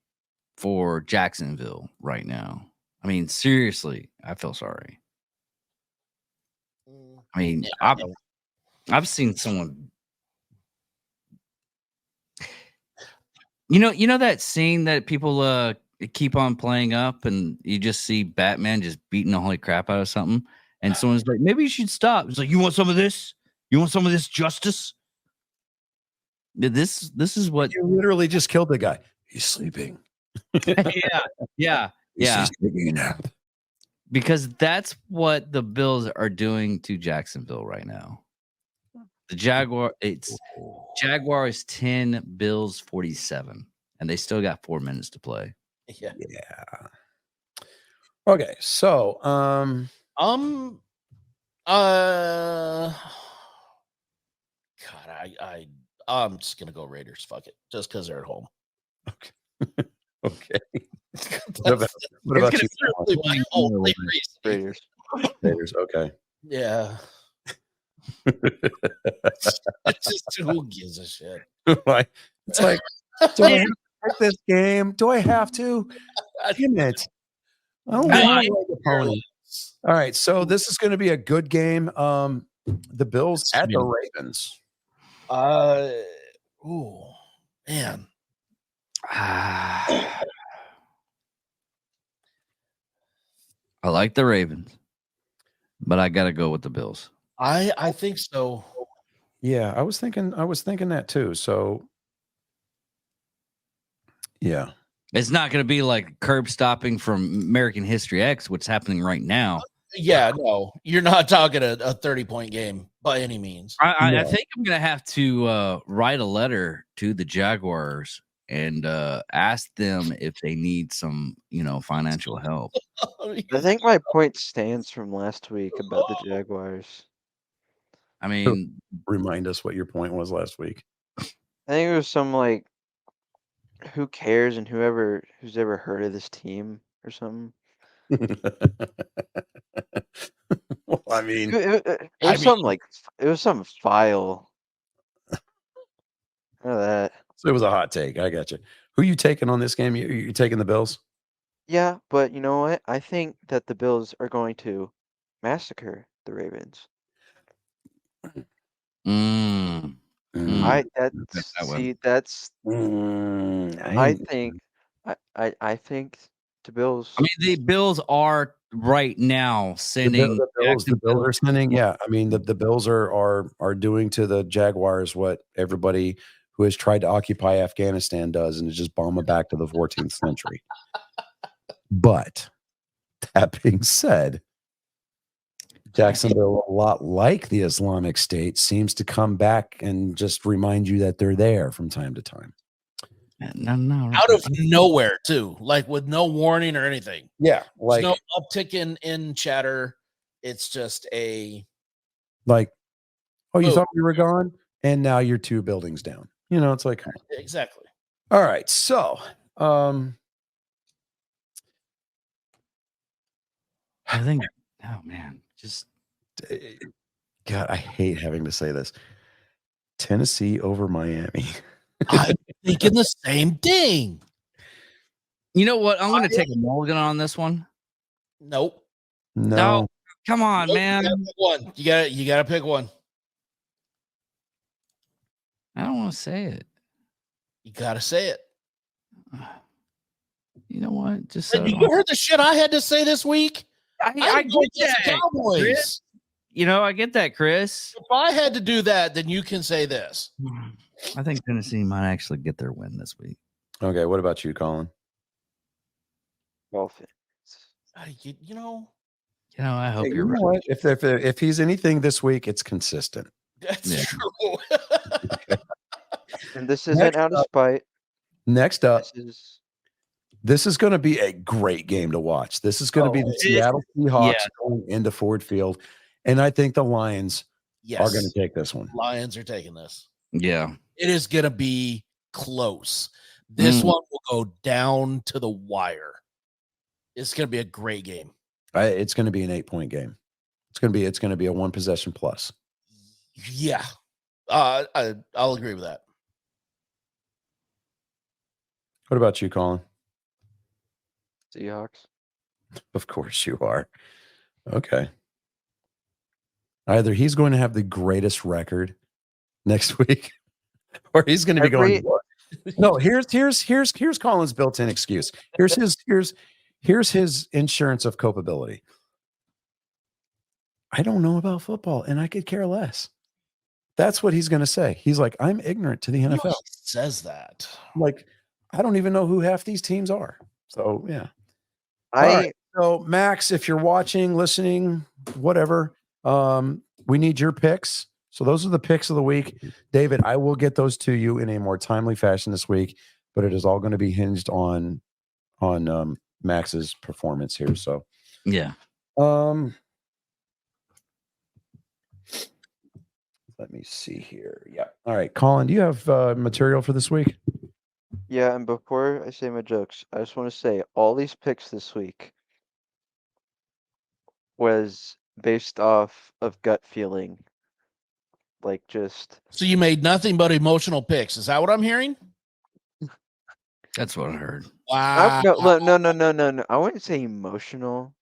D: for Jacksonville right now. I mean, seriously, I feel sorry. I mean, I've seen someone. You know that scene that people keep on playing up, and you just see Batman just beating the holy crap out of something, and someone's like, "Maybe you should stop." It's like, "You want some of this? You want some of this justice?" This is what
C: You literally just killed the guy. He's sleeping.
D: yeah.
C: He's taking a nap.
D: Because that's what the Bills are doing to Jacksonville right now. The Jaguars 10, Bills 47, and they still got 4 minutes to play.
E: Yeah.
C: Okay, so
E: God, I'm just gonna go Raiders. Fuck it, just because they're at home.
C: okay. What about you?
E: Literally my only reason.
F: Raiders.
C: Okay.
E: Yeah. It's just who gives a shit.
C: Like, it's like, do I have to pick this game? Do I have to? Damn it. I don't want to like opponent. All right, so this is going to be a good game. The Bills at the Ravens.
E: Oh man.
D: I like the Ravens, but I gotta go with the Bills.
E: I think so.
C: Yeah, I was thinking that too. So yeah.
D: It's not gonna be like curb stopping from American History X, what's happening right now.
E: Yeah, no, you're not talking a 30-point game by any means.
D: I think I'm gonna have to write a letter to the Jaguars and ask them if they need some, financial help.
F: I think my point stands from last week about the Jaguars.
D: I mean,
C: Remind us what your point was last week.
F: I think it was some like, who cares and who's ever heard of this team or something.
C: Well, I mean,
F: It was something like it was some file. That.
C: So it was a hot take. I got you. Who you taking on this game? You taking the Bills?
F: Yeah, but you know what? I think that the Bills are going to massacre the Ravens. I think the Bills.
D: I mean, the Bills are right now sending
C: the Bills are sending. Yeah, I mean the Bills are doing to the Jaguars what everybody who has tried to occupy Afghanistan does, and just bomb it back to the 14th century. But that being said, Jacksonville, a lot like the Islamic State, seems to come back and just remind you that they're there from time to time.
D: No,
E: out of nowhere too, like with no warning or anything.
C: Yeah, like
E: there's no uptick in chatter. It's just
C: like, oh, you thought we were gone, and now you're 2 buildings down. It's like
E: exactly.
C: All right, so
D: I think, oh man, just
C: God, I hate having to say this. Tennessee over Miami.
E: I'm thinking the same thing.
D: You know what? I'm going to take a mulligan on this one.
E: Nope.
C: No.
D: Come on, man.
E: You gotta pick one.
D: I don't want to say it.
E: You gotta say it.
D: You know what? Just
E: you heard the shit I had to say this week.
D: I get that.
E: Cowboys.
D: I get that, Chris.
E: If I had to do that, then you can say this.
D: I think Tennessee might actually get their win this week.
C: Okay, what about you, Colin?
F: Dolphins.
E: You know,
D: I hope
C: Hey,
D: you're
C: you know
D: right.
C: what? If he's anything this week, it's consistent.
E: that's
D: Yeah.
E: true.
F: And this isn't
C: Next
F: out of
C: up-
F: spite.
C: Next up,
F: This is
C: going to be a great game to watch. This is going to be the
D: it is.
C: Seattle Seahawks
D: Yeah.
C: going into Ford Field, and I think the Lions
E: Yes,
C: are going to take this one.
E: Lions are taking this.
D: Yeah.
E: It is going to be close. This
D: Mm.
E: one will go down to the wire. It's going to be a great game.
C: It's going to be an 8-point game. It's going to be a 1 possession plus.
E: Yeah, I'll agree with that.
C: What about you, Colin?
F: Seahawks.
C: Of course you are. Okay. Either he's going to have the greatest record next week, or he's going to be going. No, here's Colin's built-in excuse. Here's his insurance of culpability. I don't know about football, and I could care less. That's what he's going to say. He's like, I'm ignorant to the
E: You know,
C: NFL.
E: he says that.
C: Like, I don't even know who half these teams are. So yeah.
F: I
C: All right. So Max, if you're watching, listening, whatever, we need your picks. So those are the picks of the week. David, I will get those to you in a more timely fashion this week, but it is all going to be hinged on Max's performance here. So
D: Yeah.
C: let me see here. Yeah. All right. Colin, do you have material for this week?
F: Yeah, and before I say my jokes, I just want to say all these picks this week was based off of gut feeling. Like just
E: So you made nothing but emotional picks. Is that what I'm hearing?
D: That's what I heard.
E: Wow.
F: no. I wouldn't say emotional.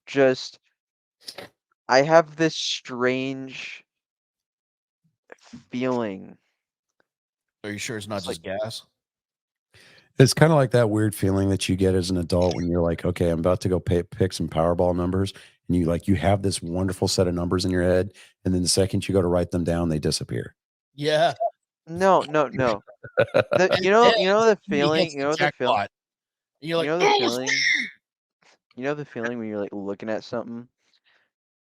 F: Just I have this strange feeling.
E: Are you sure it's not just gas?
C: It's kind of like that weird feeling that you get as an adult when you're like, okay, I'm about to go pick some Powerball numbers. And you have this wonderful set of numbers in your head. And then the second you go to write them down, they disappear.
E: Yeah.
F: No. You know the feeling. You know the feeling.
E: You're like,
F: You know the feeling. You know the feeling when you're like looking at something,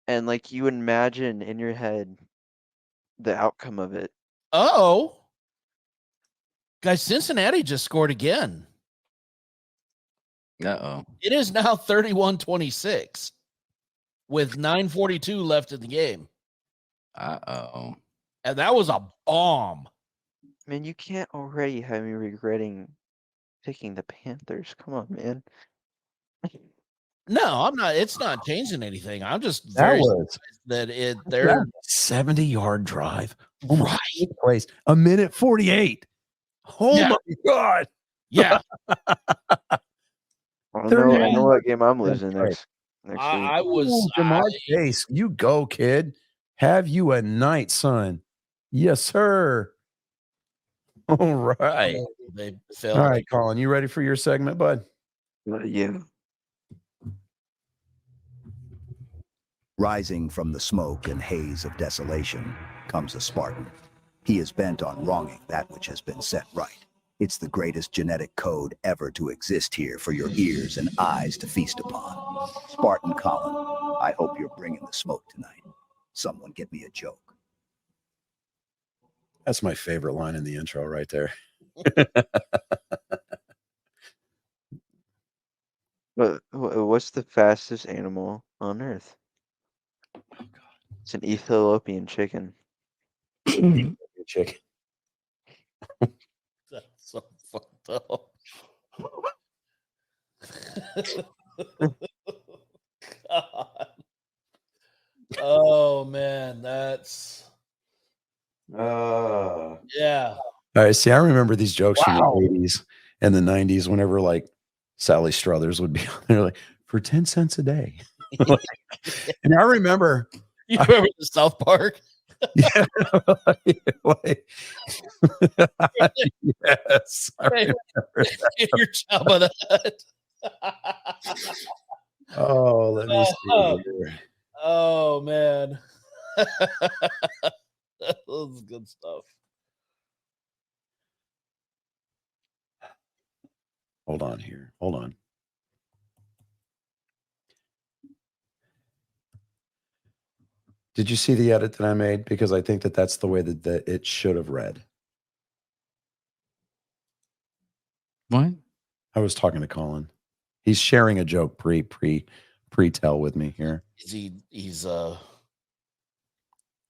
F: and like you imagine in your head the outcome of it.
E: oh, guys, Cincinnati just scored again.
D: Uh-oh.
E: It is now 31-26 with 9:42 left in the game.
D: Uh-oh.
E: And that was a bomb.
F: Man, you can't already have me regretting picking the Panthers. Come on, man.
E: No, I'm not. It's not changing anything. I'm just
C: That
E: very
C: was
E: surprised that they're
C: that 70-yard drive. Oh my
E: right.
C: place. A minute 48. Oh
E: Yeah.
C: my God.
E: Yeah.
F: I know
E: Yeah.
F: what game I'm losing
C: right.
F: next week.
E: I was
C: Ooh, Jamar Chase, you go, kid. Have you a night, son? Yes, sir. All right.
E: they failed.
C: All right, Colin, you ready for your segment, bud?
F: Yeah.
H: Rising from the smoke and haze of desolation comes a Spartan. He is bent on wronging that which has been set right. It's the greatest genetic code ever to exist here for your ears and eyes to feast upon. Spartan Colin, I hope you're bringing the smoke tonight. Someone get me a joke.
C: That's my favorite line in the intro right there.
F: But what's the fastest animal on Earth? It's an Ethiopian chicken.
C: Chicken.
E: That's so fucked up. God. Oh man, that's yeah.
C: All right. See, I remember these jokes from the 80s and the 90s whenever like Sally Struthers would be on there like for 10 cents a day. And I remember
E: You remember the South Park?
C: yeah, like, yes, I
E: Hey,
C: remember.
E: Your job of that.
C: Oh, let me see. Here.
E: Oh man. That was good stuff.
C: Hold on here. Hold on. Did you see the edit that I made? Because I think that that's the way that it should have read.
D: What?
C: I was talking to Colin. He's sharing a joke pre-tell with me here.
E: He's
F: No,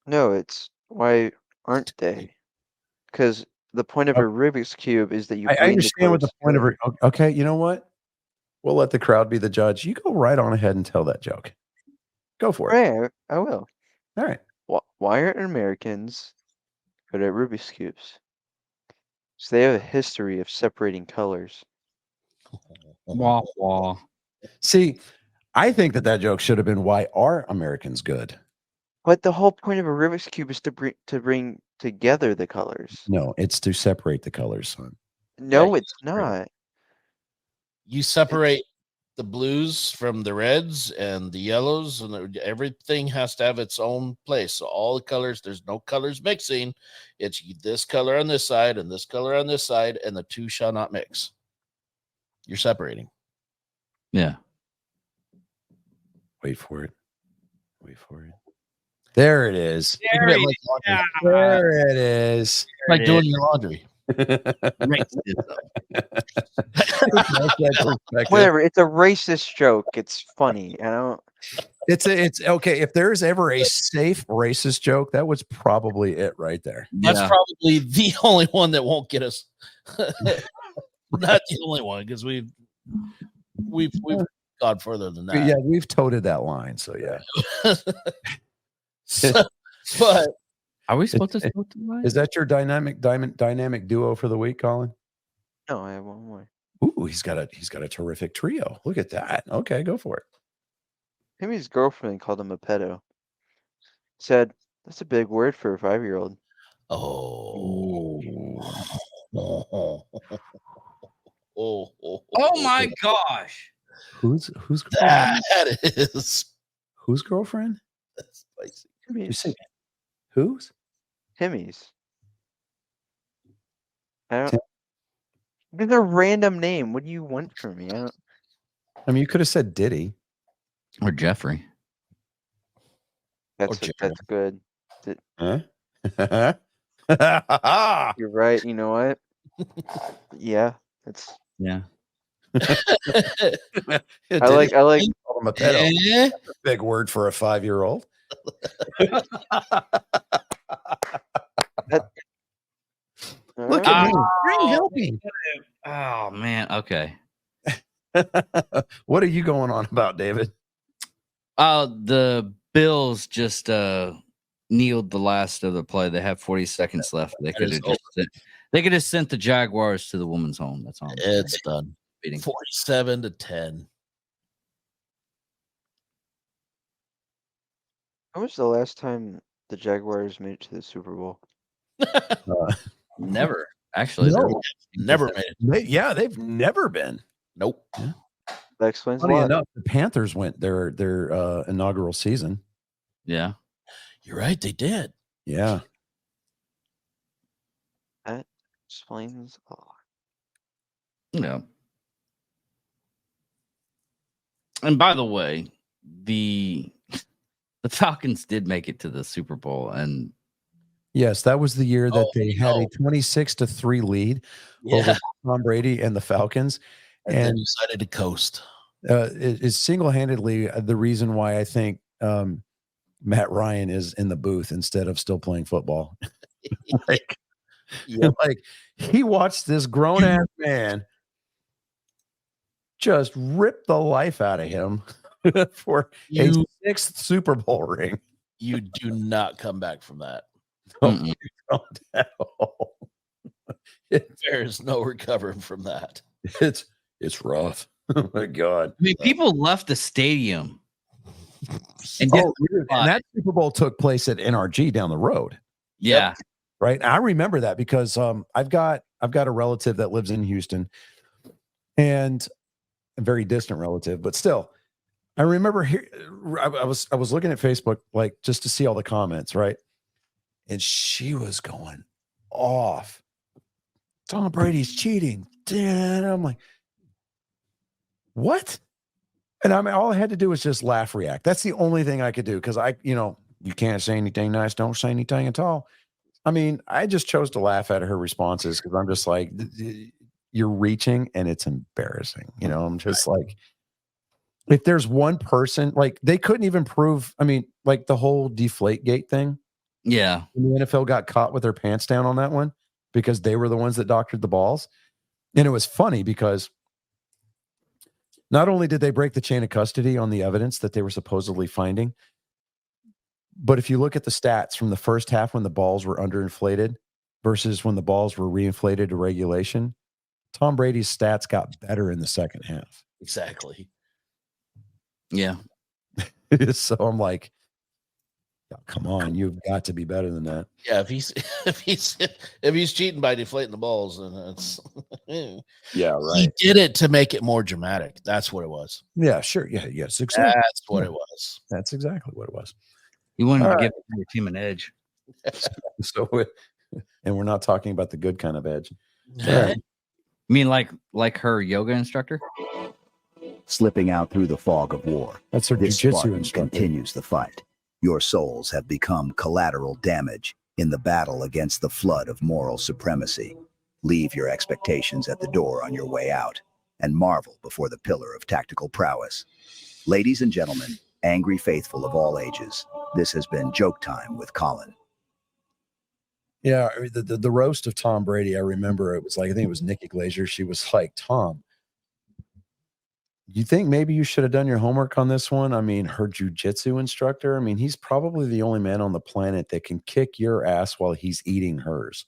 F: it's why aren't they? Because the point of a Rubik's Cube is that you
C: I
F: bring
C: understand what the
F: colors
C: point of
F: together.
C: it. Okay, you know what? We'll let the crowd be the judge. You go right on ahead and tell that joke. Go for it.
F: Right, I will.
C: All right.
F: Why aren't Americans good at Rubik's Cubes? So they have a history of separating colors.
D: Wah wah.
C: See, I think that joke should have been, why are Americans good?
F: But the whole point of a Rubik's Cube is to bring together the colors.
C: No, it's to separate the colors, son.
F: No,
E: Yeah,
F: it's not.
E: you separate the blues from the reds and the yellows, and everything has to have its own place. So all the colors, there's no colors mixing. It's this color on this side and this color on this side, and the two shall not mix. You're separating.
D: Yeah.
C: Wait for it. Wait for it. There it is.
E: Think of it like laundry.
C: There it is.
E: Like doing your laundry.
F: Whatever. It's a racist joke. It's funny. I don't.
C: It's okay. If there's ever a safe racist joke, that was probably it right there.
E: That's probably the only one that won't get us. Not the only one, because we've gone further than that.
C: Yeah, we've toted that line. So yeah.
E: But
D: are we supposed to tote the line?
C: Is that your dynamic duo for the week, Colin?
F: No, I have one more.
C: Ooh, he's got a terrific trio. Look at that. Okay, go for it.
F: Maybe his girlfriend called him a pedo. Said, that's a big word for a 5-year-old.
E: Oh
D: my gosh.
C: Who's
E: that is
C: whose girlfriend?
E: That's spicy.
C: You say whose?
F: Timmy's. I don't. It's a random name. What do you want from me?
C: I mean, you could have said Diddy
D: or Jeffrey.
F: That's good.
C: Huh?
F: You're right. You know what? Yeah, that's.
D: Yeah.
F: I like.
C: Call him a pedo. Big word for a 5-year-old. Look at me. Bring helping.
D: Oh man. Okay.
C: What are you going on about, David?
D: The Bills just kneeled the last of the play. They have 40 seconds left. They could have sent the Jaguars to the woman's home. That's all.
E: It's done.
D: Beating
E: 47-10.
F: When was the last time the Jaguars made it to the Super Bowl?
D: Never. Actually,
C: No.
E: Never made it.
C: They've never been.
E: Nope.
C: Yeah.
F: That explains a
C: Funny
F: lot.
C: enough, the Panthers went their inaugural season.
D: Yeah.
E: You're right. They did.
C: Yeah.
F: That explains a lot.
D: Yeah. And by the way, the Falcons did make it to the Super Bowl, and
C: Yes, that was the year that they had a 26-3 lead over Tom Brady and the Falcons,
E: and decided to coast.
C: It is single-handedly the reason why I think Matt Ryan is in the booth instead of still playing football. like he watched this grown-ass man just rip the life out of him for a 6th Super Bowl ring.
E: You do not come back from that.
C: No, don't at all.
E: There is no recovering from that.
C: It's rough. Oh my God.
D: I mean, people left the stadium.
C: And that Super Bowl took place at NRG down the road.
D: Yeah.
C: Right. I remember that because I've got a relative that lives in Houston, and a very distant relative, but still, I remember here, I was looking at Facebook, like just to see all the comments, right? And she was going off. Tom Brady's cheating. And I'm like, what? And I mean, all I had to do was just laugh, react. That's the only thing I could do because you can't say anything nice, don't say anything at all. I mean, I just chose to laugh at her responses because I'm just like, you're reaching and it's embarrassing. I'm just like, if there's one person, like they couldn't even prove, I mean, like the whole Deflategate thing.
D: Yeah.
C: The NFL got caught with their pants down on that one because they were the ones that doctored the balls. And it was funny because not only did they break the chain of custody on the evidence that they were supposedly finding, but if you look at the stats from the first half when the balls were underinflated versus when the balls were reinflated to regulation, Tom Brady's stats got better in the second half.
E: Exactly.
D: Yeah.
C: So I'm like, oh, come on, you've got to be better than that.
E: Yeah, if he's cheating by deflating the balls, then that's
C: Yeah, right.
E: He did it to make it more dramatic. That's what it was.
C: Yeah, sure. Yeah, yes, exactly.
E: That's what it was.
C: That's exactly what it was.
D: You wanted
C: All
D: to
C: right.
D: give your team an edge.
C: So, and we're not talking about the good kind of edge. All right.
D: You mean like her yoga instructor?
H: Slipping out through the fog of war,
C: That's her
H: this
C: jiu-jitsu
H: Spartan
C: instructor.
H: continues the fight. Your souls have become collateral damage in the battle against the flood of moral supremacy. Leave your expectations at the door on your way out and marvel before the pillar of tactical prowess. Ladies and gentlemen, angry faithful of all ages, this has been Joke Time with Colin.
C: Yeah, the roast of Tom Brady, I remember it was like, I think it was Nikki Glaser. She was like, Tom, you think maybe you should have done your homework on this one? I mean, her jujitsu instructor, I mean, he's probably the only man on the planet that can kick your ass while he's eating hers.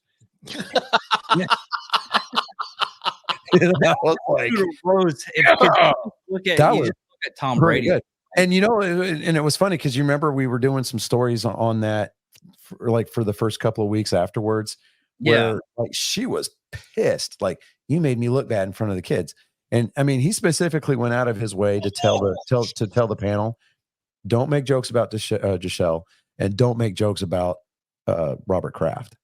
C: And I was like,
D: Look at
C: That
D: you
C: was
D: just look at Tom
C: pretty
D: Brady.
C: good. And and it was funny because you remember we were doing some stories on that for the first couple of weeks afterwards, where
D: Yeah.
C: like she was pissed, like, you made me look bad in front of the kids. And I mean, he specifically went out of his way to tell the panel, don't make jokes about Giselle and don't make jokes about Robert Kraft.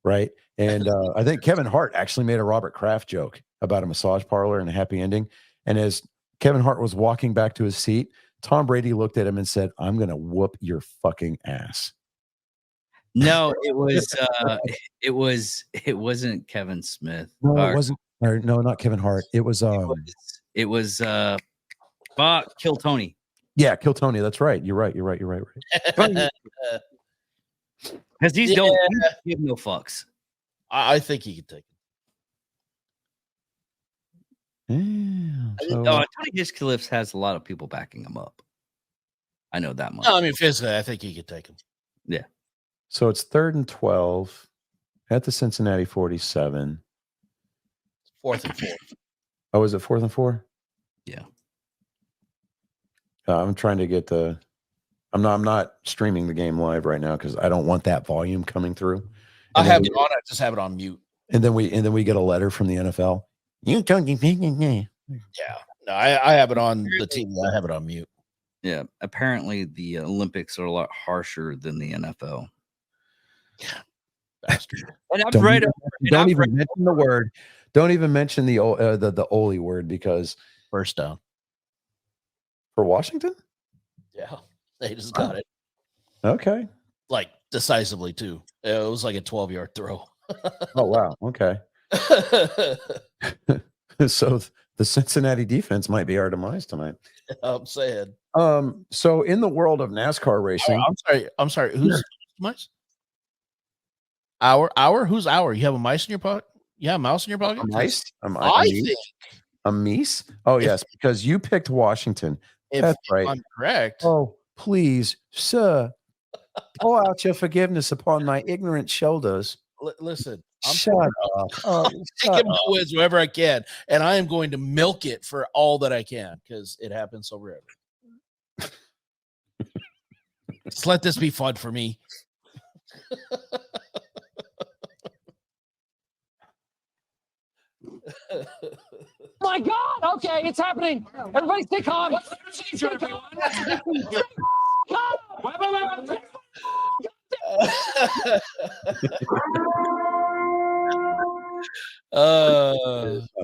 C: Right. And I think Kevin Hart actually made a Robert Kraft joke about a massage parlor and a happy ending. And as Kevin Hart was walking back to his seat, Tom Brady looked at him and said, I'm going to whoop your fucking ass.
D: No, it wasn't Kevin Smith.
C: No,
D: Or
C: it wasn't. Or, no, not Kevin Hart. It was
D: it was Kill Tony.
C: yeah, Kill Tony. That's right. You're right.
D: Because these don't give no fucks.
E: I think he could take it.
C: Yeah, so-
D: Tony Hinchcliffe has a lot of people backing him up. I know that much.
E: No, I mean physically, I think he could take him.
D: Yeah.
C: So it's 3rd and 12 at the Cincinnati 47.
E: 4th and 4.
C: Oh, is it 4th and 4?
D: Yeah.
C: I'm trying to get I'm not streaming the game live right now because I don't want that volume coming through.
E: I have it on. I just have it on mute.
C: And then we get a letter from the NFL. You don't
E: Yeah. No, I have it on the TV. I have it on mute.
D: Yeah. Apparently the Olympics are a lot harsher than the NFL.
E: Bastard.
D: And I'm
C: Don't
D: right
C: even-
D: over- and
C: Don't
D: I'm
C: even
D: right-
C: mention the word. Don't even mention the Oli word because
E: First down.
C: for Washington.
E: Yeah. They just got it.
C: Okay.
E: Like decisively too. It was like a 12-yard throw.
C: Oh wow. Okay. So the Cincinnati defense might be our demise tonight.
E: I'm saying.
C: So in the world of NASCAR racing,
E: I'm sorry. Who's mice? Our? Who's our? You have a mice in your pocket? Yeah, a mouse in your pocket?
C: I think a Meese. Oh yes, because you picked Washington.
E: If
C: That's right.
E: I'm correct.
C: Oh please, sir, pour out your forgiveness upon my ignorant shoulders.
E: Listen, I'm
C: Shut up. Oh, shut
E: taking my
C: up.
E: wins wherever I can, and I am going to milk it for all that I can because it happens so rarely. Just let this be fun for me.
I: my God! Okay, it's happening. Everybody stay calm. Stay calm.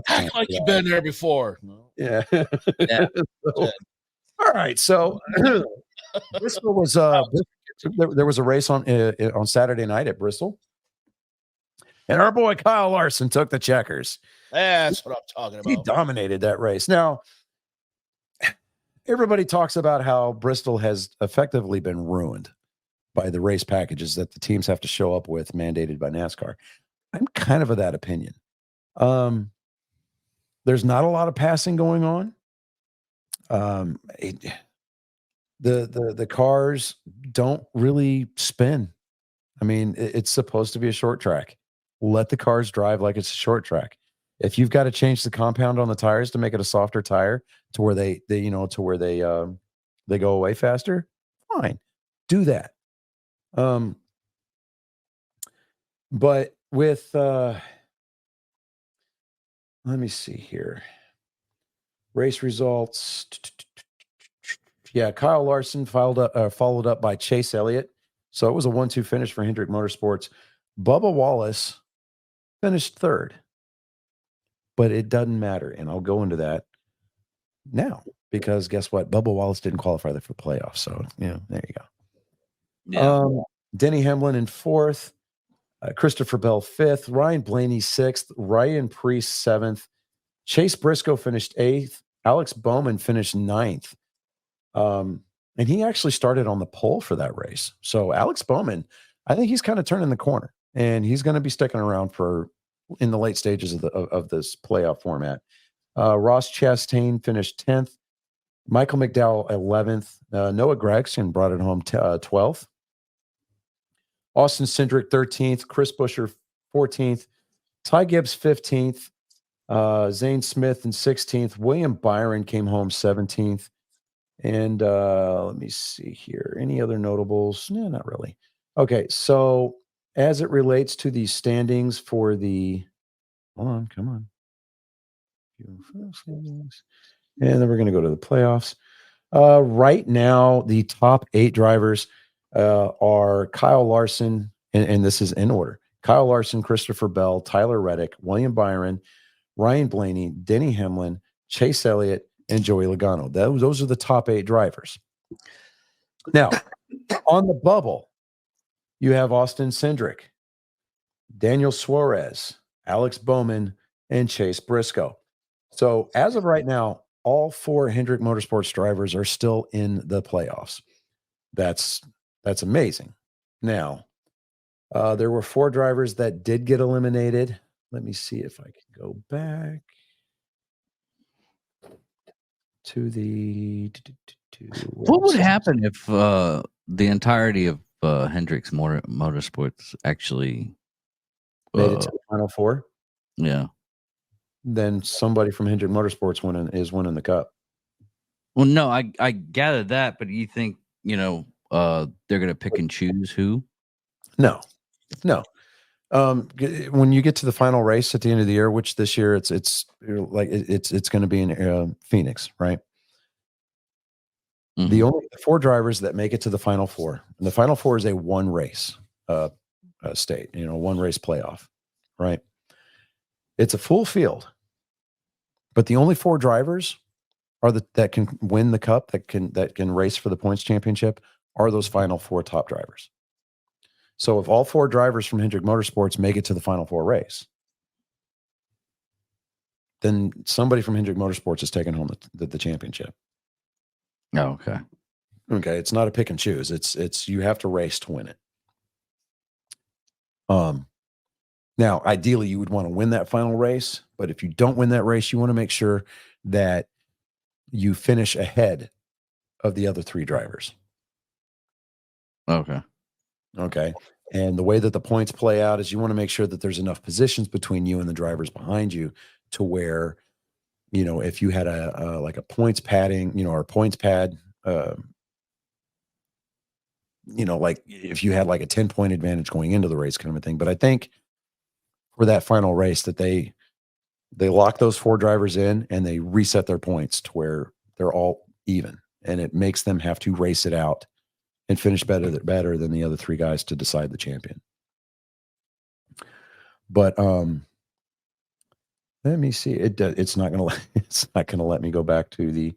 E: Act like you've been there before.
C: Yeah.
D: Yeah.
C: So, all right. So Bristol was there was a race on Saturday night at Bristol, and our boy Kyle Larson took the checkers.
E: That's what I'm talking
C: He
E: about.
C: dominated that race. Now, everybody talks about how Bristol has effectively been ruined by the race packages that the teams have to show up with, mandated by NASCAR. I'm kind of that opinion. There's not a lot of passing going on. The cars don't really spin. I mean, it's supposed to be a short track. Let the cars drive like it's a short track. If you've got to change the compound on the tires to make it a softer tire to where they go away faster, fine, do that. But with let me see here. Race results. Yeah, Kyle Larson followed up by Chase Elliott. So it was a 1-2 finish for Hendrick Motorsports. Bubba Wallace finished third. But it doesn't matter. And I'll go into that now because guess what? Bubba Wallace didn't qualify for the playoffs. So, there you go.
D: Yeah.
C: Denny Hamlin in fourth. Christopher Bell fifth. Ryan Blaney sixth. Ryan Preece seventh. Chase Briscoe finished eighth. Alex Bowman finished ninth. And he actually started on the pole for that race. So Alex Bowman, I think he's kind of turning the corner, and he's going to be sticking around in the late stages of this playoff format. Ross Chastain finished 10th. Michael McDowell 11th. Noah Gragson brought it home 12th. Austin Cindric 13th. Chris Buescher 14th. Ty Gibbs 15th. Zane Smith in 16th. William Byron came home 17th. And let me see here. Any other notables? No, not really. Okay, so as it relates to the standings for the, come on. And then we're going to go to the playoffs. Right now, the top 8 drivers are Kyle Larson, and this is in order. Kyle Larson, Christopher Bell, Tyler Reddick, William Byron, Ryan Blaney, Denny Hamlin, Chase Elliott, and Joey Logano. Those are the top 8 drivers. Now, on the bubble, you have Austin Cindric, Daniel Suarez, Alex Bowman, and Chase Briscoe. So as of right now, all 4 Hendrick Motorsports drivers are still in the playoffs. That's amazing. Now, there were 4 drivers that did get eliminated. Let me see if I can go back to the.
D: What would happen if the entirety of Hendrick's Motorsports actually
C: made it to the final 4?
D: Yeah.
C: Then somebody from Hendrick Motorsports is winning the cup.
D: Well, no, I gathered that, but you think they're going to pick and choose who?
C: No. When you get to the final race at the end of the year, which this year it's going to be in Phoenix, right? Mm-hmm. The only 4 drivers that make it to the final 4, and the final 4 is a 1 race state, 1 race playoff, right? It's a full field, but the only 4 drivers that can win the cup, that can race for the points championship, are those final 4 top drivers. So if all 4 drivers from Hendrick Motorsports make it to the final 4 race, then somebody from Hendrick Motorsports is taking home the championship.
D: Oh, okay.
C: Okay. It's not a pick and choose. It's you have to race to win it. Now, ideally, you would want to win that final race, but if you don't win that race, you want to make sure that you finish ahead of the other 3 drivers.
D: Okay.
C: And the way that the points play out is you want to make sure that there's enough positions between you and the drivers behind you to where, if you had a points padding, or points pad, like if you had like a 10-point advantage going into the race kind of a thing. But I think for that final race that they They lock those 4 drivers in and they reset their points to where they're all even, and it makes them have to race it out and finish better than the other 3 guys to decide the champion. But let me see. It's not gonna let me go back to the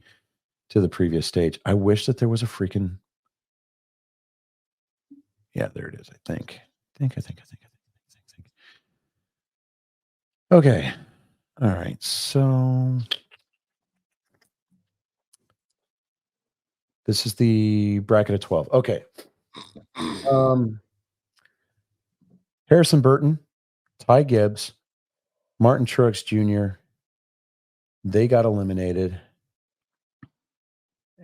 C: previous stage. I wish that there was a freaking. Yeah, there it is. I think. Okay. All right. So this is the bracket of 12. Okay. Harrison Burton, Ty Gibbs, Martin Truex Jr., they got eliminated.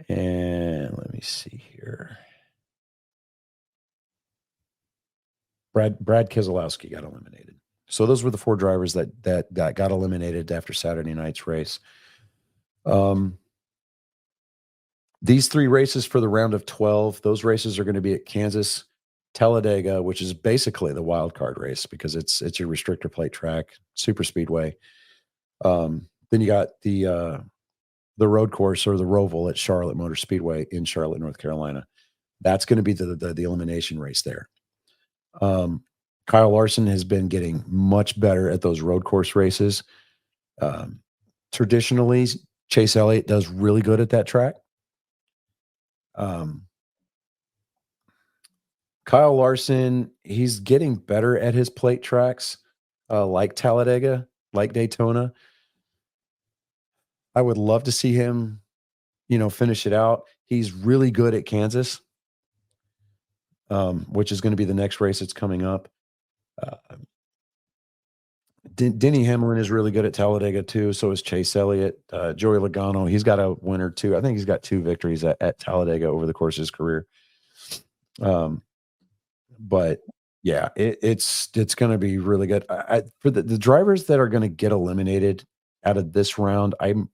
C: And let me see here. Brad Keselowski got eliminated. So those were the 4 drivers that got eliminated after Saturday night's race. These 3 races for the round of 12, those races are going to be at Kansas, Talladega, which is basically the wild card race because it's a restrictor plate track, super speedway. Then you got the road course or the Roval at Charlotte Motor Speedway in Charlotte, North Carolina. That's going to be the elimination race there. Kyle Larson has been getting much better at those road course races. Traditionally, Chase Elliott does really good at that track. Kyle Larson, he's getting better at his plate tracks, like Talladega, like Daytona. I would love to see him, finish it out. He's really good at Kansas, which is going to be the next race that's coming up. Denny Hamlin is really good at Talladega too. So is Chase Elliott. Joey Logano, he's got a winner too. I think he's got 2 victories at Talladega over the course of his career. But yeah, it's going to be really good. For the drivers that are going to get eliminated out of this round, I'm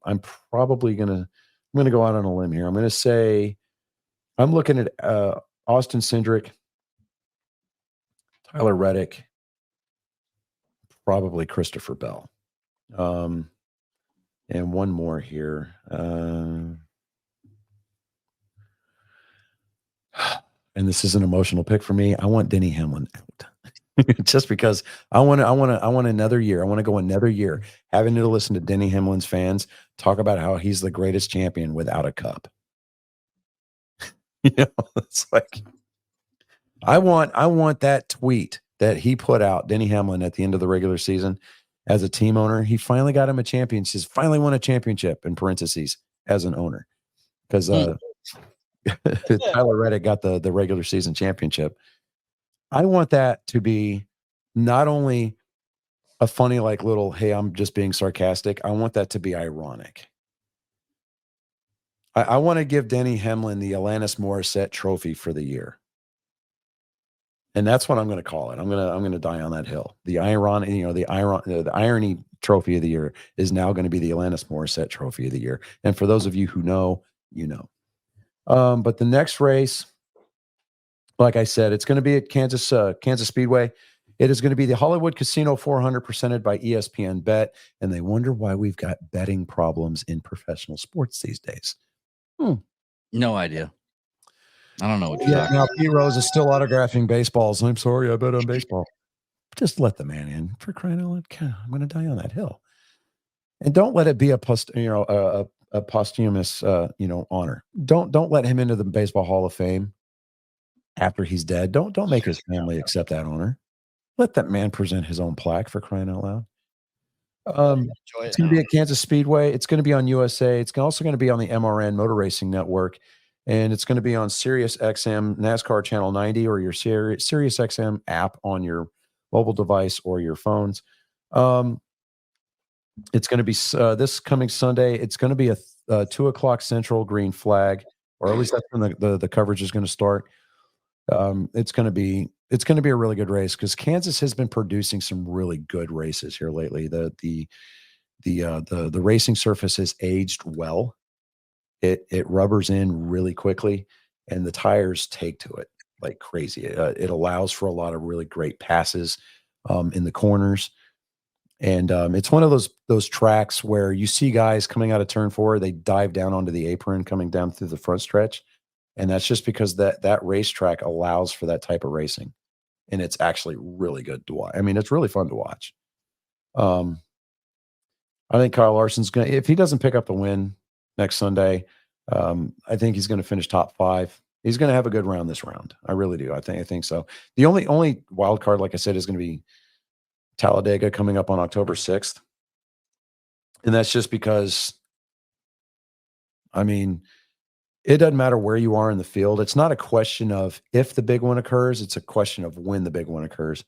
C: probably going to go out on a limb here. I'm going to say I'm looking at Austin Cindric, Tyler Reddick, probably Christopher Bell. And one more here. And this is an emotional pick for me. I want Denny Hamlin out. Just because I want another year. I want to go another year having to listen to Denny Hamlin's fans talk about how he's the greatest champion without a cup. It's like I want that tweet that he put out, Denny Hamlin, at the end of the regular season as a team owner. He finally got him a championship. He's finally won a championship in parentheses as an owner. Because Tyler Reddick got the regular season championship. I want that to be not only a funny, like little, hey, I'm just being sarcastic. I want that to be ironic. I want to give Denny Hamlin the Alanis Morissette trophy for the year. And that's what I'm going to call it. I'm going to die on that hill. The irony trophy of the year is now going to be the Alanis Morissette trophy of the year. And for those of you who know, you know. But the next race, like I said, it's going to be at Kansas Speedway. It is going to be the Hollywood Casino 400 presented by ESPN Bet. And they wonder why we've got betting problems in professional sports these days.
D: No idea. I don't know what you're talking
C: now P. Rose is still autographing baseballs. I'm sorry, I bet on baseball. Just let the man in, for crying out loud. I'm going to die on that hill. And don't let it be a posthumous honor. Don't let him into the Baseball Hall of Fame after he's dead. Don't make his family accept that honor. Let that man present his own plaque, for crying out loud. It's going to be at Kansas Speedway. It's going to be on USA. It's also going to be on the MRN Motor Racing Network. And it's going to be on Sirius XM NASCAR Channel 90 or your Sirius XM app on your mobile device or your phones. It's going to be this coming Sunday. It's going to be a 2:00 Central green flag, or at least that's when the coverage is going to start. It's going to be a really good race because Kansas has been producing some really good races here lately. The racing surface has aged well. It rubbers in really quickly, and the tires take to it like crazy. It allows for a lot of really great passes in the corners. And it's one of those tracks where you see guys coming out of turn 4, they dive down onto the apron coming down through the front stretch. And that's just because that racetrack allows for that type of racing. And it's actually really good to watch. I mean, it's really fun to watch. I think Kyle Larson's going to, if he doesn't pick up the win next Sunday, I think he's going to finish top 5. He's going to have a good round this round. I really do. I think so. The only wild card, like I said, is going to be Talladega coming up on October 6th. And that's just because, I mean, it doesn't matter where you are in the field. It's not a question of if the big one occurs. It's a question of when the big one occurs.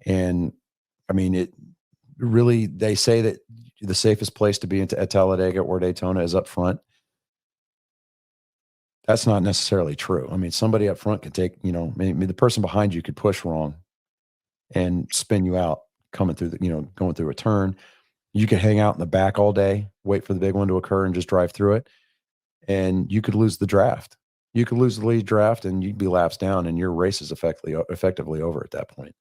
C: And I mean, it really, they say that the safest place to be at Talladega or Daytona is up front. That's not necessarily true. I mean, somebody up front could take, maybe the person behind you could push wrong and spin you out coming through going through a turn. You could hang out in the back all day, wait for the big one to occur and just drive through it. And you could lose the draft. You could lose the lead draft and you'd be laps down and your race is effectively over at that point.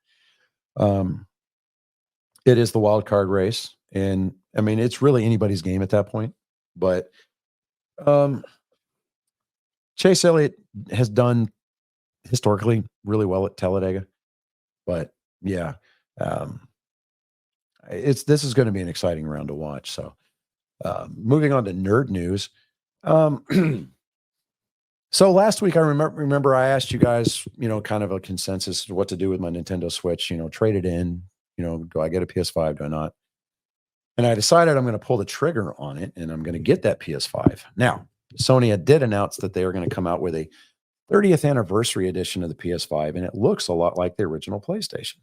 C: It is the wild card race. And I mean, it's really anybody's game at that point. But Chase Elliott has done historically really well at Talladega. But yeah, this is going to be an exciting round to watch. So moving on to nerd news. So last week, I remember I asked you guys, kind of a consensus of what to do with my Nintendo Switch, trade it in, do I get a PS5? Do I not? And I decided I'm going to pull the trigger on it and I'm going to get that PS5. Now, Sony did announce that they were going to come out with a 30th anniversary edition of the PS5, and it looks a lot like the original PlayStation.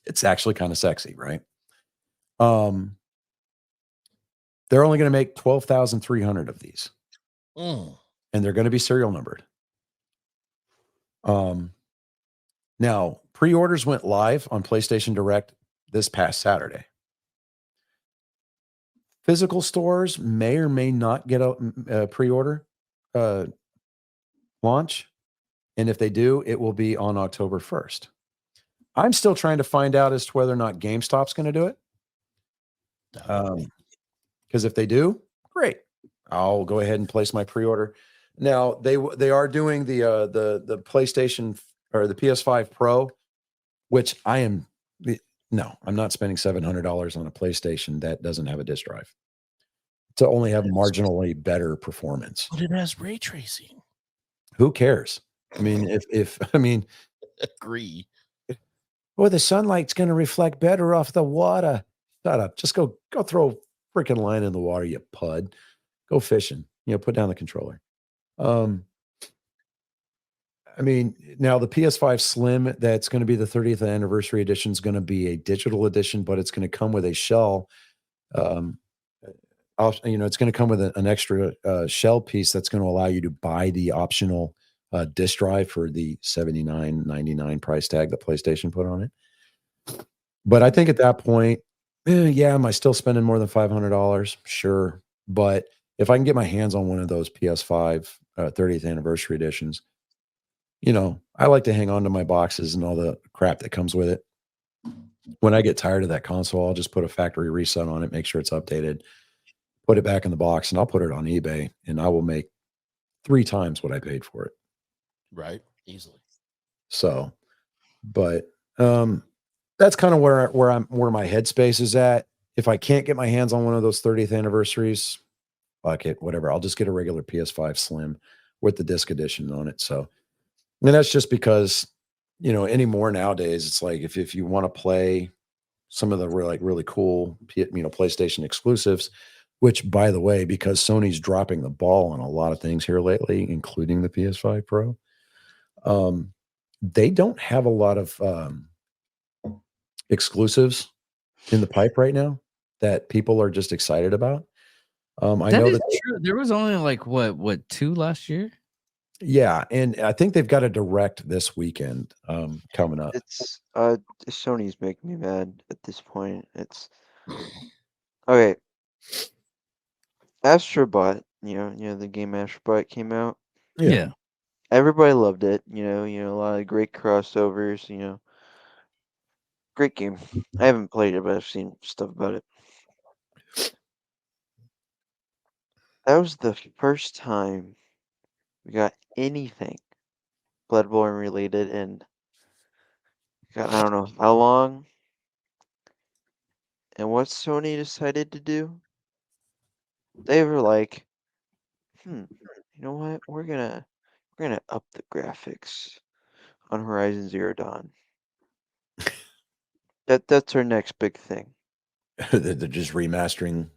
C: It's actually kind of sexy, right? They're only going to make 12,300 of these. And they're going to be serial numbered. Now, pre-orders went live on PlayStation Direct this past Saturday. Physical stores may or may not get a pre-order launch. And if they do, it will be on October 1st. I'm still trying to find out as to whether or not GameStop's going to do it. Because if they do, great. I'll go ahead and place my pre-order. Now they are doing the PlayStation or the PS5 Pro, which I'm not spending $700 on a PlayStation that doesn't have a disk drive to only have marginally better performance.
E: But it has ray tracing.
C: Who cares? I mean, if
E: agree.
C: Well, the sunlight's going to reflect better off the water. Shut up. Just go throw a freaking line in the water, you pud. Go fishing. Put down the controller. I mean, now the PS5 Slim, that's going to be the 30th anniversary edition, is going to be a digital edition, but it's going to come with a shell. It's going to come with an extra shell piece that's going to allow you to buy the optional disk drive for the $79.99 price tag that PlayStation put on it. But I think at that point, am I still spending more than $500? Sure. But if I can get my hands on one of those PS5 30th anniversary editions, I like to hang on to my boxes and all the crap that comes with it. When I get tired of that console, I'll just put a factory reset on it, make sure it's updated, put it back in the box, and I'll put it on eBay, and I will make 3 times what I paid for it.
E: Right. Easily.
C: So, but that's kind of where my headspace is at. If I can't get my hands on one of those 30th anniversaries, fuck it, whatever. I'll just get a regular PS5 Slim with the disc edition on it. So, and that's just because, anymore nowadays, it's like if you want to play some of the really cool, PlayStation exclusives, which, by the way, because Sony's dropping the ball on a lot of things here lately, including the PS5 Pro, they don't have a lot of exclusives in the pipe right now that people are just excited about. I know that
D: true. There was only like what 2 last year.
C: Yeah, and I think they've got a direct this weekend coming up.
F: It's Sony's making me mad at this point. It's okay. Astrobot, the game Astrobot came out.
D: Yeah.
F: Everybody loved it. A lot of great crossovers. Great game. I haven't played it, but I've seen stuff about it. That was the first time we got anything Bloodborne related in, God, I don't know how long. And what Sony decided to do, they were like, you know what? We're gonna up the graphics on Horizon Zero Dawn. That's our next big thing.
C: They're just remastering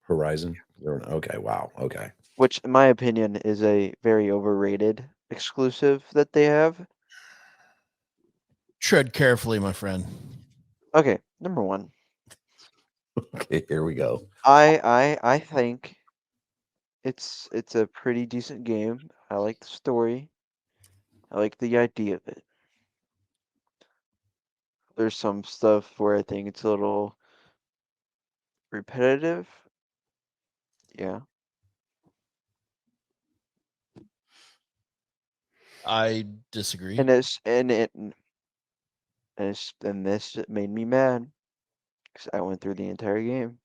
C: Horizon. Okay, wow. Okay.
F: Which, in my opinion, is a very overrated exclusive that they have.
E: Tread carefully, my friend.
F: Okay, number one.
C: Okay, here we go.
F: I think it's a pretty decent game. I like the story. I like the idea of it. There's some stuff where I think it's a little repetitive. Yeah.
E: I disagree.
F: And this made me mad because I went through the entire game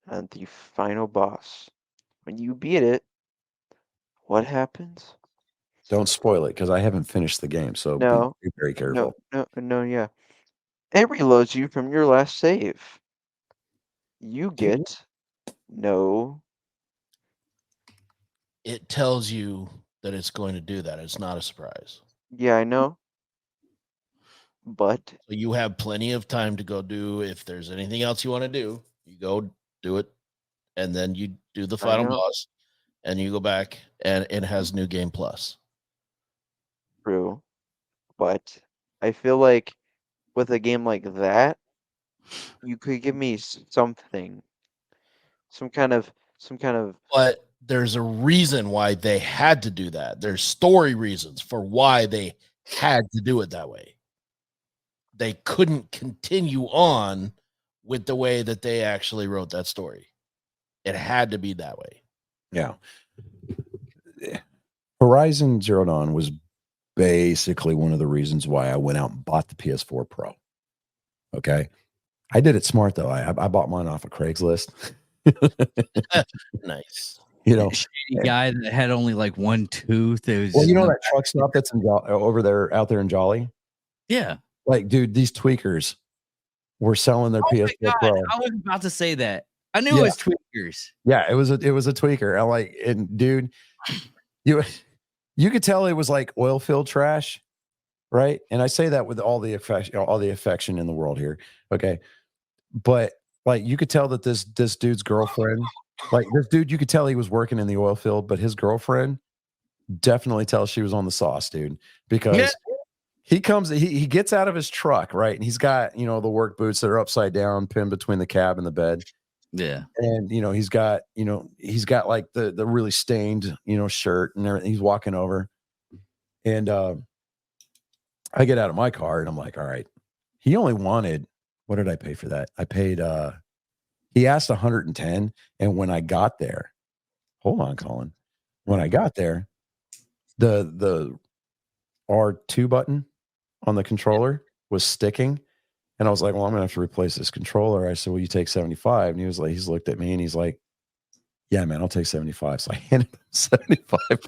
F: and the final boss. When you beat it, what happens?
C: Don't spoil it because I haven't finished the game, so
F: No,
C: be very careful.
F: no, yeah. It reloads you from your last save. You get no.
E: It tells you that it's going to do that. It's not a surprise.
F: Yeah, I know. But
E: So you have plenty of time to go do. If there's anything else you want to do, you go do it, and then you do the final boss, and you go back, and it has New Game Plus.
F: True, but I feel like with a game like that, you could give me something, some kind of.
E: But there's a reason why they had to do that. There's story reasons for why they had to do it that way. They couldn't continue on with the way that they actually wrote that story. It had to be that way.
C: Yeah. Horizon Zero Dawn was basically one of the reasons why I went out and bought the PS4 Pro. Okay. I did it smart though. I bought mine off of Craigslist.
E: Nice.
C: You know,
D: shady guy that had only like one tooth. It was
C: well, you
D: just
C: know that truck stop that's over there out there in Jolly?
D: yeah.
C: Like, dude, these tweakers were selling their PS4 Pro.
D: I was about to say that. I knew it was tweakers.
C: Yeah, it was a tweaker. I like, and dude, you could tell it was like oil filled trash, right? And I say that with all the affection in the world here. Okay. But like you could tell that this dude's girlfriend, like this dude, you could tell he was working in the oil field, but his girlfriend definitely tells she was on the sauce, dude, because he gets out of his truck, right? And he's got, the work boots that are upside down, pinned between the cab and the bed.
D: Yeah.
C: And, he's got like the really stained, shirt and everything. He's walking over and, I get out of my car and I'm like, all right, he only wanted, what did I pay for that? I paid, he asked 110. And when I got there, hold on, Colin, when I got there, the R2 button on the controller was sticking. And I was like, well, I'm going to have to replace this controller. I said, well, you take 75. And he was like, he's looked at me and he's like, yeah, man, I'll take 75. So I handed him $75.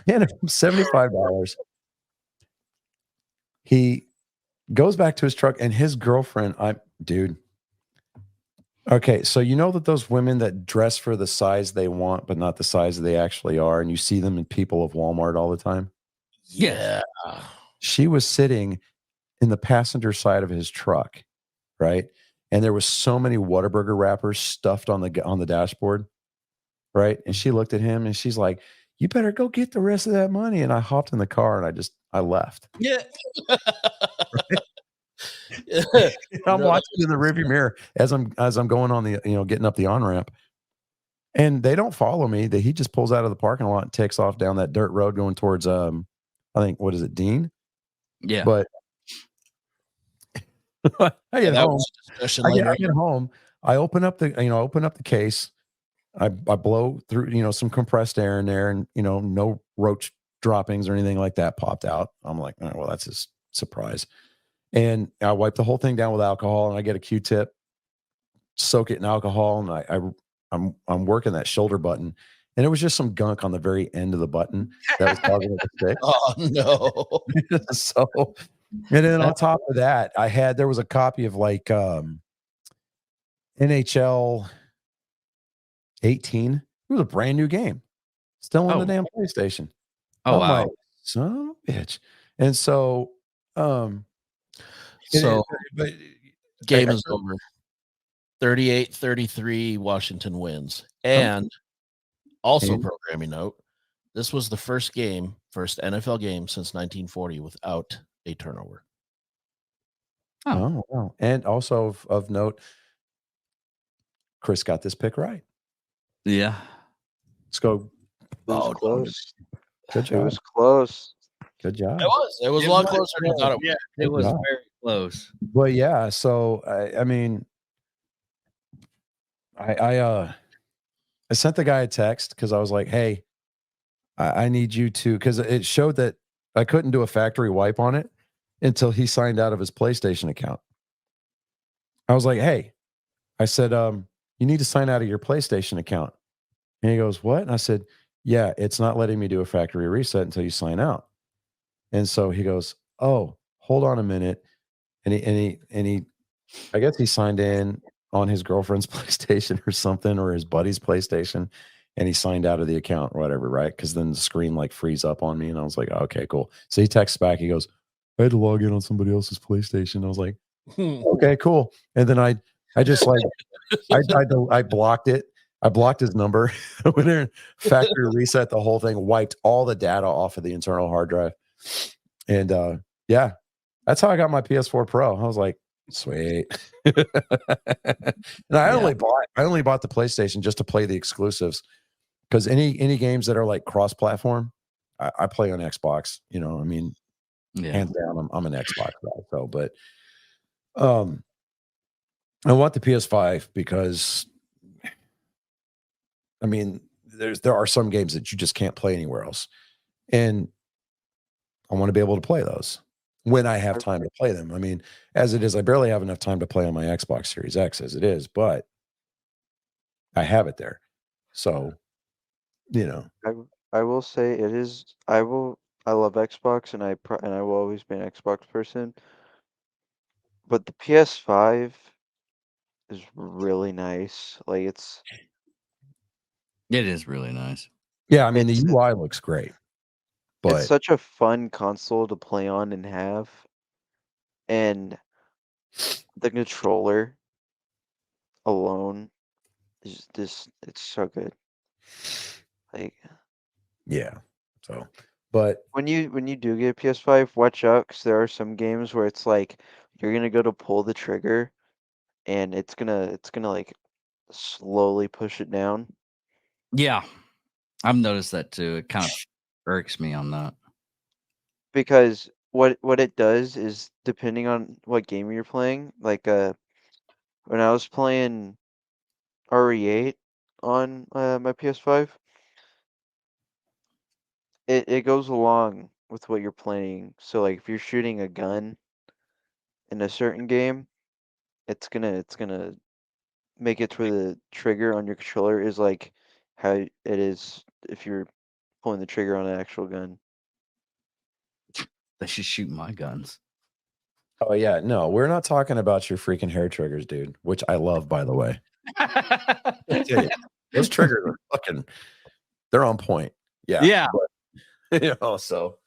C: Handed him $75. He goes back to his truck and his girlfriend, dude. Okay. So you know that those women that dress for the size they want, but not the size they actually are. And you see them in people of Walmart all the time.
E: Yeah.
C: She was sitting in the passenger side of his truck, right? And there was so many Whataburger wrappers stuffed on the dashboard, right? And she looked at him and she's like, you better go get the rest of that money. And I hopped in the car and I left.
E: Yeah.
C: I'm watching in the rearview mirror as I'm going on the, getting up the on-ramp. And they don't follow me. He just pulls out of the parking lot and takes off down that dirt road going towards I think, what is it, Dean?
D: Yeah.
C: But I get home. I open up the case. I blow through, some compressed air in there and, no roach droppings or anything like that popped out. I'm like, oh, well, that's a surprise. And I wipe the whole thing down with alcohol, and I get a Q-tip, soak it in alcohol, and I'm working that shoulder button, and it was just some gunk on the very end of the button that was causing it to stick.
E: Oh no.
C: So, and then on top of that, there was a copy of like NHL 18. It was a brand new game, still on the damn PlayStation.
D: Oh,
C: I'm
D: wow.
C: like, son of a bitch. And so,
E: So
C: but
E: game is over. 38-33, Washington wins. And also programming note, this was the first NFL game since 1940 without a turnover.
C: Oh, wow. And also of note, Chris got this pick right.
D: Yeah.
C: Let's go.
F: It was close.
C: Good
F: It
C: job.
F: was close.
C: Good job.
E: It was a lot closer than I thought it was.
D: Yeah, it was
C: Wow.
D: very close.
C: But yeah, so I mean, I sent the guy a text because I was like, hey, I need you to, because it showed that I couldn't do a factory wipe on it until he signed out of his PlayStation account. I was like, hey, I said, you need to sign out of your PlayStation account. And he goes, what? And I said, yeah, it's not letting me do a factory reset until you sign out. And so he goes, oh, hold on a minute. And he I guess he signed in on his girlfriend's PlayStation or something, or his buddy's PlayStation, and he signed out of the account or whatever, right? Because then the screen like frees up on me, and I was like, okay, cool. So he texts back, he goes, I had to log in on somebody else's PlayStation. I was like, okay, cool. And then I just like I blocked it. I blocked his number. I went there and factory reset the whole thing, wiped all the data off of the internal hard drive. And yeah, that's how I got my PS4 Pro. I was like, sweet. And I only bought the PlayStation just to play the exclusives, because any games that are like cross-platform, I play on Xbox. You know, I mean, hands down, I'm an Xbox guy. So, but I want the PS5 because, I mean, there are some games that you just can't play anywhere else, and I want to be able to play those when I have time to play them. I mean, as it is, I barely have enough time to play on my Xbox Series X as it is, but I have it there. So, you know,
F: I will say it is. I love Xbox, and I will always be an Xbox person. But the PS5 is really nice. Like
D: it is really nice.
C: Yeah, I mean, the UI looks great, but
F: it's such a fun console to play on and have, and the controller alone is just, it's so good. Like,
C: yeah. So, but
F: when you do get a PS5, watch out, because there are some games where it's like you're gonna go to pull the trigger, and it's gonna like slowly push it down.
D: Yeah, I've noticed that too. It kind of irks me on that.
F: Because what it does is, depending on what game you're playing, like when I was playing RE8 on my PS5, it goes along with what you're playing. So like if you're shooting a gun in a certain game, it's gonna make it to where the trigger on your controller is like how it is if you're pulling the trigger on an actual gun.
D: They should shoot my guns.
C: oh yeah, no, we're not talking about your freaking hair triggers, dude, which I love, by the way. I tell you, those triggers are fucking, they're on point. Yeah.
D: Yeah.
C: But, you know, so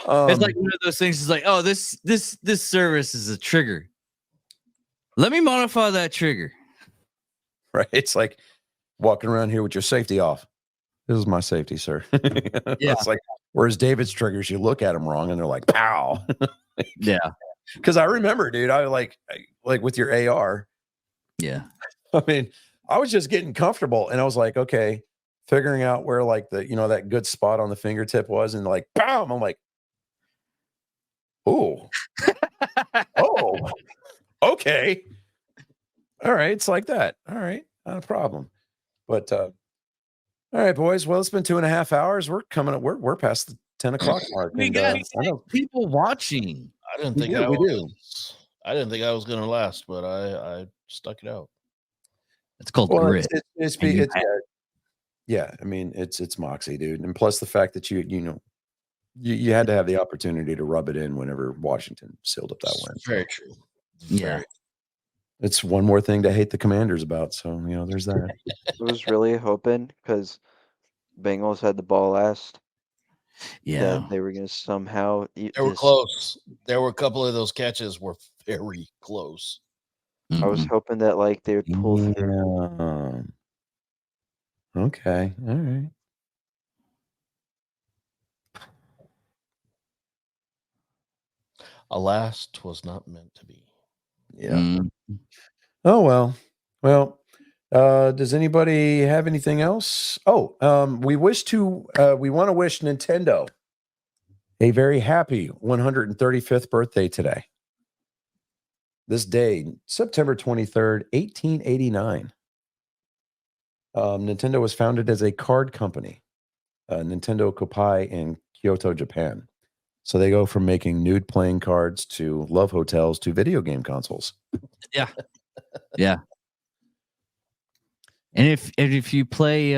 D: It's like one of those things. It's like, oh, this service is a trigger. Let me modify that trigger.
C: right. It's like walking around here with your safety off. This is my safety, sir.
D: Yeah.
C: It's like, whereas David's triggers, you look at them wrong and they're like, pow.
D: Yeah.
C: Because I remember, dude, I like with your AR.
D: Yeah.
C: I mean, I was just getting comfortable, and I was like, okay, figuring out where like the, you know, that good spot on the fingertip was, and like, bam, I'm like, oh, oh, okay, all right, it's like that, all right, not a problem. But all right, boys, well, it's been 2.5 hours. We're coming up, we're past the 10 o'clock mark.
D: We
C: And,
D: got
C: I know
D: people watching.
E: I didn't
C: We
E: think
C: do,
E: I
C: we do.
E: was. I didn't think I was going to last, but I stuck it out.
D: It's called
C: Well,
D: grit.
C: it's
D: And you
C: yeah. Yeah, I mean, it's Moxie, dude. And plus the fact that you had to have the opportunity to rub it in whenever Washington sealed up that win.
E: Very true.
D: Yeah.
C: It's one more thing to hate the Commanders about. So, there's that.
F: I was really hoping because Bengals had the ball last
D: Yeah.
F: that they were going to somehow.
E: They were close. There were a couple of those catches were very close.
F: I was
D: Mhm.
F: hoping that like they would pull through.
C: Yeah. Okay. All right.
E: Alas, 'twas not meant to be.
C: Yeah.
D: Mm.
C: Oh well. Well, does anybody have anything else? Oh, we want to wish Nintendo a very happy 135th birthday today. This day, September 23rd, 1889. Nintendo was founded as a card company, Nintendo Kopai in Kyoto, Japan. So they go from making nude playing cards to love hotels to video game consoles.
D: Yeah. Yeah. And if you play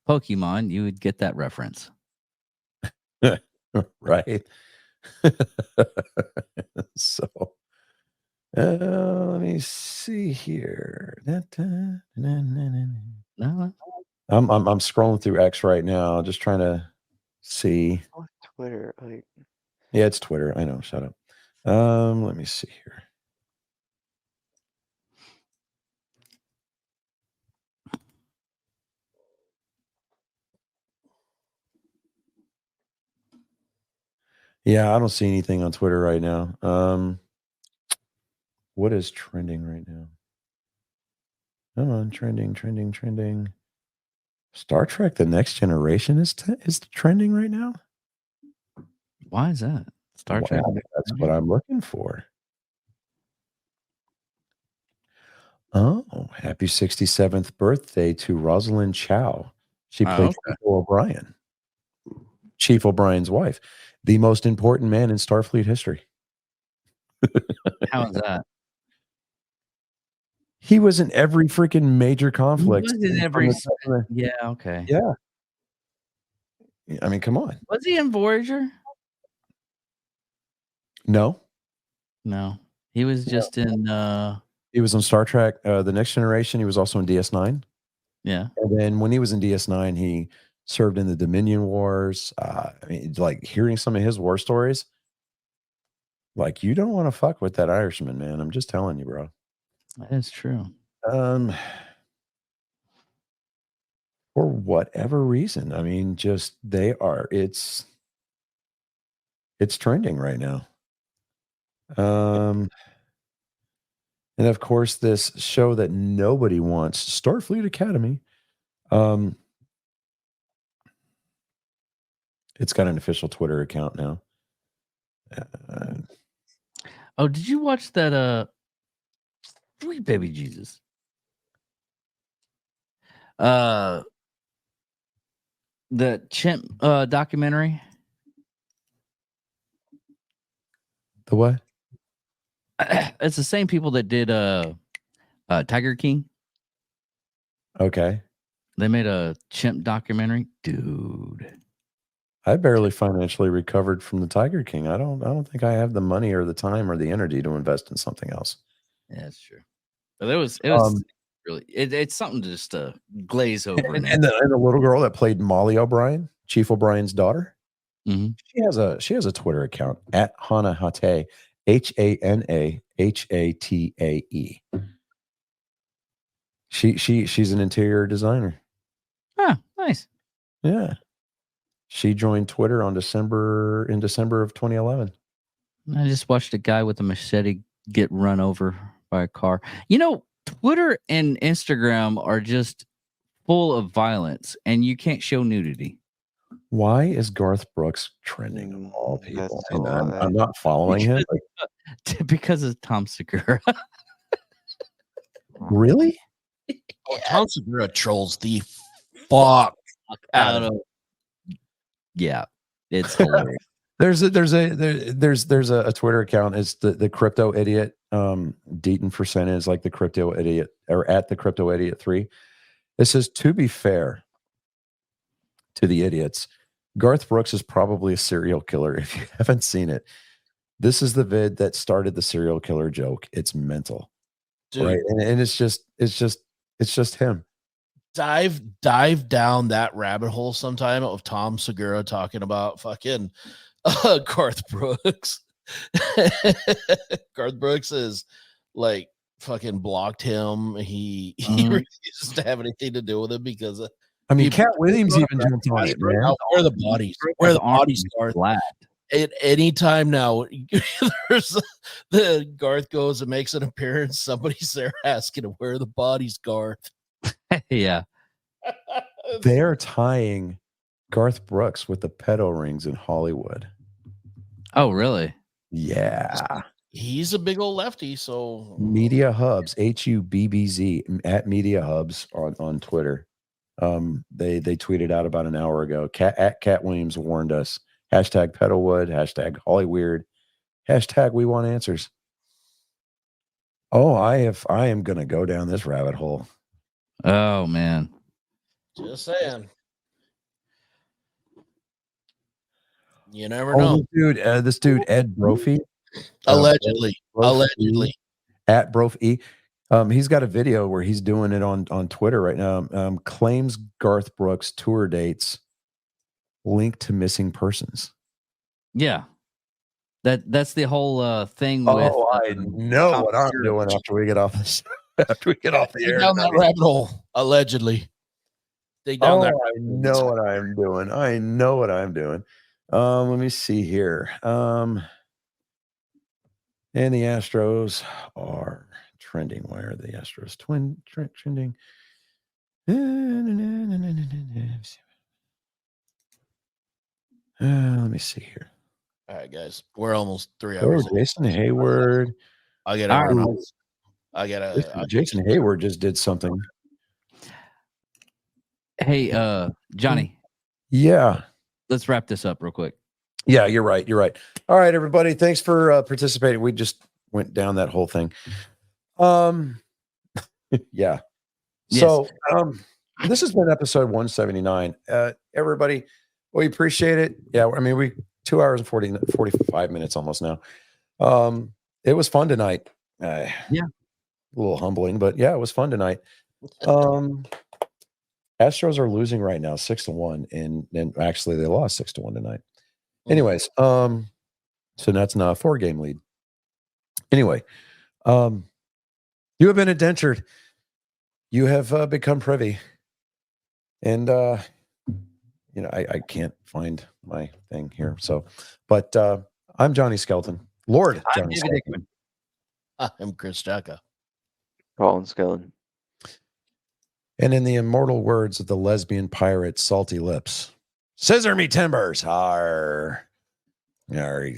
D: Pokemon, you would get that reference.
C: Right. So let me see here.
D: No.
C: I'm scrolling through X right now, just trying to see.
F: On Twitter, like
C: Yeah, it's Twitter. I know. Shut up. Let me see here. Yeah, I don't see anything on Twitter right now. What is trending right now? Come on, trending. Star Trek: The Next Generation is trending right now.
D: Why is that? Star Trek.
C: Wow, that's what I'm looking for. Oh, happy 67th birthday to Rosalind Chow. She played Chief O'Brien. Chief O'Brien's wife, the most important man in Starfleet history.
D: How is that?
C: He was in every freaking major conflict.
D: He was in every. Yeah. Okay.
C: Yeah. I mean, come on.
D: Was he in Voyager?
C: No.
D: No. He was just in.
C: He was on Star Trek: The Next Generation. He was also in DS9.
D: Yeah.
C: And then when he was in DS9, he served in the Dominion Wars. I mean, like hearing some of his war stories, like you don't want to fuck with that Irishman, man. I'm just telling you, bro.
D: That is true.
C: For whatever reason, I mean, just it's trending right now. And of course, this show that nobody wants, Starfleet Academy. It's got an official Twitter account now.
D: Oh, did you watch that? Sweet baby Jesus. The chimp documentary.
C: The what?
D: It's the same people that did Tiger King.
C: Okay.
D: They made a chimp documentary, dude.
C: I barely financially recovered from the Tiger King. I don't think I have the money or the time or the energy to invest in something else.
D: Yeah, that's true. But it was really it's something to just glaze over.
C: And the little girl that played Molly O'Brien, Chief O'Brien's daughter,
D: mm-hmm.
C: she has a Twitter account at Hana Hate, HanaHatae. She's an interior designer.
D: Ah, nice.
C: Yeah. She joined Twitter in December of 2011.
D: I just watched a guy with a machete get run over by a car. Twitter and Instagram are just full of violence, and you can't show nudity.
C: Why is Garth Brooks trending of all people? And I'm not following him.
D: Because of Tom Segura.
C: Really?
E: Oh, Tom Segura trolls the fuck out of.
D: Yeah. It's hilarious.
C: There's a Twitter account. It's the crypto idiot. Deaton Fersen is like the crypto idiot, or at the crypto idiot 3. It says, to be fair to the idiots, Garth Brooks is probably a serial killer. If you haven't seen it, this is the vid that started the serial killer joke. It's mental,
E: Dude,
C: right? And it's just him.
E: dive down that rabbit hole sometime of Tom Segura talking about fucking Garth Brooks. Garth Brooks is like fucking blocked him. He refuses to have anything to do with him because
C: I mean,
E: people-
C: Cat Williams even jumped on it, man.
E: where are the bodies? Where are the bodies, Garth?
D: Flat.
E: At any time now, there's the Garth goes and makes an appearance. Somebody's there asking him, where are the bodies, Garth?
D: Yeah.
C: They're tying Garth Brooks with the pedo rings in Hollywood.
D: Oh, really?
C: Yeah.
E: He's a big old lefty, so
C: Media Hubs, HUBBZ, at Media Hubs on Twitter. They tweeted out about an hour ago. Cat Williams warned us. Hashtag Pedalwood, hashtag Hollyweird, hashtag we want answers. Oh, I am gonna go down this rabbit hole.
D: Oh, man.
E: just saying. You never know.
C: This dude, Ed Brophy.
E: Allegedly.
C: Brophy,
E: Allegedly.
C: at Brophy. He's got a video where he's doing it on Twitter right now. Claims Garth Brooks tour dates linked to missing persons.
D: Yeah. That's the whole thing with
C: I know
D: Tom
C: what I'm
D: Segura.
C: doing after we get off this. After we get off the
E: Dig
C: air.
E: down that rabbit hole. Allegedly. Dig down that
C: I know what I'm doing. I know what I'm doing. Let me see here. And the Astros are trending. Why are the Astros trending? Let me see here.
E: All right, guys. We're almost 3
C: Oh,
E: hours. in.
C: Jason Hayward.
E: I get
D: All right.
E: I gotta
C: Jason Hayward just did something.
D: Hey, Johnny,
C: Yeah.
D: let's wrap this up real quick.
C: Yeah, you're right. You're right. All right, everybody. Thanks for participating. We just went down that whole thing. Yeah.
D: Yes.
C: So this has been episode 179. Everybody, we appreciate it. Yeah, I mean, we 2 hours and 45 minutes almost now. It was fun tonight.
D: Yeah.
C: A little humbling, but yeah, it was fun tonight. Astros are losing right now 6-1, and actually they lost 6-1 tonight. Anyways, so that's not a 4-game lead. Anyway, you have been indentured. You have become privy. And you know, I can't find my thing here. So, but I'm Johnny Skelton. Lord
D: I'm
C: Johnny
D: David
C: Skelton.
E: I'm Chris Jacka.
F: Colin Skellen.
C: And in the immortal words of the lesbian pirate Salty Lips, scissor me timbers. Arr. Arr,